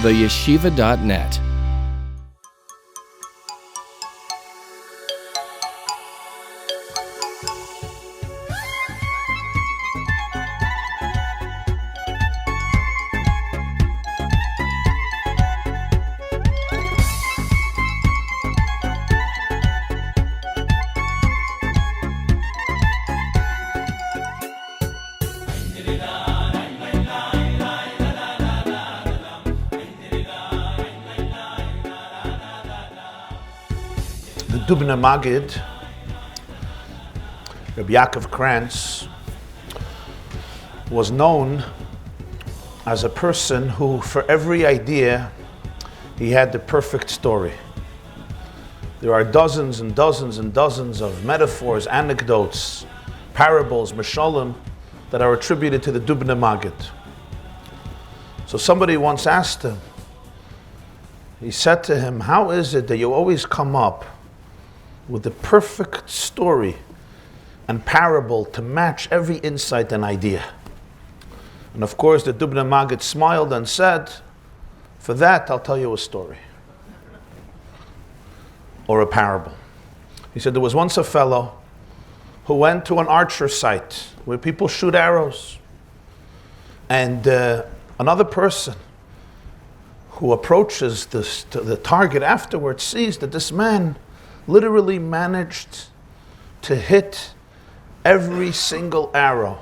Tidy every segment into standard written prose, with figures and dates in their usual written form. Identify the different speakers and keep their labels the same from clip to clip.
Speaker 1: theyeshiva.net.
Speaker 2: Dubna Magid, Rabbi Yaakov Krantz, was known as a person who, for every idea, he had the perfect story. There are dozens and dozens and dozens of metaphors, anecdotes, parables, mashalim, that are attributed to the Dubna Magid. So somebody once asked him, he said to him, how is it that you always come up with the perfect story and parable to match every insight and idea? And of course the Dubna Magid smiled and said, for that I'll tell you a story or a parable. He said there was once a fellow who went to an archer site where people shoot arrows, and another person who approaches the target afterwards sees that this man literally managed to hit every single arrow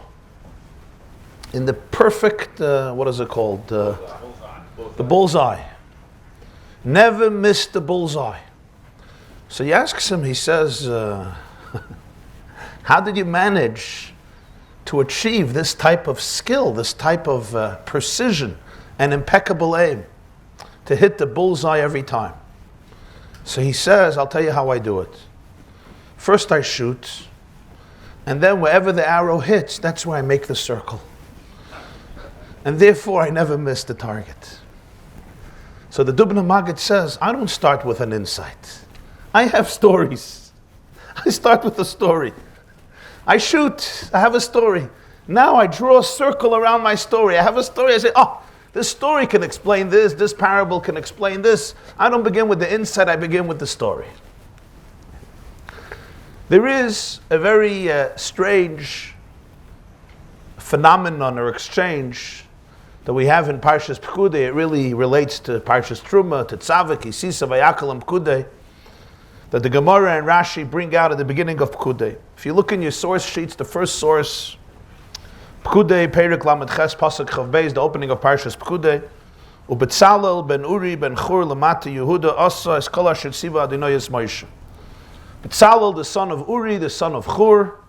Speaker 2: in the perfect, what is it called? The bullseye. Never missed the bullseye. So he asks him, he says, how did you manage to achieve this type of skill, this type of precision and impeccable aim to hit the bullseye every time? So he says, I'll tell you how I do it. First I shoot, and then wherever the arrow hits, that's where I make the circle. And therefore I never miss the target. So the Dubna Magid says, I don't start with an insight. I have stories. I start with a story. I shoot, I have a story. Now I draw a circle around my story. I have a story, I say, oh, this story can explain this parable can explain this. I don't begin with the insight, I begin with the story. There is a very strange phenomenon or exchange that we have in Parshas Pekudei. It really relates to Parshas Truma, to Tzavik, Isisa, Vayakhel, and Pekudei, that the Gemara and Rashi bring out at the beginning of Pekudei. If you look in your source sheets, the first source, Pekudei, Perek Lamed Ches, Pasuk Chav Beis, the opening of Parshas Pekudei. Betzalel ben Uri ben Chur lemata Yehuda asa es kol asher tziva Adonai es Moshe. Betzalel, the son of Uri, the son of Chur,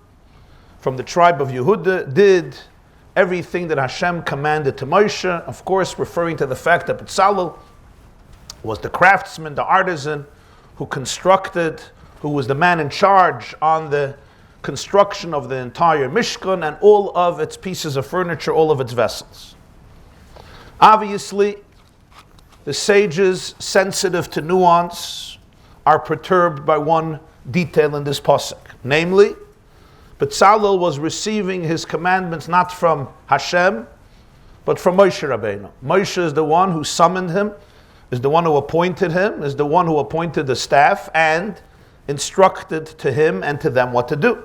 Speaker 2: from the tribe of Yehuda, did everything that Hashem commanded to Moshe. Of course, referring to the fact that Betzalel was the craftsman, the artisan, who constructed, who was the man in charge on the construction of the entire Mishkan and all of its pieces of furniture, all of its vessels. Obviously, the sages, sensitive to nuance, are perturbed by one detail in this pasuk. Namely, Betzalel was receiving his commandments not from Hashem, but from Moshe Rabbeinu. Moshe is the one who summoned him, is the one who appointed him, is the one who appointed the staff and instructed to him and to them what to do.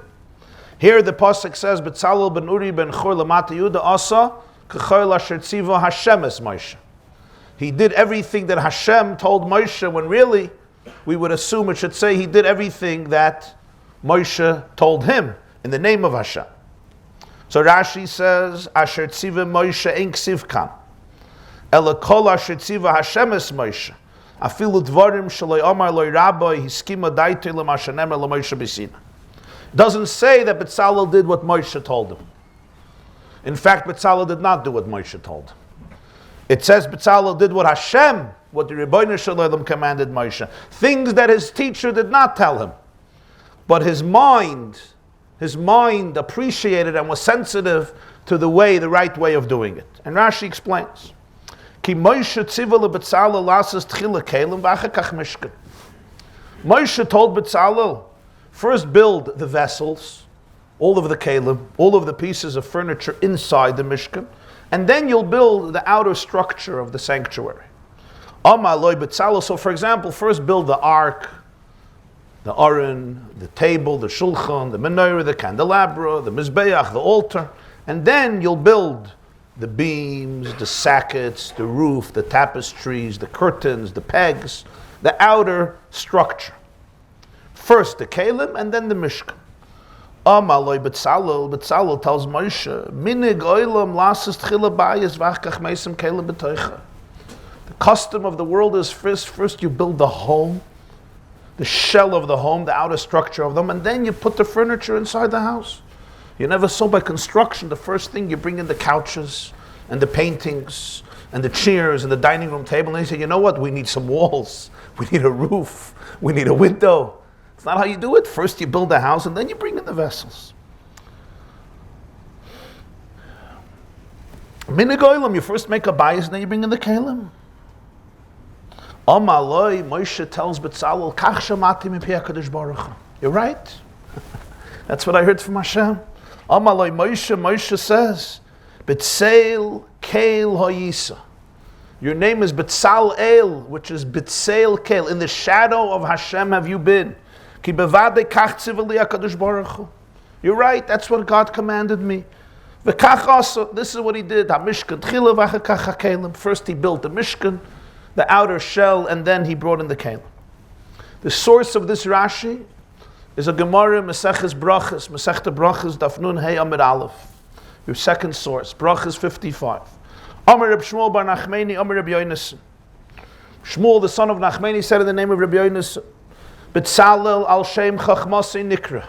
Speaker 2: Here the pasuk says, Betzalel ben Uri ben Chur lemata Yehuda asa k'chol asher tziva Hashem es Moshe. He did everything that Hashem told Moshe, when really we would assume it should say he did everything that Moshe told him in the name of Hashem. So Rashi says, Asher tziva Moshe ein ksiv kan, ela kol asher tziva Hashem es Moshe. Afilu dvarim shaloi amar loi Rabbi hiskima daitei lema shenemer leMoshe b'Sinai. Doesn't say that Betzalel did what Moshe told him. In fact, Betzalel did not do what Moshe told him. It says Betzalel did what Hashem, what the Rebbeinu Shalom commanded Moshe. Things that his teacher did not tell him. But his mind appreciated and was sensitive to the right way of doing it. And Rashi explains, Ki Moshe tziva leBetzalel lasas tchila kelim v'achakach mishkan. Moshe told Betzalel, first build the vessels, all of the kelim, all of the pieces of furniture inside the Mishkan, and then you'll build the outer structure of the sanctuary. Amaloi Betzalel. So for example, first build the ark, the aron, the table, the shulchan, the menorah, the candelabra, the mizbeach, the altar, and then you'll build the beams, the sockets, the roof, the tapestries, the curtains, the pegs, the outer structure. First the kelim and then the mishkan. Amaloi Betzalel tells Moshe, Minig oilam lasest chila bayis v'achkach meisem kelim b'toicha. The custom of the world is first you build the home, the shell of the home, the outer structure of them, and then you put the furniture inside the house. You never saw by construction, the first thing you bring in the couches and the paintings and the chairs and the dining room table, and they say, you know what, we need some walls, we need a roof, we need a window. It's not how you do it. First you build the house and then you bring in the vessels. Minig oilam, you first make a bias and then you bring in the kelim. Amaloi, Moshe tells Betzalel, Kach shamati mipi HaKadosh Baruch Hu. You're right. That's what I heard from Hashem. Amaloi, Moshe says, Betzalel Keil Hayisa. Your name is Betzalel, which is Betzalel Keil. In the shadow of Hashem have you been. Ki bevadei kach tzivali HaKadosh Baruch Hu. You're right, that's what God commanded me. V'kach also, this is what he did. HaMishkan tchila v'achakach HaKelim. First he built the Mishkan, the outer shell, and then he brought in the kelim. The source of this Rashi is a Gemara, Maseches Brachas, Masechta Brachas, Daf Nun Hey Amid Aleph. Your second source, Brachas 55. Amar Reb Shmuel bar Nachmani, Amar Reb Yonason. Shmuel, the son of Nachmani, said in the name of Reb Yonason, Betzalel al Shem Chachmasei Nikra.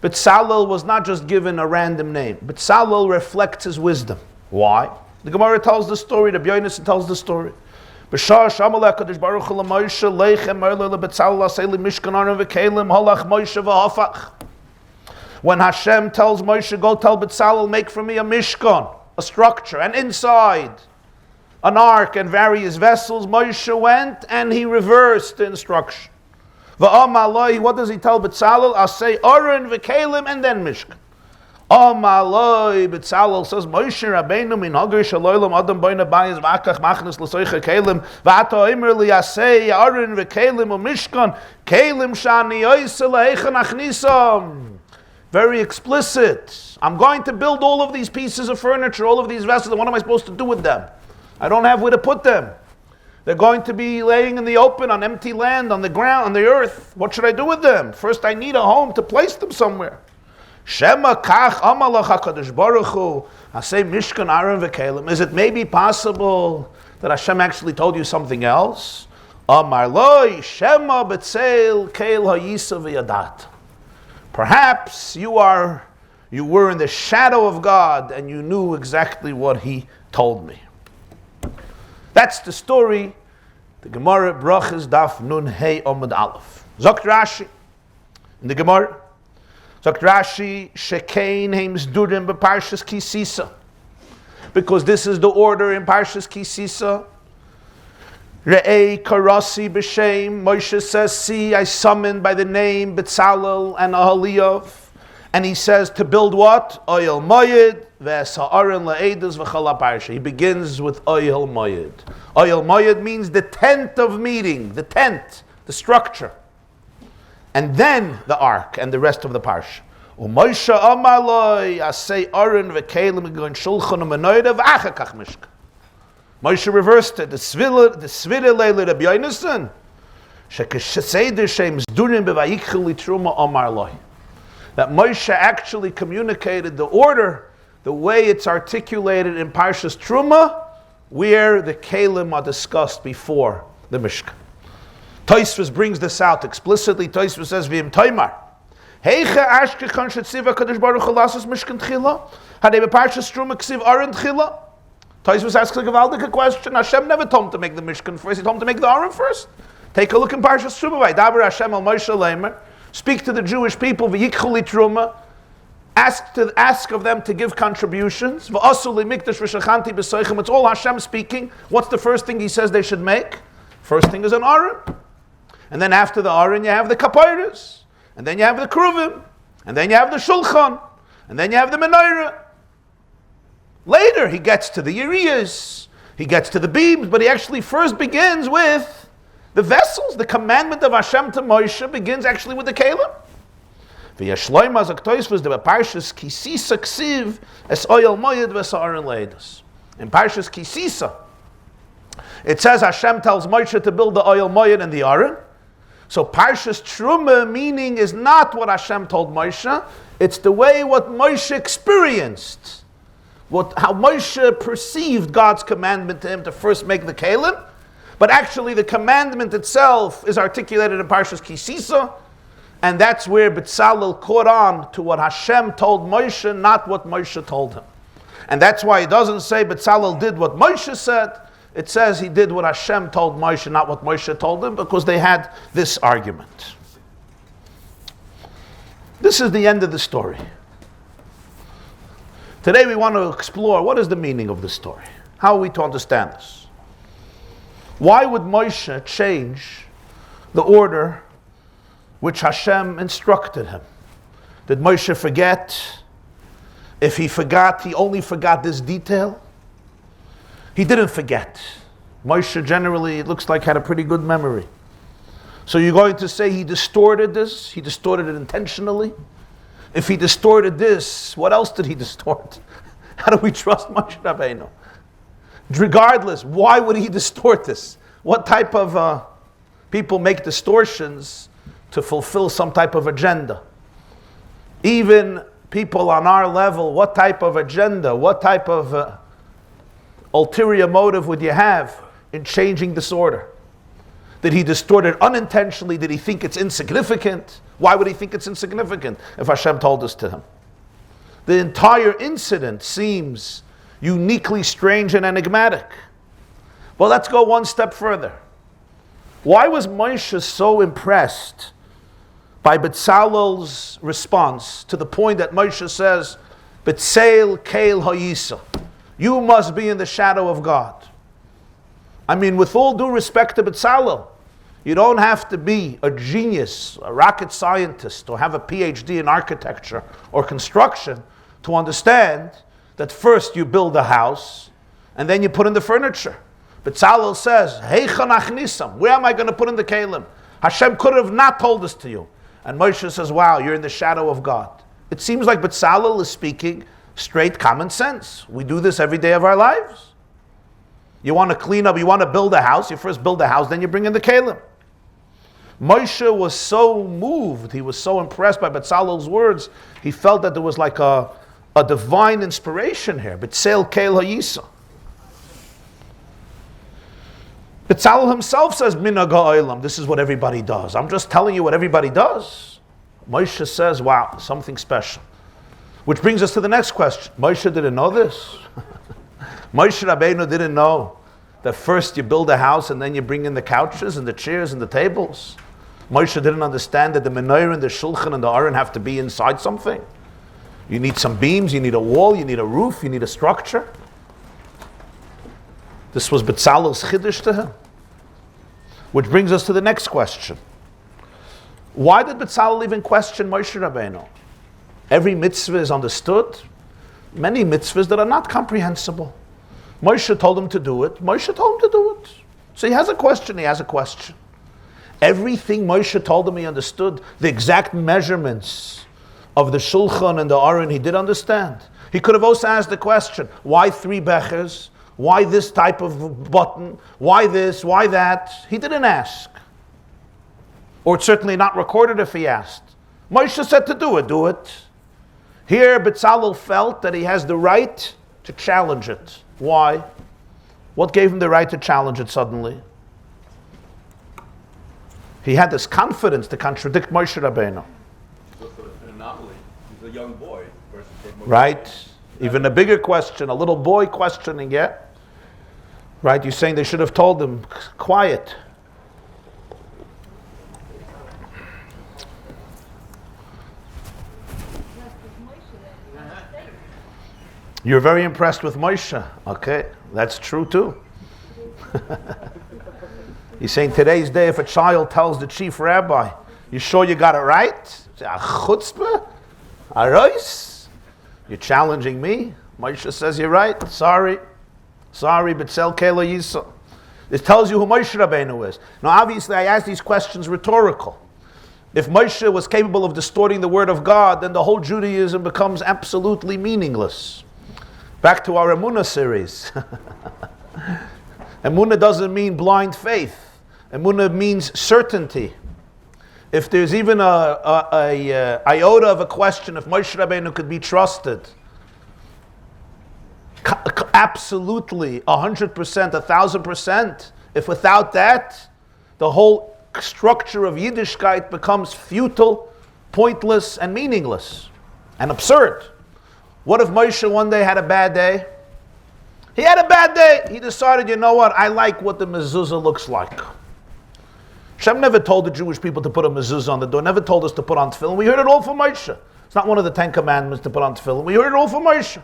Speaker 2: Betzalel was not just given a random name. Betzalel reflects his wisdom. Why? The Gemara tells the story, Reb Yonason tells the story. When Hashem tells Moshe, go tell Betzalel, make for me a mishkan, a structure, and inside an ark and various vessels, Moshe went and he reversed the instruction. What does he tell Betzalel? I say Aron v'kelim and then mishkan. Amaloi, Betzalel says, Moshe Rabbeinu min hager shaloylam adam boina bayis v'akach machnas l'soicha kelim v'ata omer li yasei Aron v'kelim u'mishkan kelim shani yoyse le'echa nachnisam. Very explicit. I'm going to build all of these pieces of furniture, all of these vessels, and what am I supposed to do with them? I don't have where to put them. They're going to be laying in the open, on empty land, on the ground, on the earth. What should I do with them? First I need a home to place them somewhere. Shema kach amalach HaKadosh Baruch Hu. I say Mishkan Aron v'kelim. Is it maybe possible that Hashem actually told you something else? Amar loi Shema Betzalel Keil Hayisa v'yadat. Perhaps you were in the shadow of God and you knew exactly what He told me. That's the story. The Gemara Brachas Daf Nun Hey Omid Aleph. Zokt Rashi in the Gemara. Zokt Rashi, Shekein heims durim beParshas Kisisa. Because this is the order in Parshas Kisisa. Re'ei karasi b'shem. Moshe says, see, I summoned by the name Betzalel and Ahaliyav. And he says to build what? Oyel Moyed, v'esa'aron la'edus v'chala parsha. He begins with Oyel Moyed. Oyel Moyed means the tent of meeting, the tent, the structure. And then the ark and the rest of the parsha. U'Moshe amaloi asay aron v'kelim v'goin shulchan u'menoida v'achakach mishka. Moshe reversed it. The svira leile Rabbi Yonason. Shekeseder shem zdurim bevayikhel litruma amar loi. That Moshe actually communicated the order, the way it's articulated in Parshas Truma, where the kelim are discussed before the Mishkan. Tosfos brings this out explicitly. Tosfos says, "V'im Taimar, heicha ashkechan shetziva Kadosh Baruch Hu lasas Mishkan tchila, hadei beParshas Truma ksiv Aron tchila." Tosfos asks a gewaldige question. Hashem never told him to make the Mishkan first. He told him to make the Aron first. Take a look in Parshas Truma. Vaydaber Hashem al Moshe leimer. Speak to the Jewish people. V'yikhuli Truma. Ask of them to give contributions. V'asu limikdash v'shachanti b'soichem. It's all Hashem speaking. What's the first thing He says they should make? First thing is an Aron. And then after the Aron, you have the Kapairas. And then you have the Kruvim. And then you have the Shulchan. And then you have the Menorah. Later, he gets to the Yeriyas. He gets to the beams, but he actually first begins with the vessels. The commandment of Hashem to Moshe begins actually with the kelim. V'yashloim as aktois the Parshas Kisisa ksiv es oyel moyed v'sa'aron leidos. In Parshas Kisisa, it says Hashem tells Moshe to build the oyel moyed and the aron. So Parshas Truma meaning is not what Hashem told Moshe, it's the way what Moshe experienced. How Moshe perceived God's commandment to him to first make the kelim, but actually the commandment itself is articulated in Parshas Kisisa, and that's where Betzalel caught on to what Hashem told Moshe, not what Moshe told him. And that's why it doesn't say Betzalel did what Moshe said, it says he did what Hashem told Moshe, not what Moshe told him, because they had this argument. This is the end of the story. Today we want to explore what is the meaning of this story. How are we to understand this? Why would Moshe change the order which Hashem instructed him? Did Moshe forget? If he forgot, he only forgot this detail. He didn't forget. Moshe generally, it looks like, had a pretty good memory. So you're going to say he distorted this? He distorted it intentionally? If he distorted this, what else did he distort? How do we trust Moshe Rabbeinu? Regardless, why would he distort this? What type of people make distortions to fulfill some type of agenda? Even people on our level, what type of agenda, what type of ulterior motive would you have in changing this order? Did he distort it unintentionally? Did he think it's insignificant? Why would he think it's insignificant if Hashem told us to him? The entire incident seems uniquely strange and enigmatic. Well, let's go one step further. Why was Moshe so impressed by Betzalel's response to the point that Moshe says, Betzel keil ha'yisa, you must be in the shadow of God? I mean, with all due respect to Betzalel, you don't have to be a genius, a rocket scientist, or have a PhD in architecture or construction to understand that first you build a house and then you put in the furniture. Betzalel says, Heicha nachnisam, where am I going to put in the kelim? Hashem could have not told this to you. And Moshe says, wow, you're in the shadow of God. It seems like Betzalel is speaking straight common sense. We do this every day of our lives. You want to clean up, you want to build a house, you first build a house, then you bring in the kelim. Moshe was so moved, he was so impressed by Betzalel's words, he felt that there was like a divine inspiration here. Betzel keil ha'yisa. Betzalel himself says, Minhag ha'olam, this is what everybody does. I'm just telling you what everybody does. Moshe says, wow, something special. Which brings us to the next question. Moshe didn't know this. Moshe Rabbeinu didn't know that first you build a house and then you bring in the couches and the chairs and the tables. Moshe didn't understand that the menorah and the shulchan and the aron have to be inside something. You need some beams, you need a wall, you need a roof, you need a structure. This was Betzalel's chiddush to him. Which brings us to the next question. Why did Betzalel even question Moshe Rabbeinu? Every mitzvah is understood. Many mitzvahs that are not comprehensible. Moshe told him to do it. Moshe told him to do it. So he has a question, he has a question. Everything Moshe told him he understood. The exact measurements of the shulchan and the aron he did understand. He could have also asked the question, why 3 bechers? Why this type of button? Why this? Why that? He didn't ask. Or it's certainly not recorded if he asked. Moshe said to do it, do it. Here Betzalel felt that he has the right to challenge it. Why? What gave him the right to challenge it suddenly? He had this confidence to contradict Moshe Rabbeinu.
Speaker 1: It's an anomaly. He's a young boy.
Speaker 2: Right? Even a bigger question, a little boy questioning it. Right? You're saying they should have told him, quiet. You're very impressed with Moshe. Okay, that's true too. He's saying today's day, if a child tells the chief rabbi, you sure you got it right? A chutzpah? A rois? You're challenging me? Moshe says, you're right. Sorry. Sorry, Betzalel Kela Yisa. It tells you who Moshe Rabbeinu is. Now, obviously, I ask these questions rhetorical. If Moshe was capable of distorting the word of God, then the whole Judaism becomes absolutely meaningless. Back to our Emunah series. Emunah doesn't mean blind faith. Emunah means certainty. If there's even a iota of a question if Moshe Rabbeinu could be trusted, absolutely, 100%, 1,000%. If without that, the whole structure of Yiddishkeit becomes futile, pointless, and meaningless, and absurd. What if Moshe one day had a bad day? He had a bad day. He decided, you know what? I like what the mezuzah looks like. Hashem never told the Jewish people to put a mezuzah on the door. Never told us to put on tefillin. We heard it all from Moshe. It's not one of the 10 commandments to put on tefillin. We heard it all from Moshe.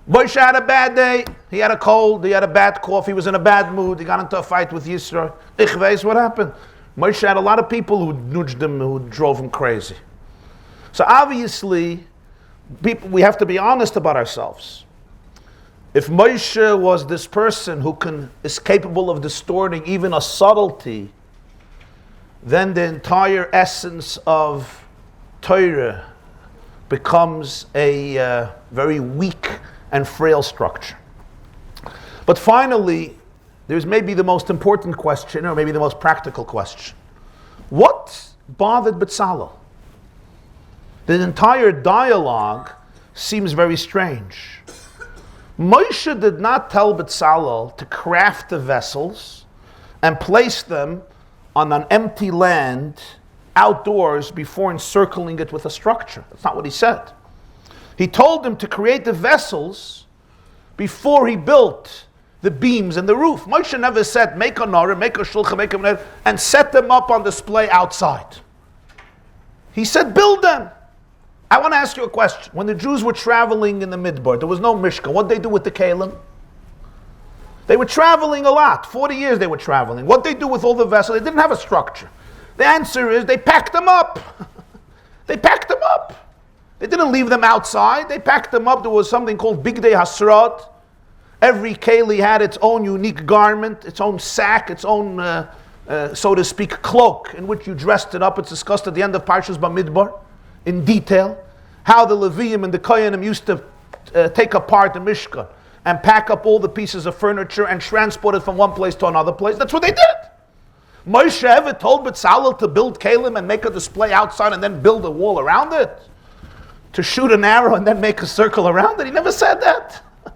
Speaker 2: Moshe had a bad day. He had a cold. He had a bad cough. He was in a bad mood. He got into a fight with Yisro. Ich weiß what happened. Moshe had a lot of people who nudged him, who drove him crazy. So obviously, we have to be honest about ourselves. If Moshe was this person who is capable of distorting even a subtlety, then the entire essence of Torah becomes a very weak and frail structure. But finally, there's maybe the most important question, or maybe the most practical question. What bothered Betzalel? The entire dialogue seems very strange. Moshe did not tell Betzalel to craft the vessels and place them on an empty land outdoors before encircling it with a structure. That's not what he said. He told him to create the vessels before he built the beams and the roof. Moshe never said, make a norah, make a shulchan, make a menorah, and set them up on display outside. He said, build them. I want to ask you a question. When the Jews were traveling in the Midbar, there was no Mishkan. What did they do with the Kalim? They were traveling a lot. 40 years they were traveling. What did they do with all the vessels? They didn't have a structure. The answer is they packed them up. They packed them up. They didn't leave them outside. They packed them up. There was something called Bigdei Hasrat. Every Keli had its own unique garment, its own sack, its own, so to speak, cloak in which you dressed it up. It's discussed at the end of Parshas Bamidbar in detail how the Levium and the Kohanim used to take apart the Mishkan and pack up all the pieces of furniture and transport it from one place to another place. That's what they did. Moshe ever told Betzalel to build Kalim and make a display outside and then build a wall around it? To shoot an arrow and then make a circle around it? He never said that. He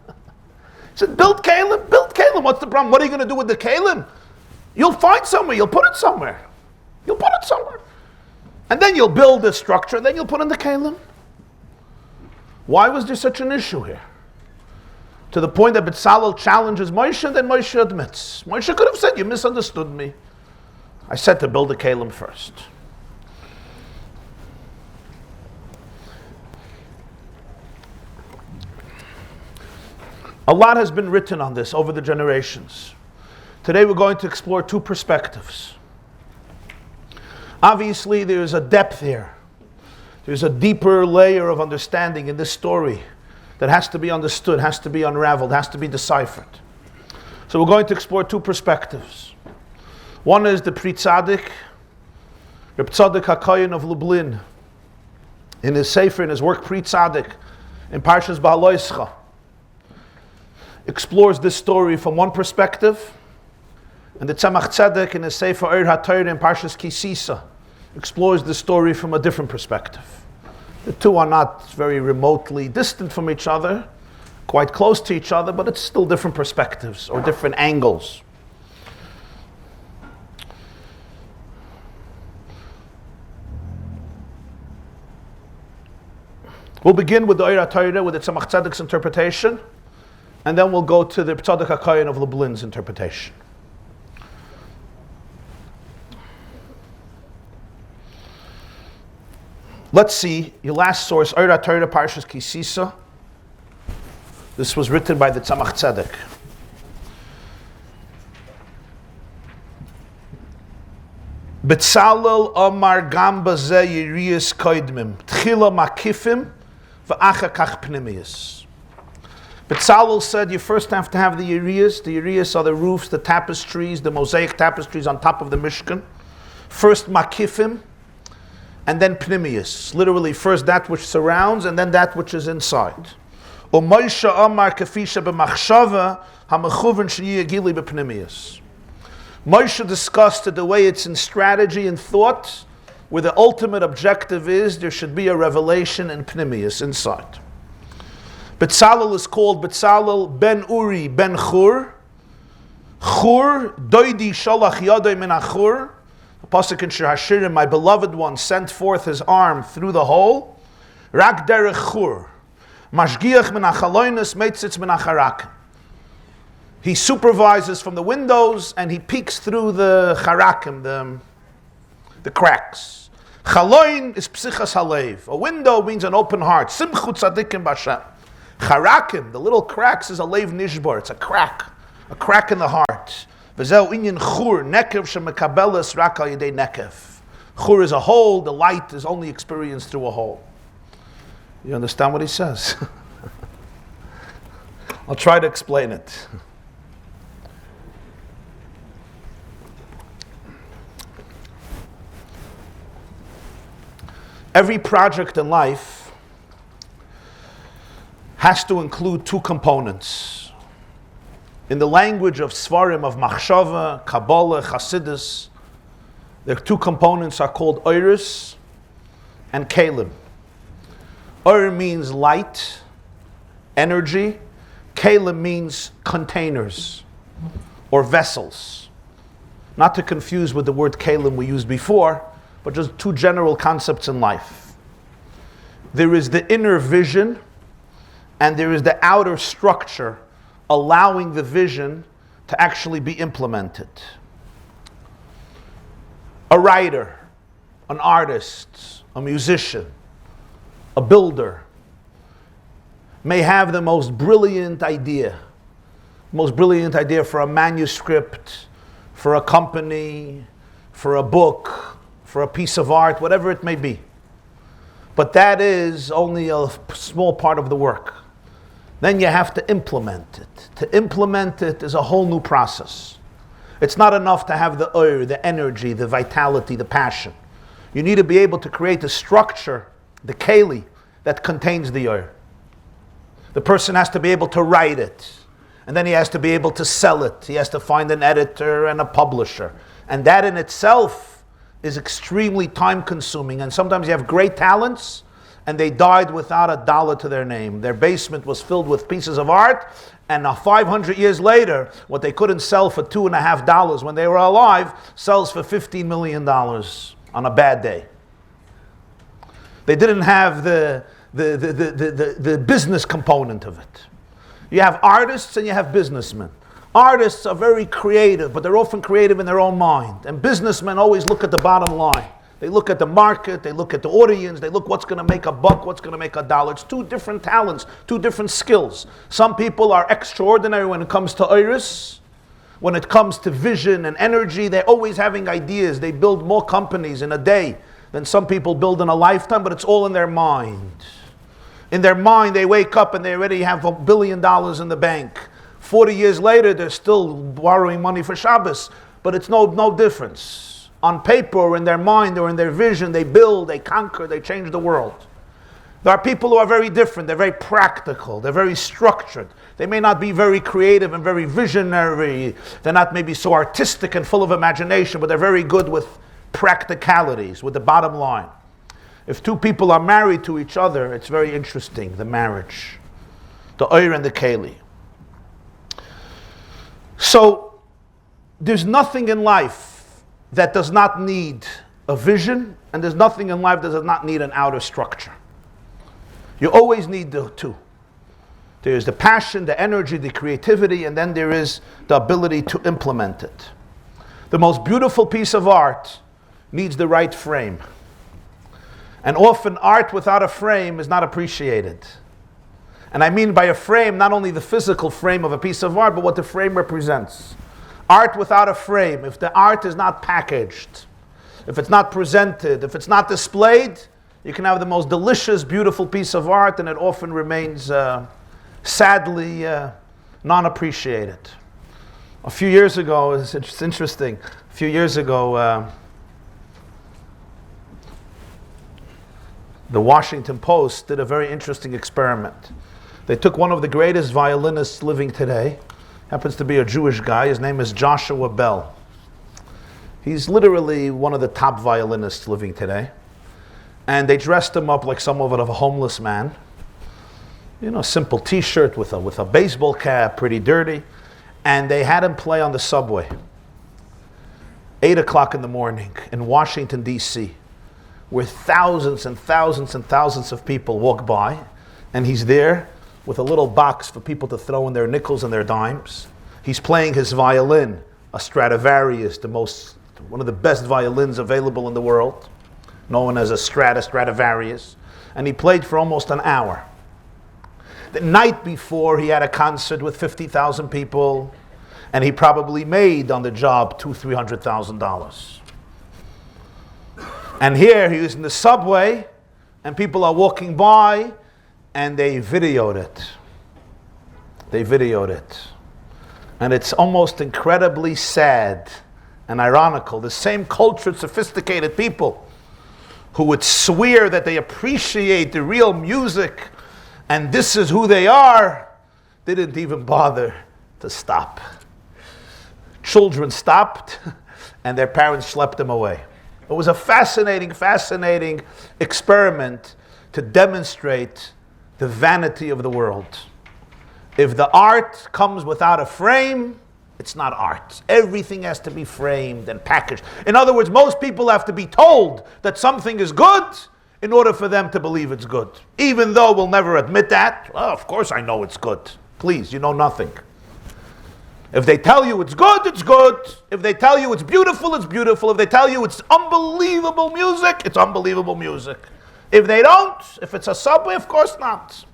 Speaker 2: said, build Kalim, build Kalim. What's the problem? What are you going to do with the Kalim? You'll find somewhere. You'll put it somewhere. You'll put it somewhere. And then you'll build the structure, and then you'll put in the Kalim. Why was there such an issue here? To the point that Betzalel challenges Moshe, and then Moshe admits. Moshe could have said, you misunderstood me. I said to build the Kalim first. A lot has been written on this over the generations. Today we're going to explore two perspectives. Obviously there's a depth here. There's a deeper layer of understanding in this story that has to be understood, has to be unraveled, has to be deciphered. So we're going to explore two perspectives. One is the Pri Tzaddik, Reb Tzaddik HaKohen of Lublin, in his Sefer, in his work Pri Tzaddik, in Parshas Bahaloischa, explores this story from one perspective, and the Tzemach Tzedek in his Sefer Ohr HaTorah in Parshas Kisisa explores the story from a different perspective. The two are not very remotely distant from each other, quite close to each other, but it's still different perspectives or different angles. We'll begin with the Ohr HaTorah, with the Tzemach Tzedek's interpretation, and then we'll go to the Tzaddik HaKohen of Lublin's interpretation. Let's see, your last source, Ohr HaTorah, Parshas Kisisa. This was written by the Tzemach Tzedek. Betzalel Omar Gam Bazeh Yiriyas Koidmim Tchila Makifim V'acha Kach Pnimiyas. Betzalel said you first have to have the Urias. The Urias are the roofs, the tapestries, the mosaic tapestries on top of the Mishkan. First Makifim, and then Pnimius. Literally first that which surrounds, and then that which is inside. Moshe Amar Kafisha b'machshava ha'mechuven sheyeh gili b'pnimius. Moshe discussed it the way it's in strategy and thought, where the ultimate objective is there should be a revelation in Pnimius, inside. Betzalel is called Betzalel ben Uri ben Chur. Chur, doidi shalach yadai min achur. The pasuk in Shir Hashirim, my beloved one sent forth his arm through the hole. Rak derech Chur. Mashgiach min achaloinus meitzitz min acharakim. He supervises from the windows and he peeks through the charakim, the cracks. Chaloin is psichas halev. A window means an open heart. Simchu tzadikim b'Hashem. Charakim, the little cracks, is a lev nishbar. It's a crack in the heart. V'zeu inyan chur nekev shemekabelas rak al yedei nekev. Chur is a hole. The light is only experienced through a hole. You understand what he says? I'll try to explain it. Every project in life has to include two components. In the language of Svarim, of Machshava, Kabbalah, Chassidus, the two components are called Oiris and Kalim. Oir means light, energy. Kalim means containers or vessels. Not to confuse with the word Kalim we used before, but just two general concepts in life. There is the inner vision and there is the outer structure allowing the vision to actually be implemented. A writer, an artist, a musician, a builder may have the most brilliant idea for a manuscript, for a company, for a book, for a piece of art, whatever it may be. But that is only a small part of the work. Then you have to implement it. To implement it is a whole new process. It's not enough to have the oir, the energy, the vitality, the passion. You need to be able to create a structure, the keli, that contains the oir. The person has to be able to write it. And then he has to be able to sell it. He has to find an editor and a publisher. And that in itself is extremely time consuming, and sometimes you have great talents and they died without a dollar to their name. Their basement was filled with pieces of art, and 500 years later, what they couldn't sell for $2.50 when they were alive sells for $15 million on a bad day. They didn't have the business component of it. You have artists and you have businessmen. Artists are very creative, but they're often creative in their own mind. And businessmen always look at the bottom line. They look at the market, they look at the audience, they look what's going to make a buck, what's going to make a dollar. It's two different talents, two different skills. Some people are extraordinary when it comes to iris. When it comes to vision and energy, they're always having ideas. They build more companies in a day than some people build in a lifetime, but it's all in their mind. In their mind, they wake up and they already have $1 billion in the bank. 40 years later, they're still borrowing money for Shabbos, but it's no difference. On paper or in their mind or in their vision, they build, they conquer, they change the world. There are people who are very different. They're very practical. They're very structured. They may not be very creative and very visionary. They're not maybe so artistic and full of imagination, but they're very good with practicalities, with the bottom line. If two people are married to each other, it's very interesting, the marriage. The oir and the keli. So, there's nothing in life that does not need a vision, and there's nothing in life that does not need an outer structure. You always need the two. There's the passion, the energy, the creativity, and then there is the ability to implement it. The most beautiful piece of art needs the right frame. And often art without a frame is not appreciated. And I mean by a frame, not only the physical frame of a piece of art, but what the frame represents. Art without a frame, if the art is not packaged, if it's not presented, if it's not displayed, you can have the most delicious, beautiful piece of art, and it often remains sadly non-appreciated. A few years ago, it's interesting, a few years ago, the Washington Post did a very interesting experiment. They took one of the greatest violinists living today, happens to be a Jewish guy, his name is Joshua Bell. He's literally one of the top violinists living today. And they dressed him up like somewhat of a homeless man. You know, simple t-shirt with a baseball cap, pretty dirty. And they had him play on the subway. 8 o'clock in the morning in Washington, D.C., where thousands and thousands and thousands of people walk by. And he's there with a little box for people to throw in their nickels and their dimes. He's playing his violin, a Stradivarius, one of the best violins available in the world, known as a Stradivarius. And he played for almost an hour. The night before, he had a concert with 50,000 people, and he probably made on the job $200,000-$300,000. And here he was in the subway, and people are walking by, and they videoed it. And it's almost incredibly sad and ironical. The same cultured, sophisticated people who would swear that they appreciate the real music and this is who they are, didn't even bother to stop. Children stopped, and their parents schlepped them away. It was a fascinating experiment to demonstrate the vanity of the world. If the art comes without a frame, it's not art. Everything has to be framed and packaged. In other words, most people have to be told that something is good in order for them to believe it's good. Even though we'll never admit that. Well, of course I know it's good. Please, you know nothing. If they tell you it's good, it's good. If they tell you it's beautiful, it's beautiful. If they tell you it's unbelievable music, it's unbelievable music. If they don't, if it's a subway, of course not.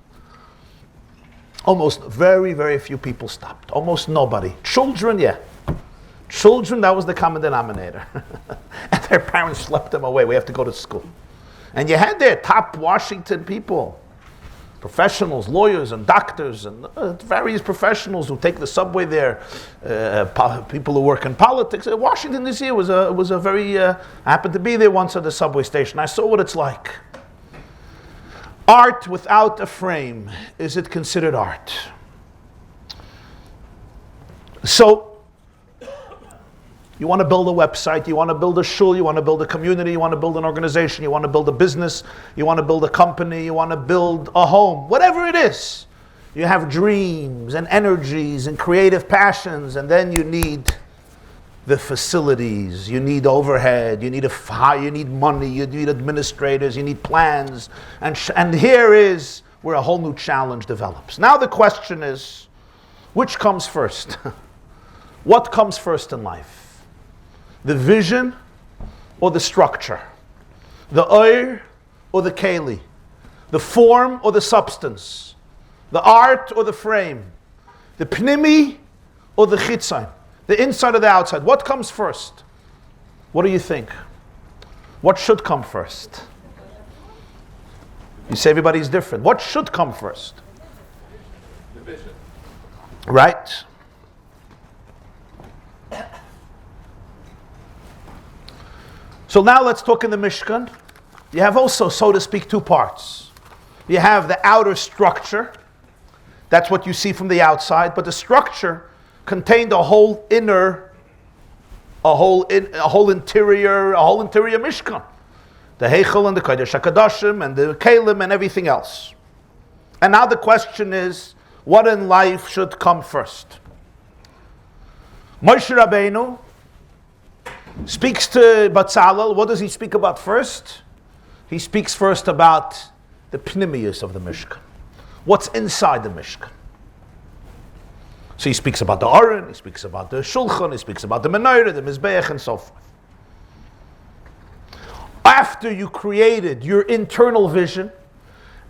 Speaker 2: Almost very, very few people stopped. Almost nobody. Children, yeah. Children, that was the common denominator. And their parents schlepped them away. We have to go to school. And you had there top Washington people, professionals, lawyers and doctors and various professionals who take the subway there, people who work in politics. Washington D.C. was a very, I happened to be there once at the subway station. I saw what it's like. Art without a frame, is it considered art? So, you want to build a website, you want to build a shul, you want to build a community, you want to build an organization, you want to build a business, you want to build a company, you want to build a home, whatever it is. You have dreams and energies and creative passions, and then you need the facilities, you need overhead, you need money, you need administrators, you need plans, and here is where a whole new challenge develops. Now the question is, which comes first? What comes first in life? The vision or the structure? The oir or the keli? The form or the substance? The art or the frame? The pnimi or the chitzon? The inside or the outside? What comes first? What do you think? What should come first? You say everybody's different. What should come first?
Speaker 1: The vision.
Speaker 2: Right? So now let's talk in the Mishkan. You have also, so to speak, two parts. You have the outer structure. That's what you see from the outside. But the structure contained a whole interior Mishkan. The Heichel and the Kodesh HaKadoshim and the Kalim and everything else. And now the question is, what in life should come first? Moshe Rabbeinu speaks to Betzalel. What does he speak about first? He speaks first about the pnimius of the Mishkan. What's inside the Mishkan? So he speaks about the Aron, he speaks about the Shulchan, he speaks about the Menorah, the Mizbeach, and so forth. After you created your internal vision,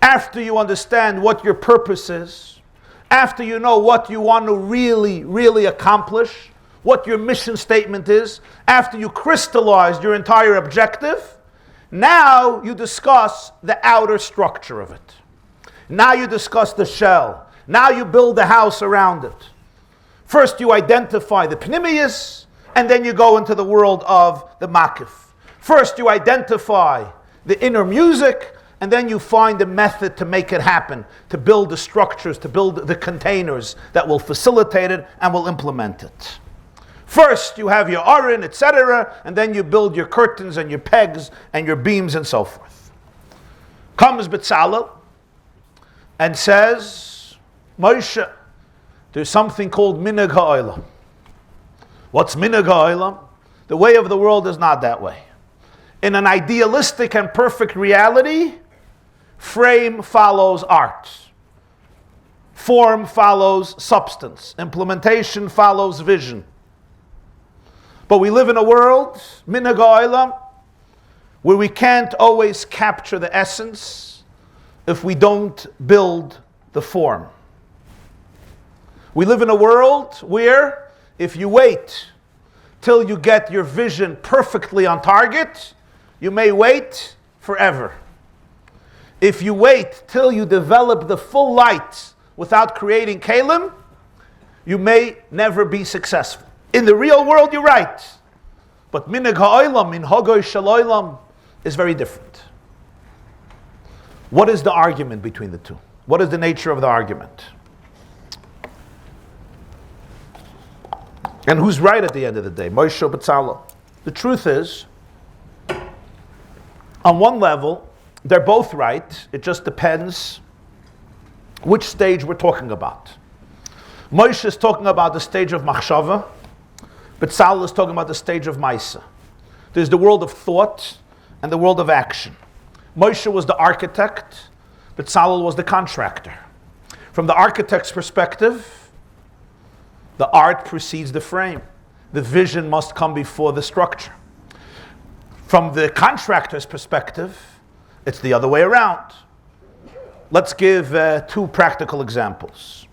Speaker 2: after you understand what your purpose is, after you know what you want to really, really accomplish, what your mission statement is, after you crystallized your entire objective, now you discuss the outer structure of it. Now you discuss the shell. Now you build a house around it. First you identify the pnimius, and then you go into the world of the makif. First you identify the inner music, and then you find a method to make it happen, to build the structures, to build the containers that will facilitate it and will implement it. First you have your aron, etc., and then you build your curtains and your pegs and your beams and so forth. Comes Betzalel and says, Moshe, there's something called minhag ha'olam. What's minhag ha'olam? The way of the world is not that way. In an idealistic and perfect reality, frame follows art. Form follows substance. Implementation follows vision. But we live in a world, minhag ha'olam, where we can't always capture the essence if we don't build the form. We live in a world where if you wait till you get your vision perfectly on target, you may wait forever. If you wait till you develop the full light without creating kalim, you may never be successful. In the real world, you're right. But minhag ha'olam, minhagoi shel olam, is very different. What is the argument between the two? What is the nature of the argument? And who's right at the end of the day? Moshe or Betzalel? The truth is, on one level, they're both right. It just depends which stage we're talking about. Moshe is talking about the stage of machshava. Betzalel is talking about the stage of maisa. There's the world of thought and the world of action. Moshe was the architect. Betzalel was the contractor. From the architect's perspective, the art precedes the frame. The vision must come before the structure. From the contractor's perspective, it's the other way around. Let's give two practical examples.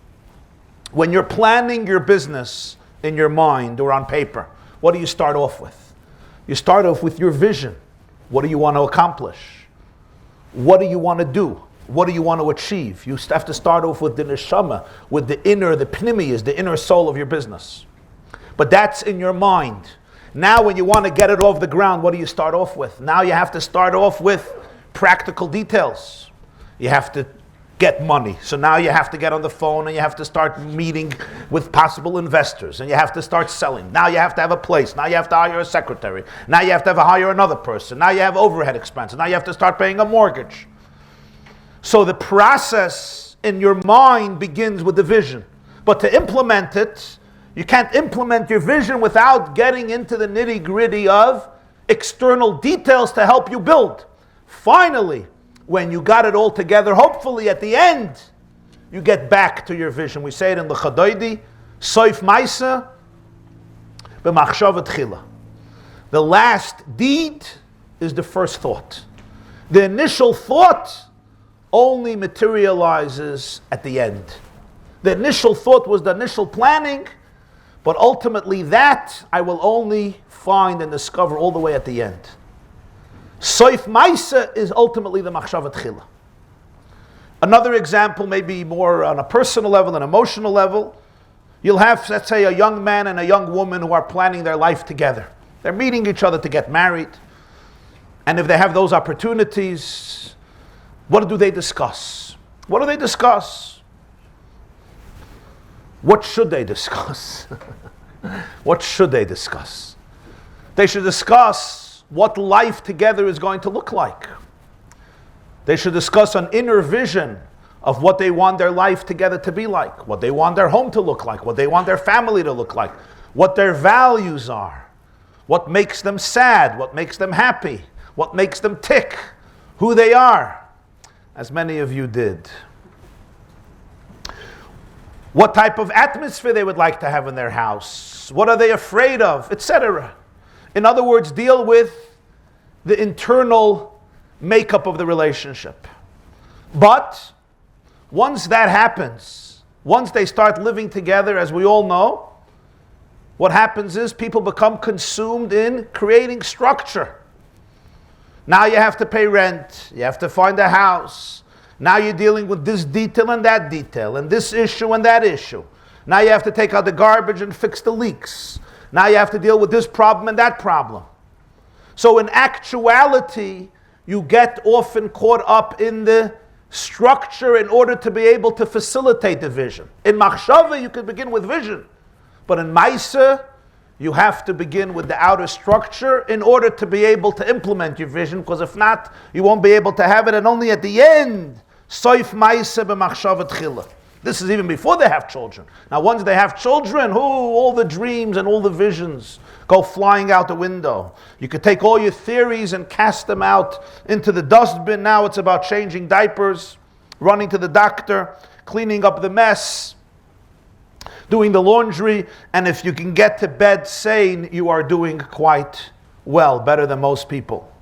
Speaker 2: When you're planning your business in your mind or on paper, what do you start off with? You start off with your vision. What do you want to accomplish? What do you want to do? What do you want to achieve? You have to start off with the neshama, with the inner, the pnimiyas, the inner soul of your business. But that's in your mind. Now when you want to get it off the ground, what do you start off with? Now you have to start off with practical details. You have to get money. So now you have to get on the phone and you have to start meeting with possible investors and you have to start selling. Now you have to have a place. Now you have to hire a secretary. Now you have to hire another person. Now you have overhead expenses. Now you have to start paying a mortgage. So the process in your mind begins with the vision. But to implement it, you can't implement your vision without getting into the nitty-gritty of external details to help you build. Finally, when you got it all together, hopefully at the end, you get back to your vision. We say it in the Chadoidi, Soif Maisa, B'machshava Tchila. The last deed is the first thought. The initial thought only materializes at the end. The initial thought was the initial planning, but ultimately that I will only find and discover all the way at the end. Soif Maisa is ultimately the Machshava Tchila. Another example, maybe more on a personal level, an emotional level. You'll have, let's say, a young man and a young woman who are planning their life together. They're meeting each other to get married. And if they have those opportunities, what do they discuss? What do they discuss? What should they discuss? What should they discuss? They should discuss what life together is going to look like. They should discuss an inner vision of what they want their life together to be like, what they want their home to look like, what they want their family to look like, what their values are, what makes them sad, what makes them happy, what makes them tick, who they are, as many of you did. What type of atmosphere they would like to have in their house, what are they afraid of, etc. In other words, deal with the internal makeup of the relationship. But once that happens, once they start living together, as we all know, what happens is people become consumed in creating structure. Now you have to pay rent, you have to find a house, Now you're dealing with this detail and that detail, and this issue and that issue. Now you have to take out the garbage and fix the leaks. Now you have to deal with this problem and that problem. So in actuality, you get often caught up in the structure in order to be able to facilitate the vision. In machshava, you could begin with vision. But in maisa, you have to begin with the outer structure in order to be able to implement your vision, because if not, you won't be able to have it, and only at the end, soif maisa b'machshava tchila. This is even before they have children. Now once they have children, all the dreams and all the visions go flying out the window. You could take all your theories and cast them out into the dustbin. Now it's about changing diapers, running to the doctor, cleaning up the mess, doing the laundry, and if you can get to bed sane, you are doing quite well, better than most people.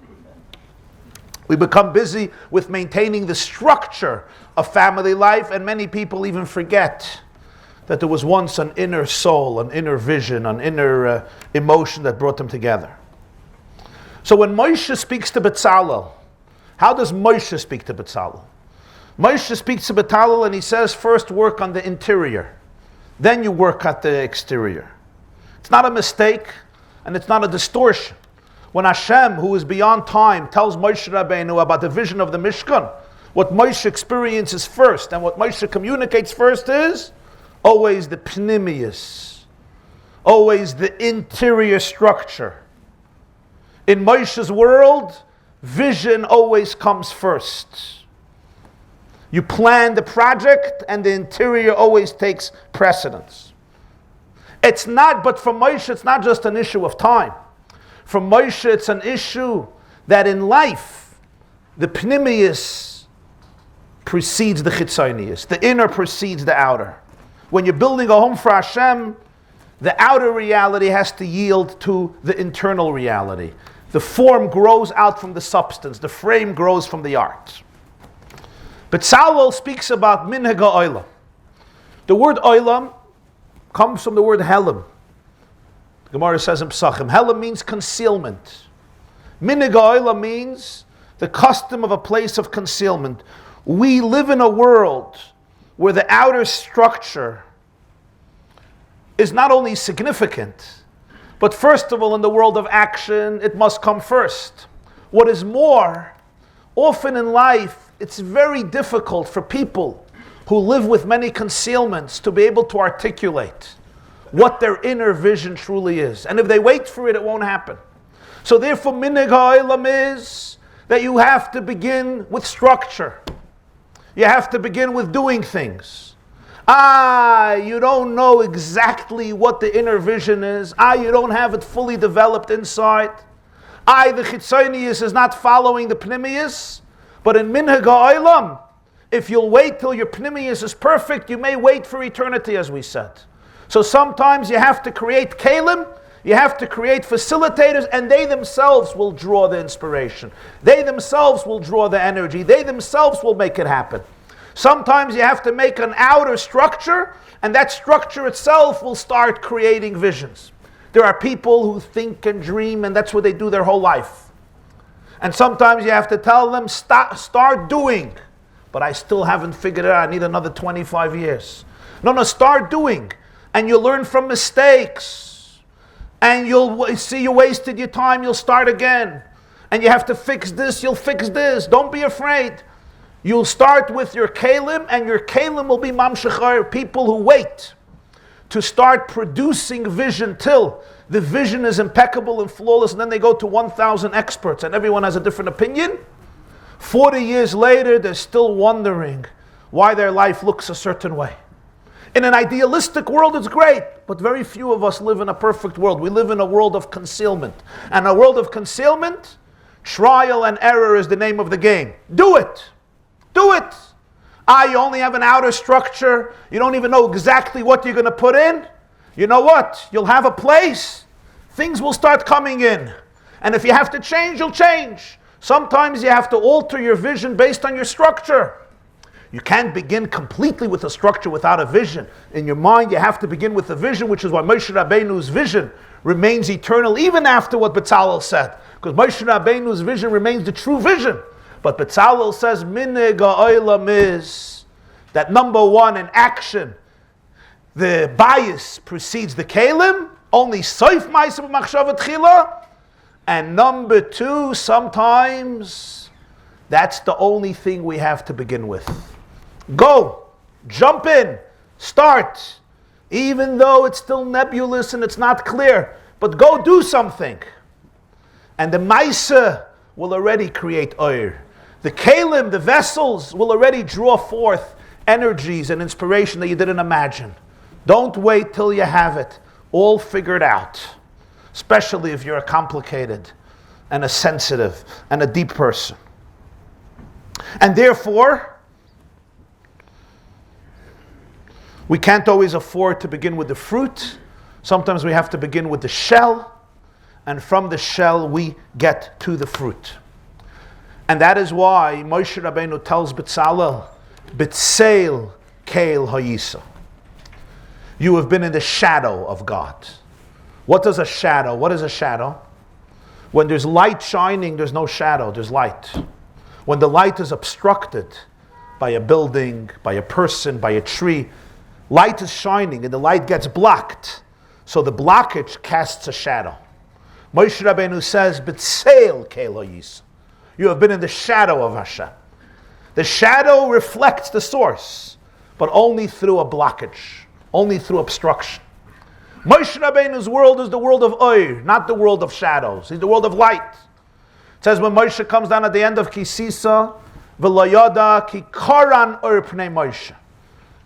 Speaker 2: We become busy with maintaining the structure of family life, and many people even forget that there was once an inner soul, an inner vision, an inner emotion that brought them together. So when Moshe speaks to Betzalel, how does Moshe speak to Betzalel? Moshe speaks to Betzalel and he says, first work on the interior, then you work at the exterior. It's not a mistake and it's not a distortion. When Hashem, who is beyond time, tells Moshe Rabbeinu about the vision of the Mishkan, what Moshe experiences first and what Moshe communicates first is always the pnimius, always the interior structure. In Moshe's world, vision always comes first. You plan the project and the interior always takes precedence. It's not, but for Moshe, it's not just an issue of time. For Moshe, it's an issue that in life, the pnimius precedes the chitzonius. The inner precedes the outer. When you're building a home for Hashem, the outer reality has to yield to the internal reality. The form grows out from the substance. The frame grows from the art. Betzalel speaks about minhag ha'olam. The word olam comes from the word helam. The Gemara says in Pesachim, helam means concealment. Minhag ha'olam means the custom of a place of concealment. We live in a world where the outer structure is not only significant, but first of all, in the world of action, it must come first. What is more, often in life, it's very difficult for people who live with many concealments to be able to articulate what their inner vision truly is. And if they wait for it, it won't happen. So therefore, minhag ha'olam is that you have to begin with structure. You have to begin with doing things. You don't know exactly what the inner vision is. You don't have it fully developed inside. The chitzonius is not following the pnimius. But in minhag ha'olam, if you'll wait till your pnimius is perfect, you may wait for eternity, as we said. So sometimes you have to create kalim, you have to create facilitators, and they themselves will draw the inspiration. They themselves will draw the energy. They themselves will make it happen. Sometimes you have to make an outer structure, and that structure itself will start creating visions. There are people who think and dream, and that's what they do their whole life. And sometimes you have to tell them, start doing. But I still haven't figured it out. I need another 25 years. No, start doing. And you'll learn from mistakes. And you'll see you wasted your time, you'll start again. And you have to fix this, you'll fix this. Don't be afraid. You'll start with your kalim, and your kalim will be mamshechar, people who wait to start producing vision till the vision is impeccable and flawless, and then they go to 1,000 experts, and everyone has a different opinion. 40 years later, they're still wondering why their life looks a certain way. In an idealistic world, it's great, but very few of us live in a perfect world. We live in a world of concealment. And a world of concealment, trial and error is the name of the game. Do it. Do it. You only have an outer structure. You don't even know exactly what you're going to put in. You know what? You'll have a place. Things will start coming in. And if you have to change, you'll change. Sometimes you have to alter your vision based on your structure. You can't begin completely with a structure without a vision. In your mind, you have to begin with a vision, which is why Moshe Rabbeinu's vision remains eternal, even after what Betzalel said. Because Moshe Rabbeinu's vision remains the true vision. But Betzalel says, Minig ha'olam is that number one in action, the bias precedes the kelim, only soif ma'aseh b'machshava tchila, and number two, sometimes that's the only thing we have to begin with. Go, jump in, start, even though it's still nebulous and it's not clear, but go do something. And the ma'aseh will already create oir. The kelim, the vessels, will already draw forth energies and inspiration that you didn't imagine. Don't wait till you have it all figured out, especially if you're a complicated and a sensitive and a deep person. And therefore, we can't always afford to begin with the fruit. Sometimes we have to begin with the shell, and from the shell we get to the fruit. And that is why Moshe Rabbeinu tells Betzalel, Betzail Kael Hayisa. You have been in the shadow of God. What is a shadow? What is a shadow? When there's light shining, there's no shadow, there's light. When the light is obstructed by a building, by a person, by a tree, light is shining and the light gets blocked. So the blockage casts a shadow. Moshe Rabbeinu says, Betzail Kael Hayisa. You have been in the shadow of Hashem. The shadow reflects the source, but only through a blockage, only through obstruction. Moshe Rabbeinu's world is the world of oir, not the world of shadows. He's the world of light. It says when Moshe comes down at the end of Kisisa, V'layada ki karan oir pnei Moshe.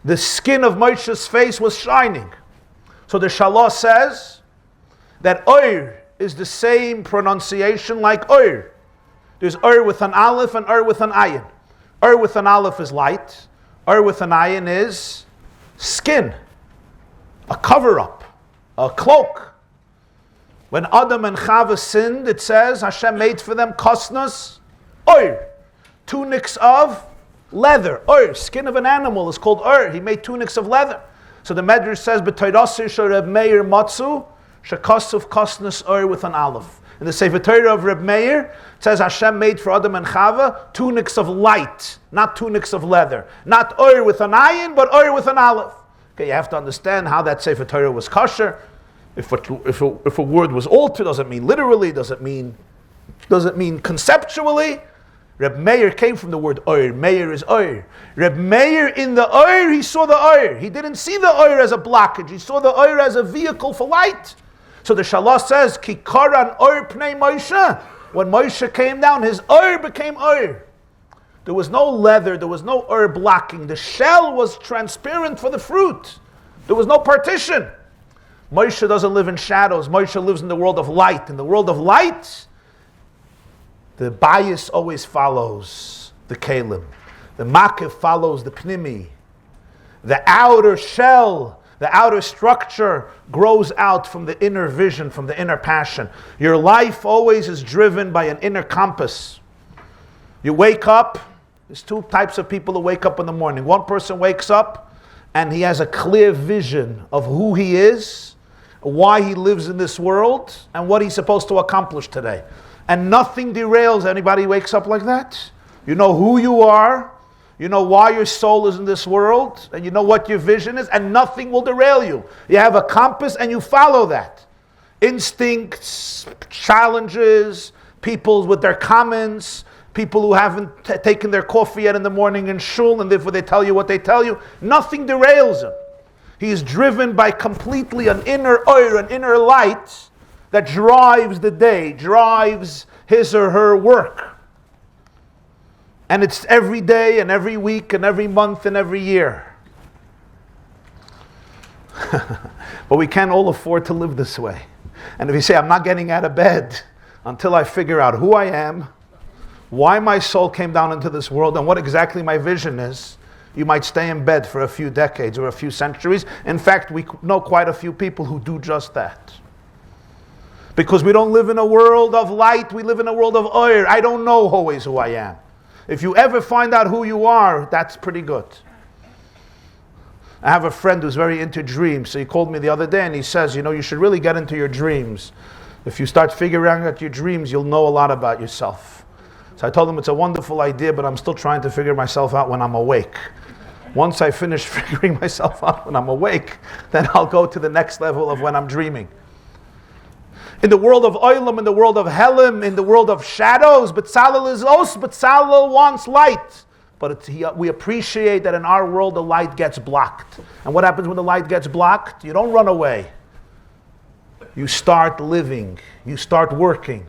Speaker 2: The skin of Moshe's face was shining. So the Shalah says that oir is the same pronunciation like oir. There's Ur with an aleph and Ur with an ayin. Ur with an aleph is light. Ur with an ayin is skin, a cover-up, a cloak. When Adam and Chava sinned, it says Hashem made for them kosnas, Ur, tunics of leather. Ur, skin of an animal is called Ur. He made tunics of leather. So the Medrash says, B'toirasir sh'Reb Meir matzu, shekosuf kosnas Ur with an aleph. In the Sefer Torah of Reb Meir, it says Hashem made for Adam and Chava tunics of light, not tunics of leather. Not Ur with an ayin, but Ur with an aleph. Okay, you have to understand how that Sefer Torah was kosher. If a word was altered, doesn't mean literally, doesn't mean conceptually. Reb Meir came from the word Ur. Meir is Ur. Reb Meir in the Ur, he saw the Ur. He didn't see the Ur as a blockage. He saw the Ur as a vehicle for light. So the Shalah says, Ki karan Ur pnei Moshe. When Moshe came down, his Ur became Ur. There was no leather, there was no Ur blocking. The shell was transparent for the fruit. There was no partition. Moshe doesn't live in shadows. Moshe lives in the world of light. In the world of light, the bias always follows the kelim. The makif follows the pnimi. The outer shell, the outer structure grows out from the inner vision, from the inner passion. Your life always is driven by an inner compass. You wake up, there's two types of people who wake up in the morning. One person wakes up and he has a clear vision of who he is, why he lives in this world, and what he's supposed to accomplish today. And nothing derails anybody who wakes up like that. You know who you are, you know why your soul is in this world, and you know what your vision is, and nothing will derail you. You have a compass and you follow that. Instincts, challenges, people with their comments, people who haven't taken their coffee yet in the morning in shul, and therefore they tell you what they tell you. Nothing derails him. He is driven by completely an inner oir, an inner light that drives the day, drives his or her work. And it's every day and every week and every month and every year. But we can't all afford to live this way. And if you say, I'm not getting out of bed until I figure out who I am, why my soul came down into this world, and what exactly my vision is, you might stay in bed for a few decades or a few centuries. In fact, we know quite a few people who do just that. Because we don't live in a world of light, we live in a world of oir. I don't know always who I am. If you ever find out who you are, that's pretty good. I have a friend who's very into dreams. So he called me the other day and he says, you should really get into your dreams. If you start figuring out your dreams, you'll know a lot about yourself. So I told him it's a wonderful idea, but I'm still trying to figure myself out when I'm awake. Once I finish figuring myself out when I'm awake, then I'll go to the next level of when I'm dreaming. In the world of Olam, in the world of Helim, in the world of shadows, Betzalel wants light. But we appreciate that in our world the light gets blocked. And what happens when the light gets blocked? You don't run away. You start living. You start working.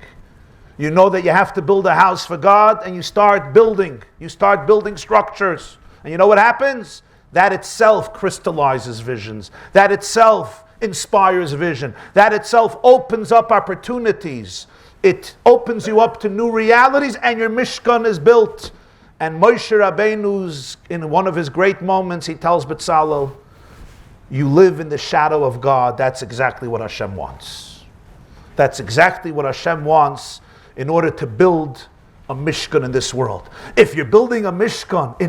Speaker 2: You know that you have to build a house for God, and you start building. You start building structures. And you know what happens? That itself crystallizes visions. That itself inspires vision. That itself opens up opportunities. It opens you up to new realities, and your Mishkan is built. And Moshe Rabbeinu's, in one of his great moments, he tells Betzalel, you live in the shadow of God. That's exactly what Hashem wants. That's exactly what Hashem wants in order to build a Mishkan in this world. If you're building a Mishkan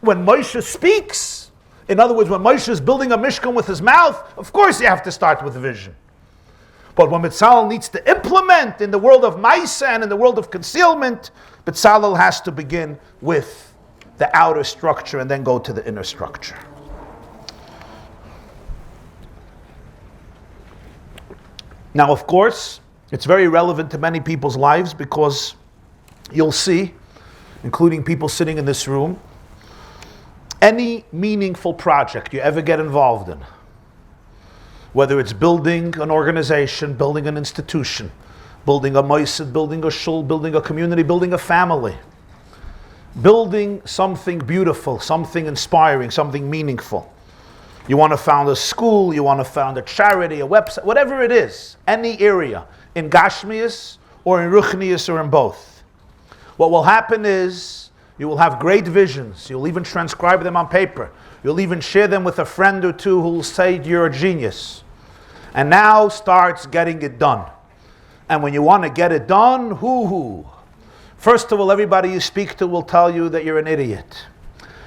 Speaker 2: when Moshe speaks, in other words, when Moshe is building a Mishkan with his mouth, of course you have to start with vision. But when Betzalel needs to implement in the world of Maisa and in the world of concealment, Betzalel has to begin with the outer structure and then go to the inner structure. Now, of course, it's very relevant to many people's lives because you'll see, including people sitting in this room, any meaningful project you ever get involved in, whether it's building an organization, building an institution, building a Mosey, building a shul, building a community, building a family, building something beautiful, something inspiring, something meaningful. You want to found a school, you want to found a charity, a website, whatever it is, any area, in Gashmias or in Ruchnias or in both. What will happen is you will have great visions. You'll even transcribe them on paper. You'll even share them with a friend or two who will say you're a genius. And now starts getting it done. And when you want to get it done, first of all, everybody you speak to will tell you that you're an idiot.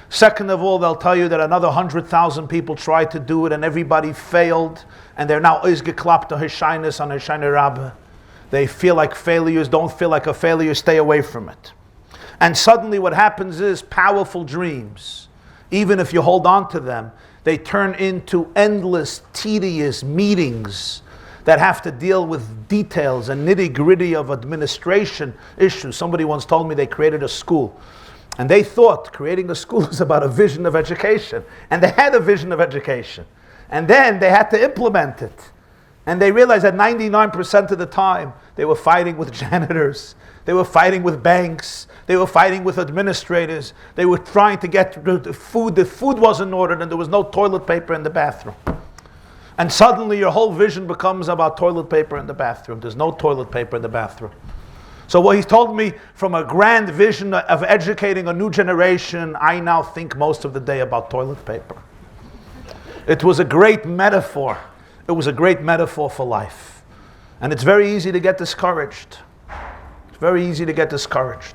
Speaker 2: Second of all, they'll tell you that another 100,000 people tried to do it and everybody failed, and they're now izgeklapt to Hishainis on Hishainis Rabbi. They feel like failures, don't feel like a failure, stay away from it. And suddenly what happens is powerful dreams, even if you hold on to them, they turn into endless, tedious meetings that have to deal with details and nitty-gritty of administration issues. Somebody once told me they created a school. And they thought creating a school was about a vision of education. And they had a vision of education. And then they had to implement it. And they realized that 99% of the time, they were fighting with janitors. They were fighting with banks. They were fighting with administrators. They were trying to get the food. The food wasn't ordered and there was no toilet paper in the bathroom. And suddenly your whole vision becomes about toilet paper in the bathroom. There's no toilet paper in the bathroom. So what he told me, from a grand vision of educating a new generation, I now think most of the day about toilet paper. It was a great metaphor. It was a great metaphor for life. And it's very easy to get discouraged. It's very easy to get discouraged.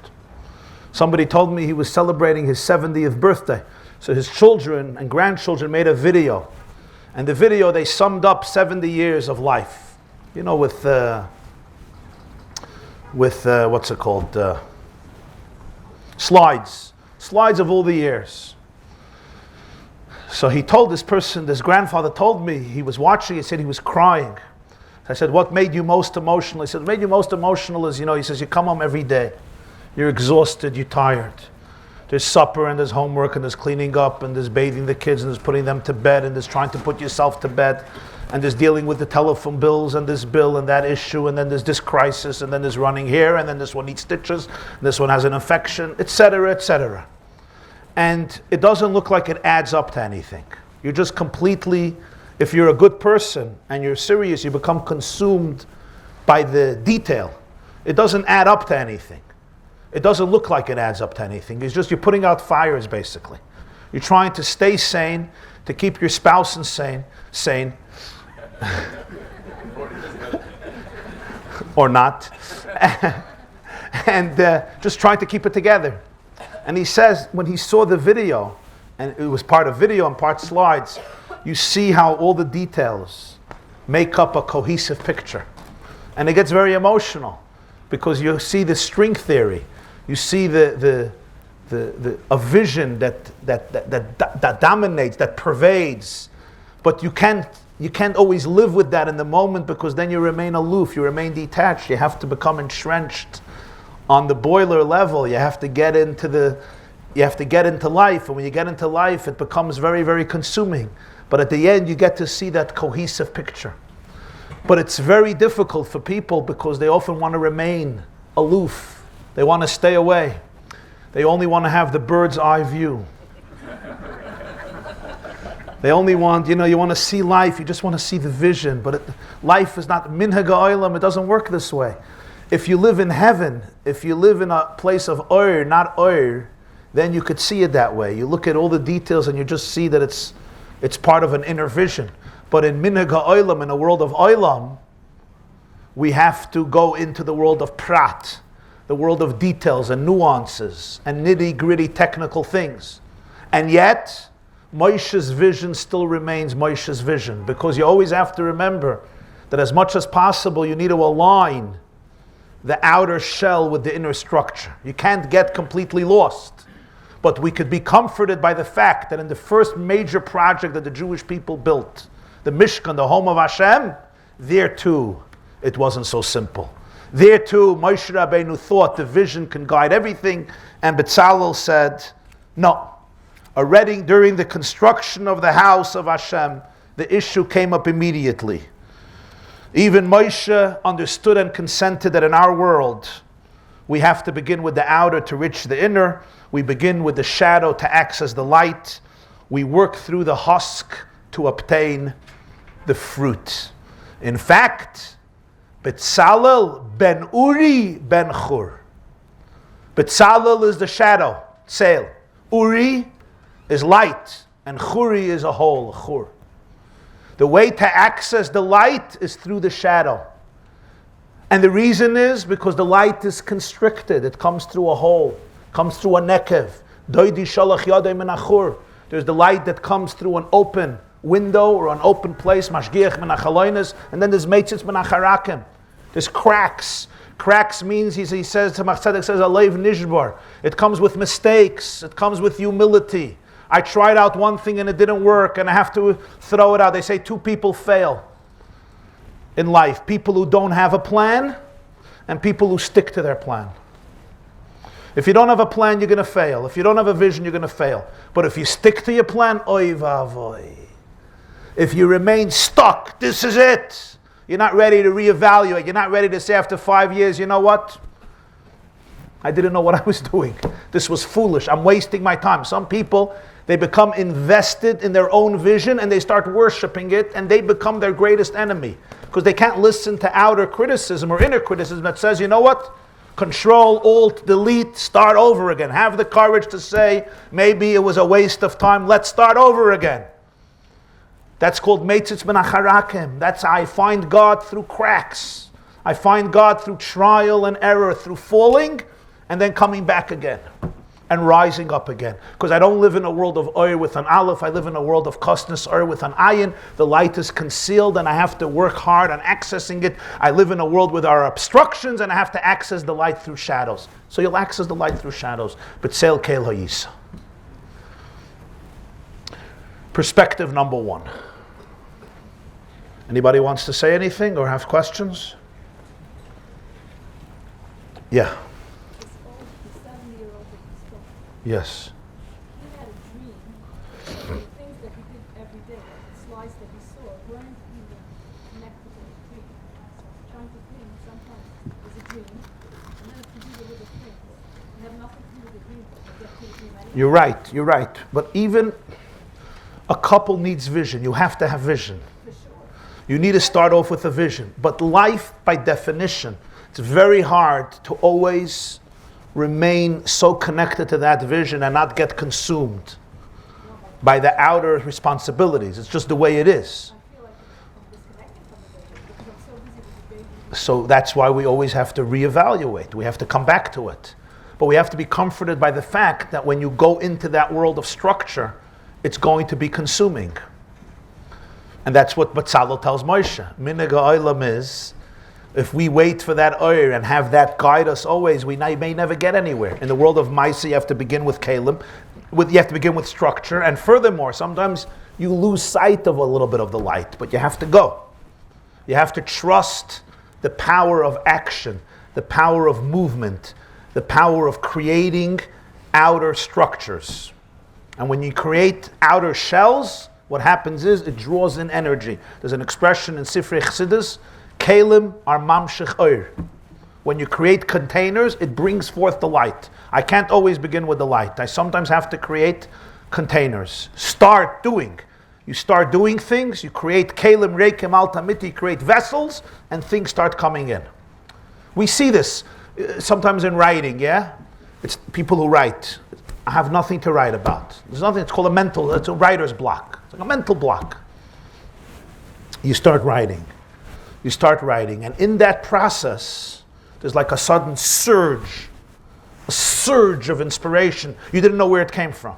Speaker 2: Somebody told me he was celebrating his 70th birthday. So his children and grandchildren made a video. And the video, they summed up 70 years of life. You know, with what's it called? Slides of all the years. So he told this person, this grandfather told me, he was watching, he said he was crying. I said, what made you most emotional? He said, what made you most emotional is, he says, you come home every day. You're exhausted, you're tired. There's supper and there's homework and there's cleaning up and there's bathing the kids and there's putting them to bed and there's trying to put yourself to bed. And there's dealing with the telephone bills and this bill and that issue, and then there's this crisis, and then there's running here, and then this one needs stitches, and this one has an infection, etc., etc. And it doesn't look like it adds up to anything. You're just completely, if you're a good person and you're serious, you become consumed by the detail. It doesn't add up to anything. It doesn't look like it adds up to anything. It's just you're putting out fires, basically. You're trying to stay sane, to keep your spouse sane, or not, and just trying to keep it together. And he says when he saw the video, and it was part of video and part slides, you see how all the details make up a cohesive picture. And it gets very emotional. because you see the string theory. You see a vision that dominates, that pervades. But you can't always live with that in the moment, because then you remain aloof, you remain detached. You have to become entrenched on the boiler level. You have to get into life, and when you get into life, it becomes very, very consuming. But at the end, you get to see that cohesive picture. But it's very difficult for people, because they often want to remain aloof. They want to stay away. They only want to have the bird's eye view. They only want, you want to see life, you just want to see the vision. But life is not minhag ha'olam, it doesn't work this way. If you live in heaven, if you live in a place of oir, not oir, then you could see it that way. You look at all the details and you just see that it's part of an inner vision. But in minhag ha'olam, in a world of olam, we have to go into the world of prat, the world of details and nuances and nitty-gritty technical things. And yet, Moshe's vision still remains Moshe's vision, because you always have to remember that as much as possible you need to align the outer shell with the inner structure. You can't get completely lost. But we could be comforted by the fact that in the first major project that the Jewish people built, the Mishkan, the home of Hashem, there too it wasn't so simple. There too Moshe Rabbeinu thought the vision can guide everything, and Betzalel said, no. Already during the construction of the house of Hashem, the issue came up immediately. Even Moshe understood and consented that in our world, we have to begin with the outer to reach the inner. We begin with the shadow to access the light. We work through the husk to obtain the fruit. In fact, Betzalel ben Uri ben Chur. Betzalel is the shadow, Tzel. Uri is light, and Churi is a hole, Chur. The way to access the light is through the shadow. And the reason is because the light is constricted. It comes through a hole, comes through a nekev. Doidi shalach yadei min achur. There's the light that comes through an open window or an open place, mashgiach min achaloinus, and then there's meitzitz min acharakim. There's cracks. Cracks means, he says, the Machzedek says, alev nishbar. It comes with mistakes. It comes with humility. I tried out one thing and it didn't work and I have to throw it out. They say two people fail in life. People who don't have a plan and people who stick to their plan. If you don't have a plan, you're going to fail. If you don't have a vision, you're going to fail. But if you stick to your plan, oy vavoy. If you remain stuck, this is it. You're not ready to reevaluate. You're not ready to say after 5 years, you know what? I didn't know what I was doing. This was foolish. I'm wasting my time. Some people, they become invested in their own vision and they start worshiping it, and they become their greatest enemy because they can't listen to outer criticism or inner criticism that says, you know what? Control, Alt, Delete, start over again. Have the courage to say, maybe it was a waste of time. Let's start over again. That's called meitzitz ben acharakim. That's I find God through cracks. I find God through trial and error, through falling and then coming back again and rising up again. Because I don't live in a world of oir with an aleph. I live in a world of kosness oir with an ayin. The light is concealed and I have to work hard on accessing it. I live in a world with our obstructions and I have to access the light through shadows. So you'll access the light through shadows. But sel keil hayisa. Perspective number one. Anybody wants to say anything or have questions? Yeah.
Speaker 3: The 7-year-old that you spoke to,
Speaker 2: Yes.
Speaker 3: he had a dream. The things that he did every day, like the slides that he saw, weren't even connected to the dream. So I'm trying to think, sometimes there's a dream, and then it's to do with other things. They have nothing to do with the dream, but they get to the dream anyway.
Speaker 2: You're right. But even a couple needs vision. You have to have vision.
Speaker 3: For sure.
Speaker 2: You need to start off with a vision. But life, by definition, it's very hard to always remain so connected to that vision and not get consumed by the outer responsibilities. It's just the way it is.
Speaker 3: I feel like I'm disconnected from the vision because I'm so busy with the baby.
Speaker 2: So that's why we always have to reevaluate. We have to come back to it. But we have to be comforted by the fact that when you go into that world of structure, it's going to be consuming. And that's what Betzalel tells Moshe. Minhag ha'olam is If we wait for that oir and have that guide us always, we may never get anywhere. In the world of Mosey, you have to begin with kalim, you have to begin with structure, and furthermore, sometimes you lose sight of a little bit of the light, but you have to go. You have to trust the power of action, the power of movement, the power of creating outer structures. And when you create outer shells, what happens is it draws in energy. There's an expression in Sifrei Chassidus, Kalim are mamshich oir. When you create containers, it brings forth the light. I can't always begin with the light. I sometimes have to create containers. Start doing. You start doing things, you create kalim, reikim, altamiti, you create vessels, and things start coming in. We see this sometimes in writing, yeah? It's people who write. I have nothing to write about. There's nothing, it's called it's a writer's block. It's like a mental block. You start writing. And in that process, there's like a sudden surge of inspiration. You didn't know where it came from.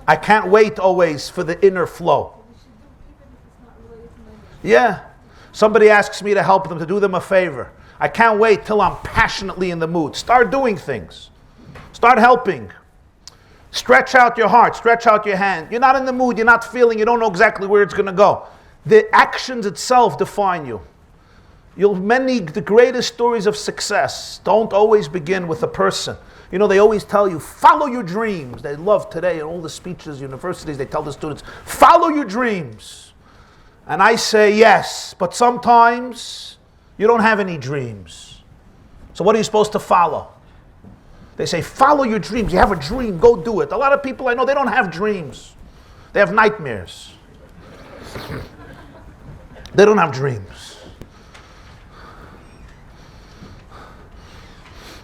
Speaker 2: I can't wait always for the inner flow. Yeah. Somebody asks me to help them, to do them a favor. I can't wait till I'm passionately in the mood. Start doing things. Start helping. Stretch out your heart. Stretch out your hand. You're not in the mood. You're not feeling. You don't know exactly where it's going to go. The actions itself define you. The greatest stories of success don't always begin with a person. You know, they always tell you, follow your dreams. They love today in all the speeches, universities, they tell the students, follow your dreams. And I say, yes, but sometimes you don't have any dreams. So what are you supposed to follow? They say, follow your dreams. You have a dream, go do it. A lot of people I know, they don't have dreams. They have nightmares. They don't have dreams.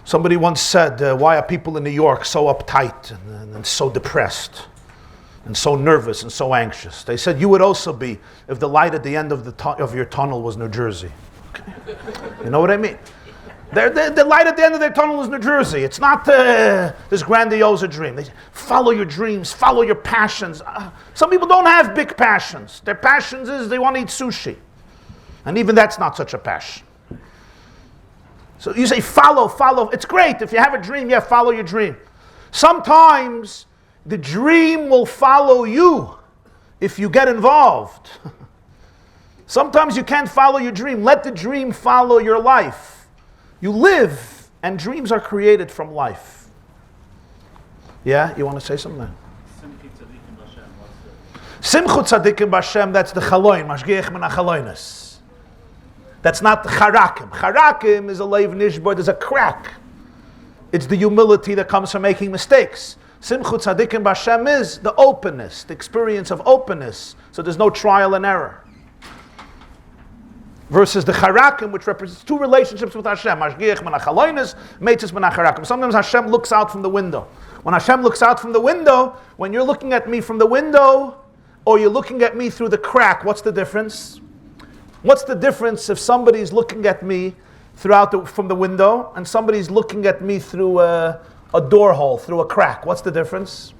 Speaker 2: Somebody once said, why are people in New York so uptight and so depressed and so nervous and so anxious? They said, you would also be if the light at the end of your tunnel was New Jersey. Okay. You know what I mean? The light at the end of their tunnel is New Jersey. It's not this grandiose dream. They say, follow your dreams, follow your passions. Some people don't have big passions. Their passions is they want to eat sushi. And even that's not such a passion. So you say, follow. It's great. If you have a dream, follow your dream. Sometimes the dream will follow you if you get involved. Sometimes you can't follow your dream. Let the dream follow your life. You live, and dreams are created from life. Yeah? You want to say something? Simchut tzadikim b'Hashem, that's the chaloin, mashgiach min hachaloinus. That's not the charakim. Charakim is a leiv nishbar, there's a crack. It's the humility that comes from making mistakes. Simchut tzadikim b'Hashem is the openness, the experience of openness. So there's no trial and error. Versus the charakim, which represents two relationships with Hashem. Mashgiach min hachaloinus, meitzis min hacharakim. Sometimes Hashem looks out from the window. When Hashem looks out from the window, when you're looking at me from the window, or you're looking at me through the crack, what's the difference? What's the difference if somebody's looking at me from the window and somebody's looking at me through a door hole, through a crack? What's the difference?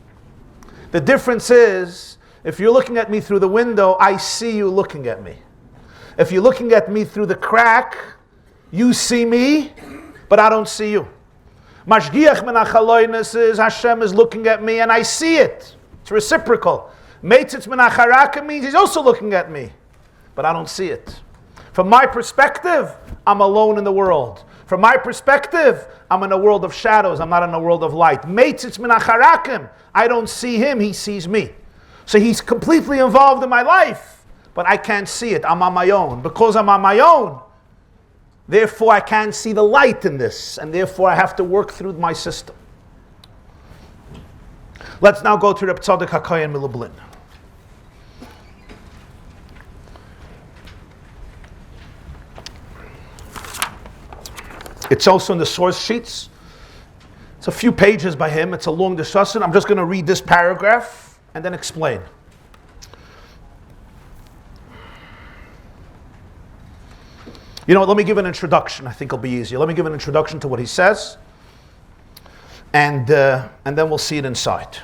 Speaker 2: The difference is, if you're looking at me through the window, I see you looking at me. If you're looking at me through the crack, you see me, but I don't see you. Mashgiach min hachaloinus is Hashem is looking at me and I see it. It's reciprocal. Meitzitz min hacharakim means He's also looking at me, but I don't see it. From my perspective, I'm alone in the world. From my perspective, I'm in a world of shadows. I'm not in a world of light. Meitzitz min hacharakim. I don't see Him, He sees me. So He's completely involved in my life, but I can't see it. I'm on my own. Because I'm on my own, therefore I can't see the light in this, and therefore I have to work through my system. Let's now go to Reb Tzadok HaKohen Milublin. It's also in the source sheets. It's a few pages by him. It's a long discussion. I'm just going to read this paragraph and then explain. You know what, let me give an introduction. I think it'll be easier. Let me give an introduction to what he says, and then we'll see it inside.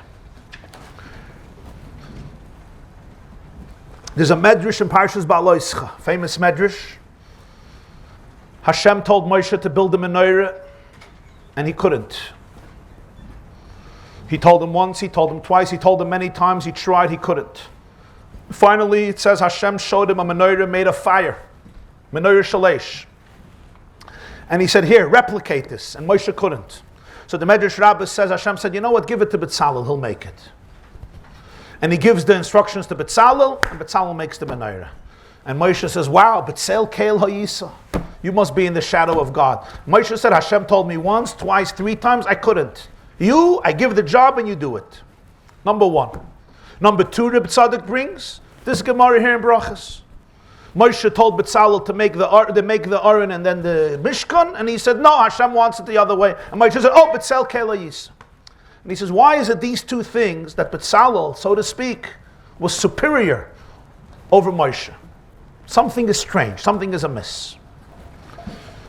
Speaker 2: There's a medrash in Parshas Ba'aloischa, famous medrash. Hashem told Moshe to build a menorah, and he couldn't. He told him once, he told him twice, he told him many times, he tried, he couldn't. Finally, it says Hashem showed him a menorah made of fire, menorah shalesh. And he said, here, replicate this. And Moshe couldn't. So the Medrash Rabbi says, Hashem said, you know what, give it to Betzalel, he'll make it. And he gives the instructions to Betzalel, and Betzalel makes the menorah. And Moshe says, wow, Betzalel Keil Hayisa. You must be in the shadow of God. Moshe said, Hashem told me once, twice, 3 times, I couldn't. You, I give the job and you do it. Number 1. Number 2, Reb Tzadok brings this Gemara here in Brachas. Moshe told Betzalel to make the Aron and then the Mishkan, and he said, no, Hashem wants it the other way. And Moshe said, oh, Betzalel Keil Hayisa. And he says, why is it these 2 things that Betzalel, so to speak, was superior over Moshe? Something is strange, something is amiss.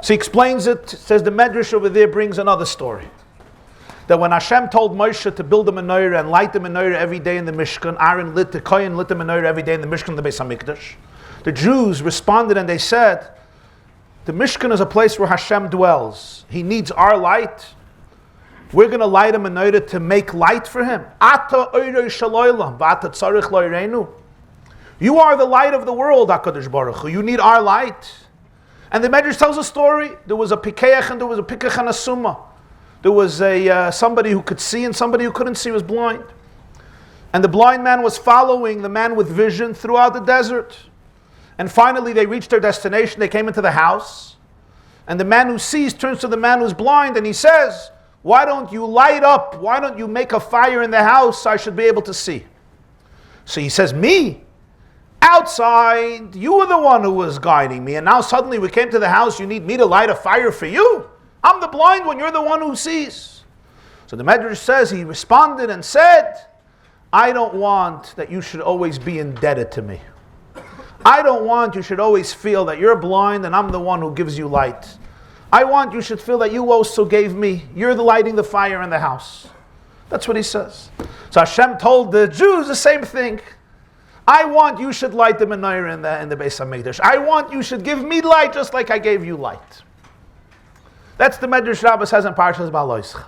Speaker 2: So he explains it, says the Medrash over there brings another story. That when Hashem told Moshe to build a menorah and light the menorah every day in the Mishkan, Aaron lit the Kohen lit the menorah every day in the Mishkan, the Beis HaMikdash, the Jews responded and they said, the Mishkan is a place where Hashem dwells. He needs our light. We're going to light a menorah to make light for him. Ata oirei shaloylam, v'ata tzarich loireinu. You are the light of the world, HaKadosh Baruch Hu. You need our light. And the Medrash tells a story. There was a pikeach and there was a pikach and a summa. There was somebody who could see and somebody who couldn't see, was blind. And the blind man was following the man with vision throughout the desert. And finally they reached their destination. They came into the house. And the man who sees turns to the man who's blind and he says, why don't you light up? Why don't you make a fire in the house so I should be able to see? So he says, me? Outside, you were the one who was guiding me, and now suddenly we came to the house, you need me to light a fire for you? I'm the blind one, you're the one who sees. So the Medrash says, he responded and said, I don't want that you should always be indebted to me. I don't want you should always feel that you're blind and I'm the one who gives you light. I want you should feel that you also gave me, you're the lighting the fire in the house. That's what he says. So Hashem told the Jews the same thing. I want you should light the menorah in the Beis HaMikdash. I want you should give me light just like I gave you light. That's the Medrash Rabbi says in Parshas Ba'aloischa.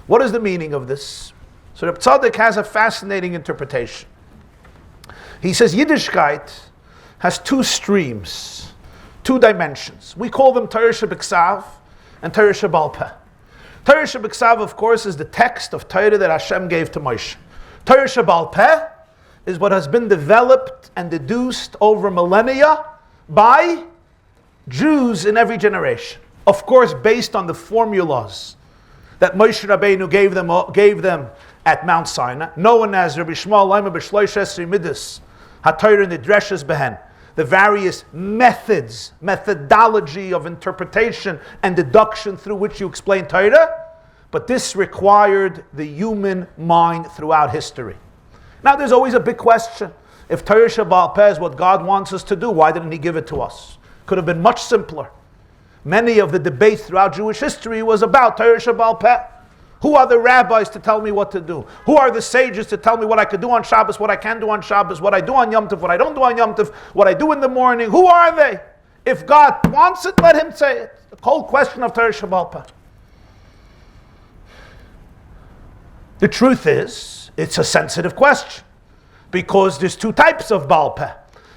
Speaker 2: What is the meaning of this? So Reb Tzadok has a fascinating interpretation. He says Yiddishkeit has 2 streams, 2 dimensions. We call them Torah Shebiksav and Torah Shebal Peh. Torah Shebiksav, of course, is the text of Torah that Hashem gave to Moshe. Torah Shebal Peh is what has been developed and deduced over millennia by Jews in every generation. Of course, based on the formulas that Moshe Rabbeinu gave them at Mount Sinai, known as Rabbi Shmuel Laima B'Shloishes Midus HaTorah Nidreshes Behen, the various methodology of interpretation and deduction through which you explain Torah, but this required the human mind throughout history. Now there's always a big question. If Torah Shebal Peh is what God wants us to do, why didn't He give it to us? Could have been much simpler. Many of the debates throughout Jewish history was about Torah Shebal Peh. Who are the rabbis to tell me what to do? Who are the sages to tell me what I could do on Shabbos, what I can do on Shabbos, what I do on Yom Tov, what I don't do on Yom Tov, what I do in the morning? Who are they? If God wants it, let Him say it. The whole question of Torah Shebal Peh. The truth is, it's a sensitive question because there's 2 types of Baal Peh.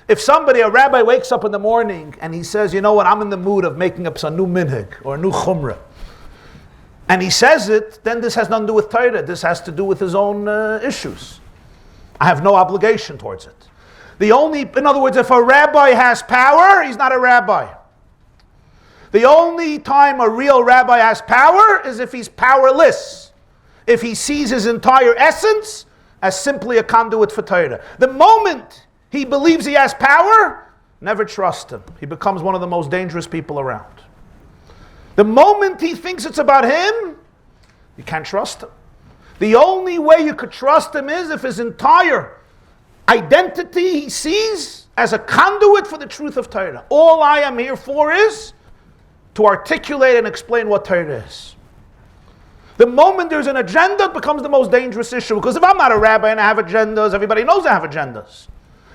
Speaker 2: If a rabbi wakes up in the morning and he says, you know what, I'm in the mood of making up some new minhag or a new chumrah, and he says it, then this has nothing to do with Torah. This has to do with his own issues. I have no obligation towards it. In other words, if a rabbi has power, he's not a rabbi. The only time a real rabbi has power is if he's powerless. If he sees his entire essence as simply a conduit for Torah. The moment he believes he has power, never trust him. He becomes one of the most dangerous people around. The moment he thinks it's about him, you can't trust him. The only way you could trust him is if his entire identity he sees as a conduit for the truth of Torah. All I am here for is to articulate and explain what Torah is. The moment there's an agenda, it becomes the most dangerous issue. Because if I'm not a rabbi and I have agendas, everybody knows I have agendas.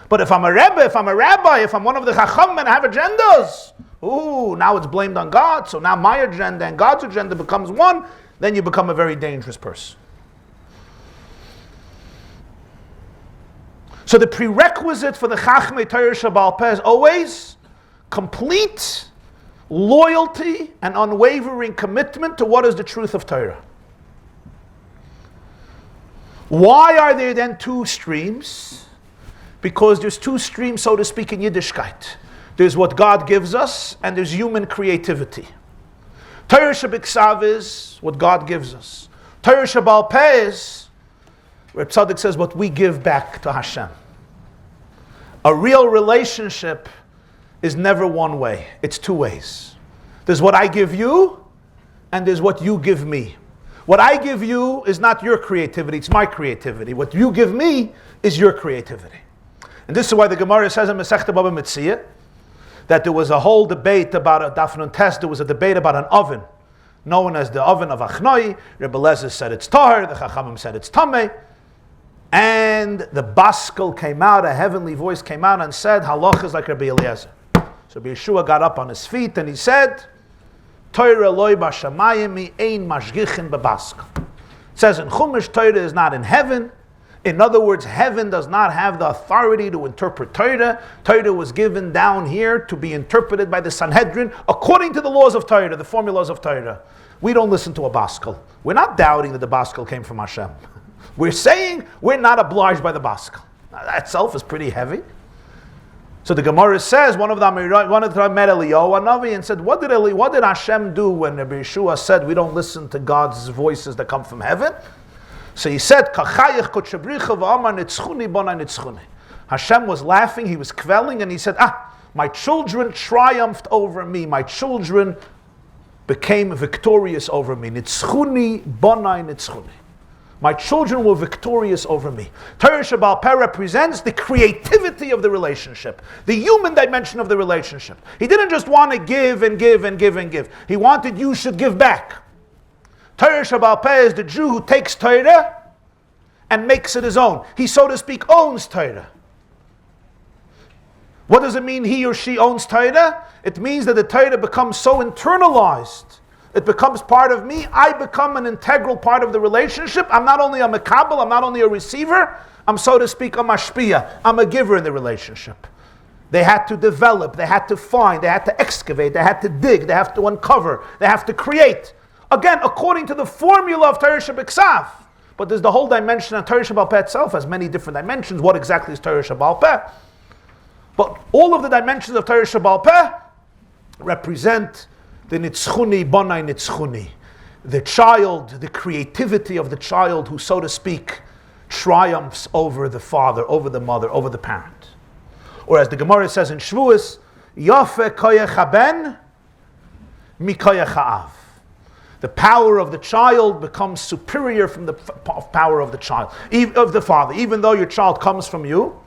Speaker 2: But if I'm a rabbi, if I'm one of the Chacham and I have agendas, Ooh, now it's blamed on God. So now my agenda and God's agenda becomes one. Then you become a very dangerous person. So the prerequisite for the Chachmei Torah Shabbal Peh is always complete loyalty and unwavering commitment to what is the truth of Torah. Why are there then two streams? Because there's two streams, so to speak, in Yiddishkeit. There's what God gives us, and there's human creativity. Torah Shebiksav is what God gives us. Torah Shabbal Peh is, where Tzaddik says, what we give back to Hashem. A real relationship is never one way. It's two ways. There's what I give you, and there's what you give me. What I give you is not your creativity, it's my creativity. What you give me is your creativity. And this is why the Gemara says in Masechta Baba Metzia that there was a whole debate about a Dafnun test. There was a debate about an oven, known as the oven of Achnoi. Rebbe Lezer said it's Tahar, the Chachamim said it's Tameh. And the Baskel came out, a heavenly voice came out and said, Halach is like Rabbi Eliezer. So Rabbi Yeshua got up on his feet and he said, Torah loy b'shamayim mi ein mashgichin b'baskel. It says in Chumash, Torah is not in heaven. In other words, heaven does not have the authority to interpret Torah. Torah was given down here to be interpreted by the Sanhedrin according to the laws of Torah, the formulas of Torah. We don't listen to a Baskel. We're not doubting that the Baskel came from Hashem. We're saying we're not obliged by the Baskel. Now, that itself is pretty heavy. So the Gemara says, one of them met Eliyahu Hanavi and said, what did Hashem do when Rabbi Yeshua said we don't listen to God's voices that come from heaven? So he said, Hashem was laughing, he was quelling, and he said, my children triumphed over me. My children became victorious over me. Nitzchuni bonai nitzchuni. My children were victorious over me. Torah Shabbal Peh represents the creativity of the relationship, the human dimension of the relationship. He didn't just want to give and give and give and give. He wanted you should give back. Torah Shabbal Peh is the Jew who takes Torah and makes it his own. He, so to speak, owns Torah. What does it mean he or she owns Torah? It means that the Torah becomes so internalized. It becomes part of me. I become an integral part of the relationship. I'm not only a mekabel, I'm not only a receiver, I'm, so to speak, a mashpia. I'm a giver in the relationship. They had to develop, they had to find, they had to excavate, they had to dig, they have to uncover, they have to create. Again, according to the formula of Torah Shebiksav. But there's the whole dimension, and Torah Shabbal Peh itself has many different dimensions. What exactly is Torah Shabbal Peh? But all of the dimensions of Torah Shabbal Peh represent the nitzchuni, bonai nitzchuni. The child, the creativity of the child who, so to speak, triumphs over the father, over the mother, over the parent. Or as the Gemara says in Shavuos, Yafe koyach haben mi koyach ha'av. The power of the child becomes superior from the power of the child, of the father. Even though your child comes from you,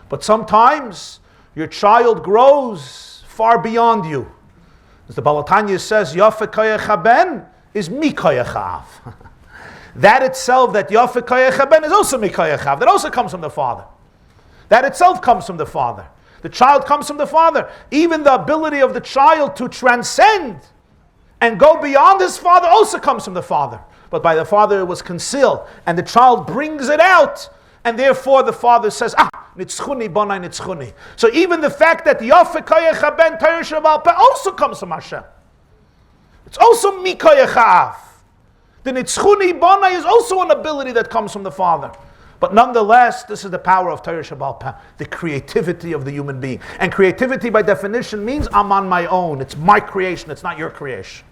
Speaker 2: but sometimes your child grows far beyond you. As the Balatanya says, Yafe koyach haben is mi koyach ha'av. That itself, that Yafe koyach haben, is also mi koyach ha'av. That also comes from the father. That itself comes from the father. The child comes from the father. Even the ability of the child to transcend and go beyond his father also comes from the father. But by the father it was concealed. And the child brings it out. And therefore the father says, nitzchuni bonai nitzchuni. So even the fact that Yafe koyach haben Torah Shabbal Peh also comes from Hashem. It's also mi koyach ha'av. The nitzchuni bonai is also an ability that comes from the father. But nonetheless, this is the power of Torah Shabbal Peh, the creativity of the human being. And creativity by definition means I'm on my own. It's my creation, it's not your creation.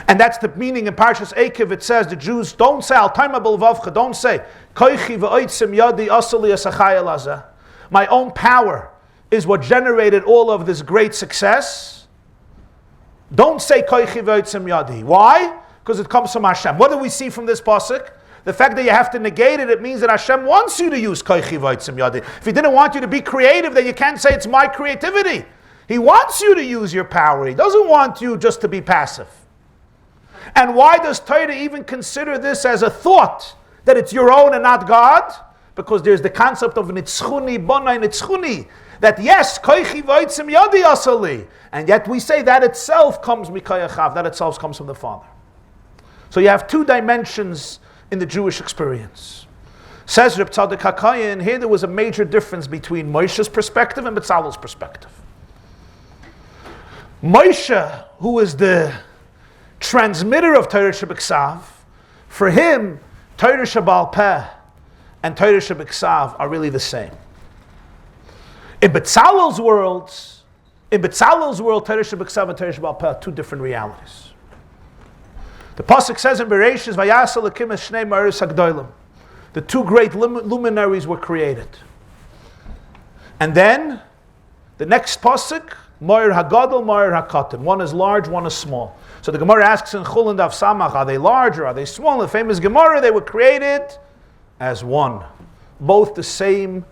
Speaker 2: And that's the meaning in Parshas Eikev. It says the Jews don't say, don't say, my own power is what generated all of this great success. Don't say Why? Because it comes from Hashem. What do we see from this pasuk? The fact that you have to negate it, it means that Hashem wants you to use koichi v'otzim yadi. If He didn't want you to be creative, then you can't say it's my creativity. He wants you to use your power. He doesn't want you just to be passive. And why does Torah even consider this as a thought, that it's your own and not God? because there's the concept of nitzchuni, bonai nitzchuni, that yes, koichi v'oitzim yadi asali, and yet we say that itself comes mikayachav, that itself comes from the Father. So you have two dimensions in the Jewish experience. Says Reb Tzadok HaKayin, here there was a major difference between Moshe's perspective and Betzalel's perspective. Moshe, who is the transmitter of Torah Shebiksav, for him, Torah Shebal Peh and Torah Shebiksav are really the same. In Betzalel's world, Torah Shebiksav and Torah Shebal Peh are two different realities. The pasuk says in Bereshis, Vayakhel shnei ma'aros hagdolim. The two great luminaries were created. And then, the next pasuk, Ma'ir hagadol, Ma'ir hakatan. One is large, one is small. So the Gemara asks in Chulin Daf Samach, are they large or are they small? In the famous Gemara, they were created as one. Both the same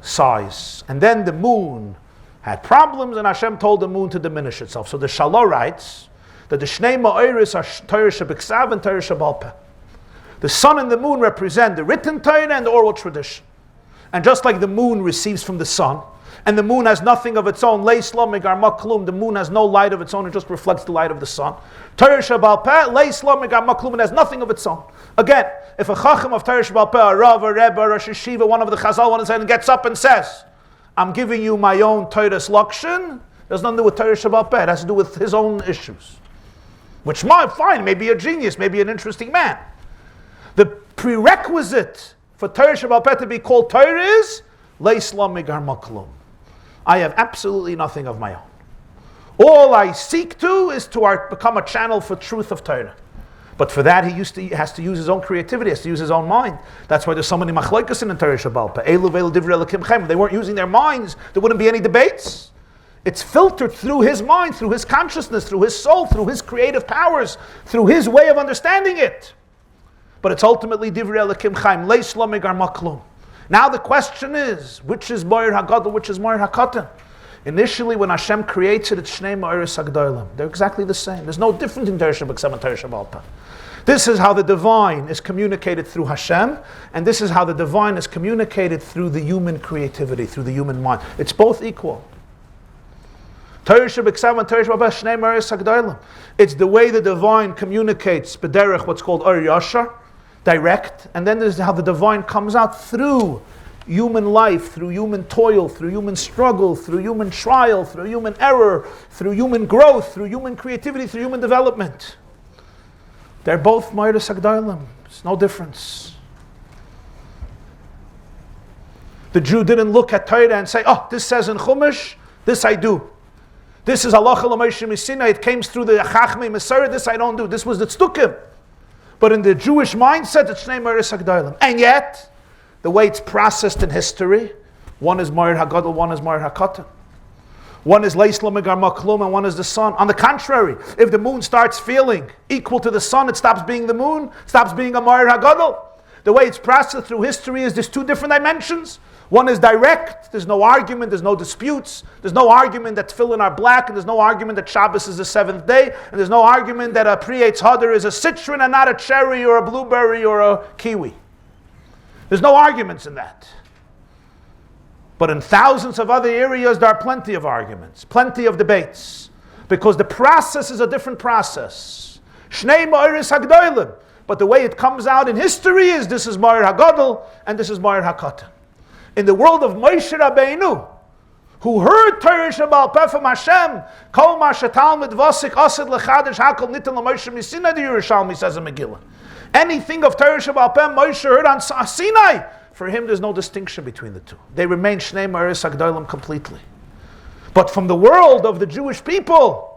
Speaker 2: size. And then the moon had problems and Hashem told the moon to diminish itself. So the Shalah writes that the Shnei Ma'oris are Torah Shebiksav and Torah Shebal Peh. The sun and the moon represent the written Torah and the oral tradition. And just like the moon receives from the sun, and the moon has nothing of its own, the moon has no light of its own, it just reflects the light of the sun. Torah Shebal Peh, it has nothing of its own. Again, if a Chacham of Torah Shebal Peh, a Rav, a Rebbe, a Rosh Yeshiva, one of the Chazal, one and gets up and says, I'm giving you my own Torah's Lakshan, there's nothing to do with Torah Shebal Peh, it has to do with his own issues. Which might fine, maybe a genius, maybe an interesting man. The prerequisite for Torah Shebal Peh to be called Torah is Leislam Migar Maklum. I have absolutely nothing of my own. All I seek to is to become a channel for truth of Torah. But for that, he has to use his own creativity, has to use his own mind. That's why there's so many machlokes in Torah Shebal Peh. Elu ve'elu divrei Elokim Chaim. If they weren't using their minds, there wouldn't be any debates. It's filtered through his mind, through his consciousness, through his soul, through his creative powers, through his way of understanding it. But it's ultimately divrei Elokim Chaim. Leis lo migar maklum. Now the question is, which is Ma'ir HaGadol, which is Ma'ir HaKatan? Initially, when Hashem creates it, it's Shnei Ma'aros Hagdolim. They're exactly the same. There's no difference in Torah Shebiksav and Torah Shebal Peh. This is how the divine is communicated through Hashem, and this is how the divine is communicated through the human creativity, through the human mind. It's both equal. Torah Shebiksav and Torah Shebal Peh, Shnei Ma'aros Hagdolim. It's the way the divine communicates, b'derech, what's called Or Yashar, direct, and then there's how the divine comes out through human life, through human toil, through human struggle, through human trial, through human error, through human growth, through human creativity, through human development. They're both Ma'aros Hagdolim. There's no difference. The Jew didn't look at Torah and say, oh, this says in Chumash, this I do. This is halacha l'Moshe Misina, it came through the Chachmei Mesorah, this I don't do. This was the Tzdukim. But in the Jewish mindset, it's Shnei Ma'aros Hagdolim. And yet, the way it's processed in history, one is Ma'ir HaGadol, one is Ma'ir HaKatan. One is Leis Lo Migar Maklum, and one is the sun. On the contrary, if the moon starts feeling equal to the sun, it stops being the moon, stops being a Ma'ir HaGadol. The way it's processed through history is there's two different dimensions. One is direct, there's no argument, there's no disputes, there's no argument that tefillin are black, and there's no argument that Shabbos is the seventh day, and there's no argument that a Priyetz Hadar is a citron and not a cherry or a blueberry or a kiwi. There's no arguments in that. But in thousands of other areas, there are plenty of arguments, plenty of debates, because the process is a different process. Shnei Ma'aros Hagdolim. But the way it comes out in history is this is Ma'ir HaGadol and this is Ma'ir HaKatan. In the world of Moshe Rabbeinu, who heard Torah Shebal Peh from Hashem, Kol ma shetalmid vasik asid lechadish hakol nitin l'Moshe Misina, the Yerushalmi says in Megillah. Anything of Torah Shebal Peh Moshe heard on Sinai, for him there's no distinction between the two. They remain Shnei Ma'aros Hagdolim completely. But from the world of the Jewish people,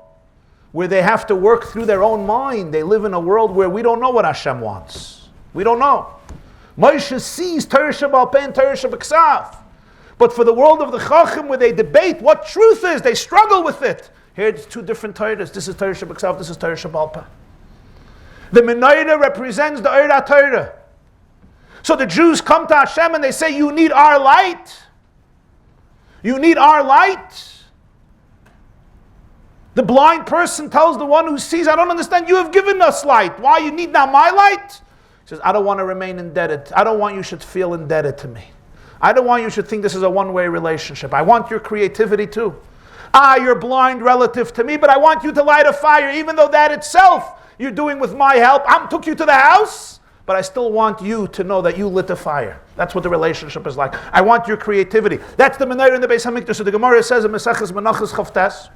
Speaker 2: where they have to work through their own mind, they live in a world where we don't know what Hashem wants. We don't know. Moshe sees Torah Shebal Peh and Torah Shebiksav. But for the world of the Chachim, where they debate what truth is, they struggle with it. Here it's two different Torahs. This is Torah Shebiksav, this is Torah Shebal Peh. The Menorah represents the Eira Torah. So the Jews come to Hashem and they say, you need our light. You need our light. The blind person tells the one who sees, I don't understand, you have given us light. Why you need now my light? He says, I don't want to remain indebted. I don't want you should feel indebted to me. I don't want you should think this is a one-way relationship. I want your creativity too. You're blind relative to me, but I want you to light a fire, even though that itself you're doing with my help. I took you to the house, but I still want you to know that you lit the fire. That's what the relationship is like. I want your creativity. That's the menorah in the Beis Hamikdash. So the Gemara says in Maseches Menachos Chavtes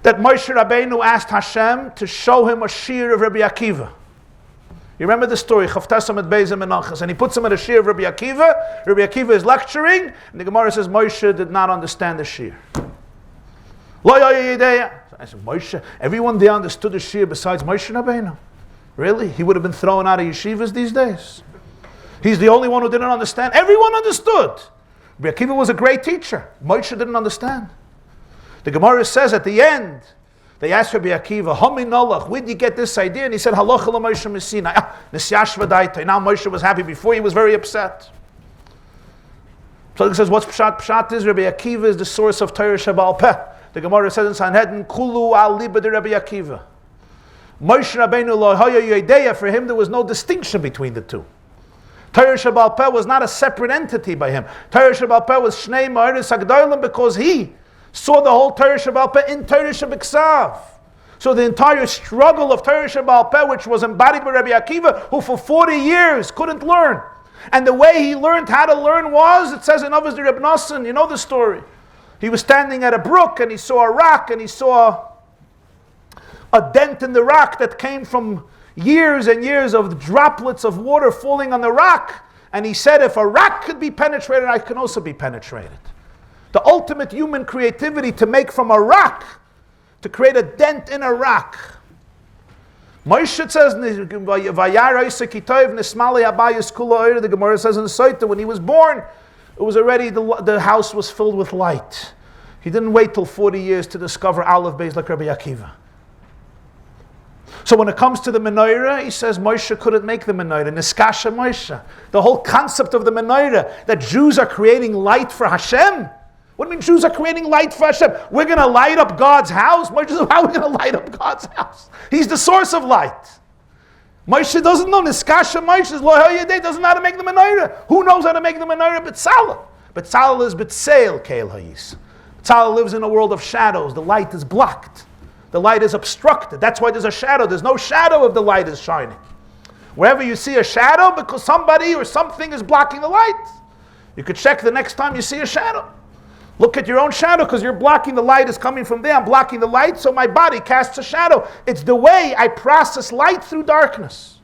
Speaker 2: that Moshe Rabbeinu asked Hashem to show him a shir of Rabbi Akiva. You remember the story, Chavtes Amid Beis Menachos, and he puts him at a shir of Rabbi Akiva. Rabbi Akiva is lecturing, and the Gemara says Moshe did not understand the shir. I said, Moshe, everyone there understood the shir besides Moshe Rabbeinu. Really? He would have been thrown out of yeshivas these days. He's the only one who didn't understand. Everyone understood. Rabbi Akiva was a great teacher. Moshe didn't understand. The Gemara says at the end, they asked Rabbi Akiva, Hami Nolach, where did you get this idea? And he said, Halacha la Moshe Messina. Now Moshe was happy. Before he was very upset. So he says, what's Pshat? Pshat is Rabbi Akiva is the source of Torah Shabbal Peh. The Gemara says in Sanhedrin, Kulu al liba de Rabbi Akiva. Moshe Rabbeinu lo haya yedeya, for him there was no distinction between the two. Torah Shabbal Peh was not a separate entity by him. Torah Shabbal Peh was Shnei Ma'aris Agdolim because he saw the whole Torah Shabbal Peh in Torah Shabbiksav. So the entire struggle of Torah Shabbal Peh, which was embodied by Rabbi Akiva, who for 40 years couldn't learn. And the way he learned how to learn was, it says in Avos de Reb Nosson, you know the story. He was standing at a brook and he saw a rock and he saw a dent in the rock that came from years and years of droplets of water falling on the rock. And he said, if a rock could be penetrated, I can also be penetrated. The ultimate human creativity to make from a rock, to create a dent in a rock. Moshe says, the Gemara says in Soita, when he was born, it was already, the house was filled with light. He didn't wait till 40 years to discover Aleph Beis like Rabbi Akiva. So when it comes to the menorah, he says Moshe couldn't make the menorah. Niskasha Moshe. The whole concept of the menorah, that Jews are creating light for Hashem. What do you mean Jews are creating light for Hashem? We're going to light up God's house? Moshe says, how are we going to light up God's house? He's the source of light. Moshe doesn't know. Niskasha Moshe doesn't know how to make the menorah. Who knows how to make the menorah? Betzalel. Betzalel is Betzael Keil Hayis. Betzalel lives in a world of shadows. The light is blocked. The light is obstructed. That's why there's a shadow. There's no shadow if the light is shining. Wherever you see a shadow, because somebody or something is blocking the light. You could check the next time you see a shadow. Look at your own shadow because you're blocking the light is coming from there. I'm blocking the light, so my body casts a shadow. It's the way I process light through darkness.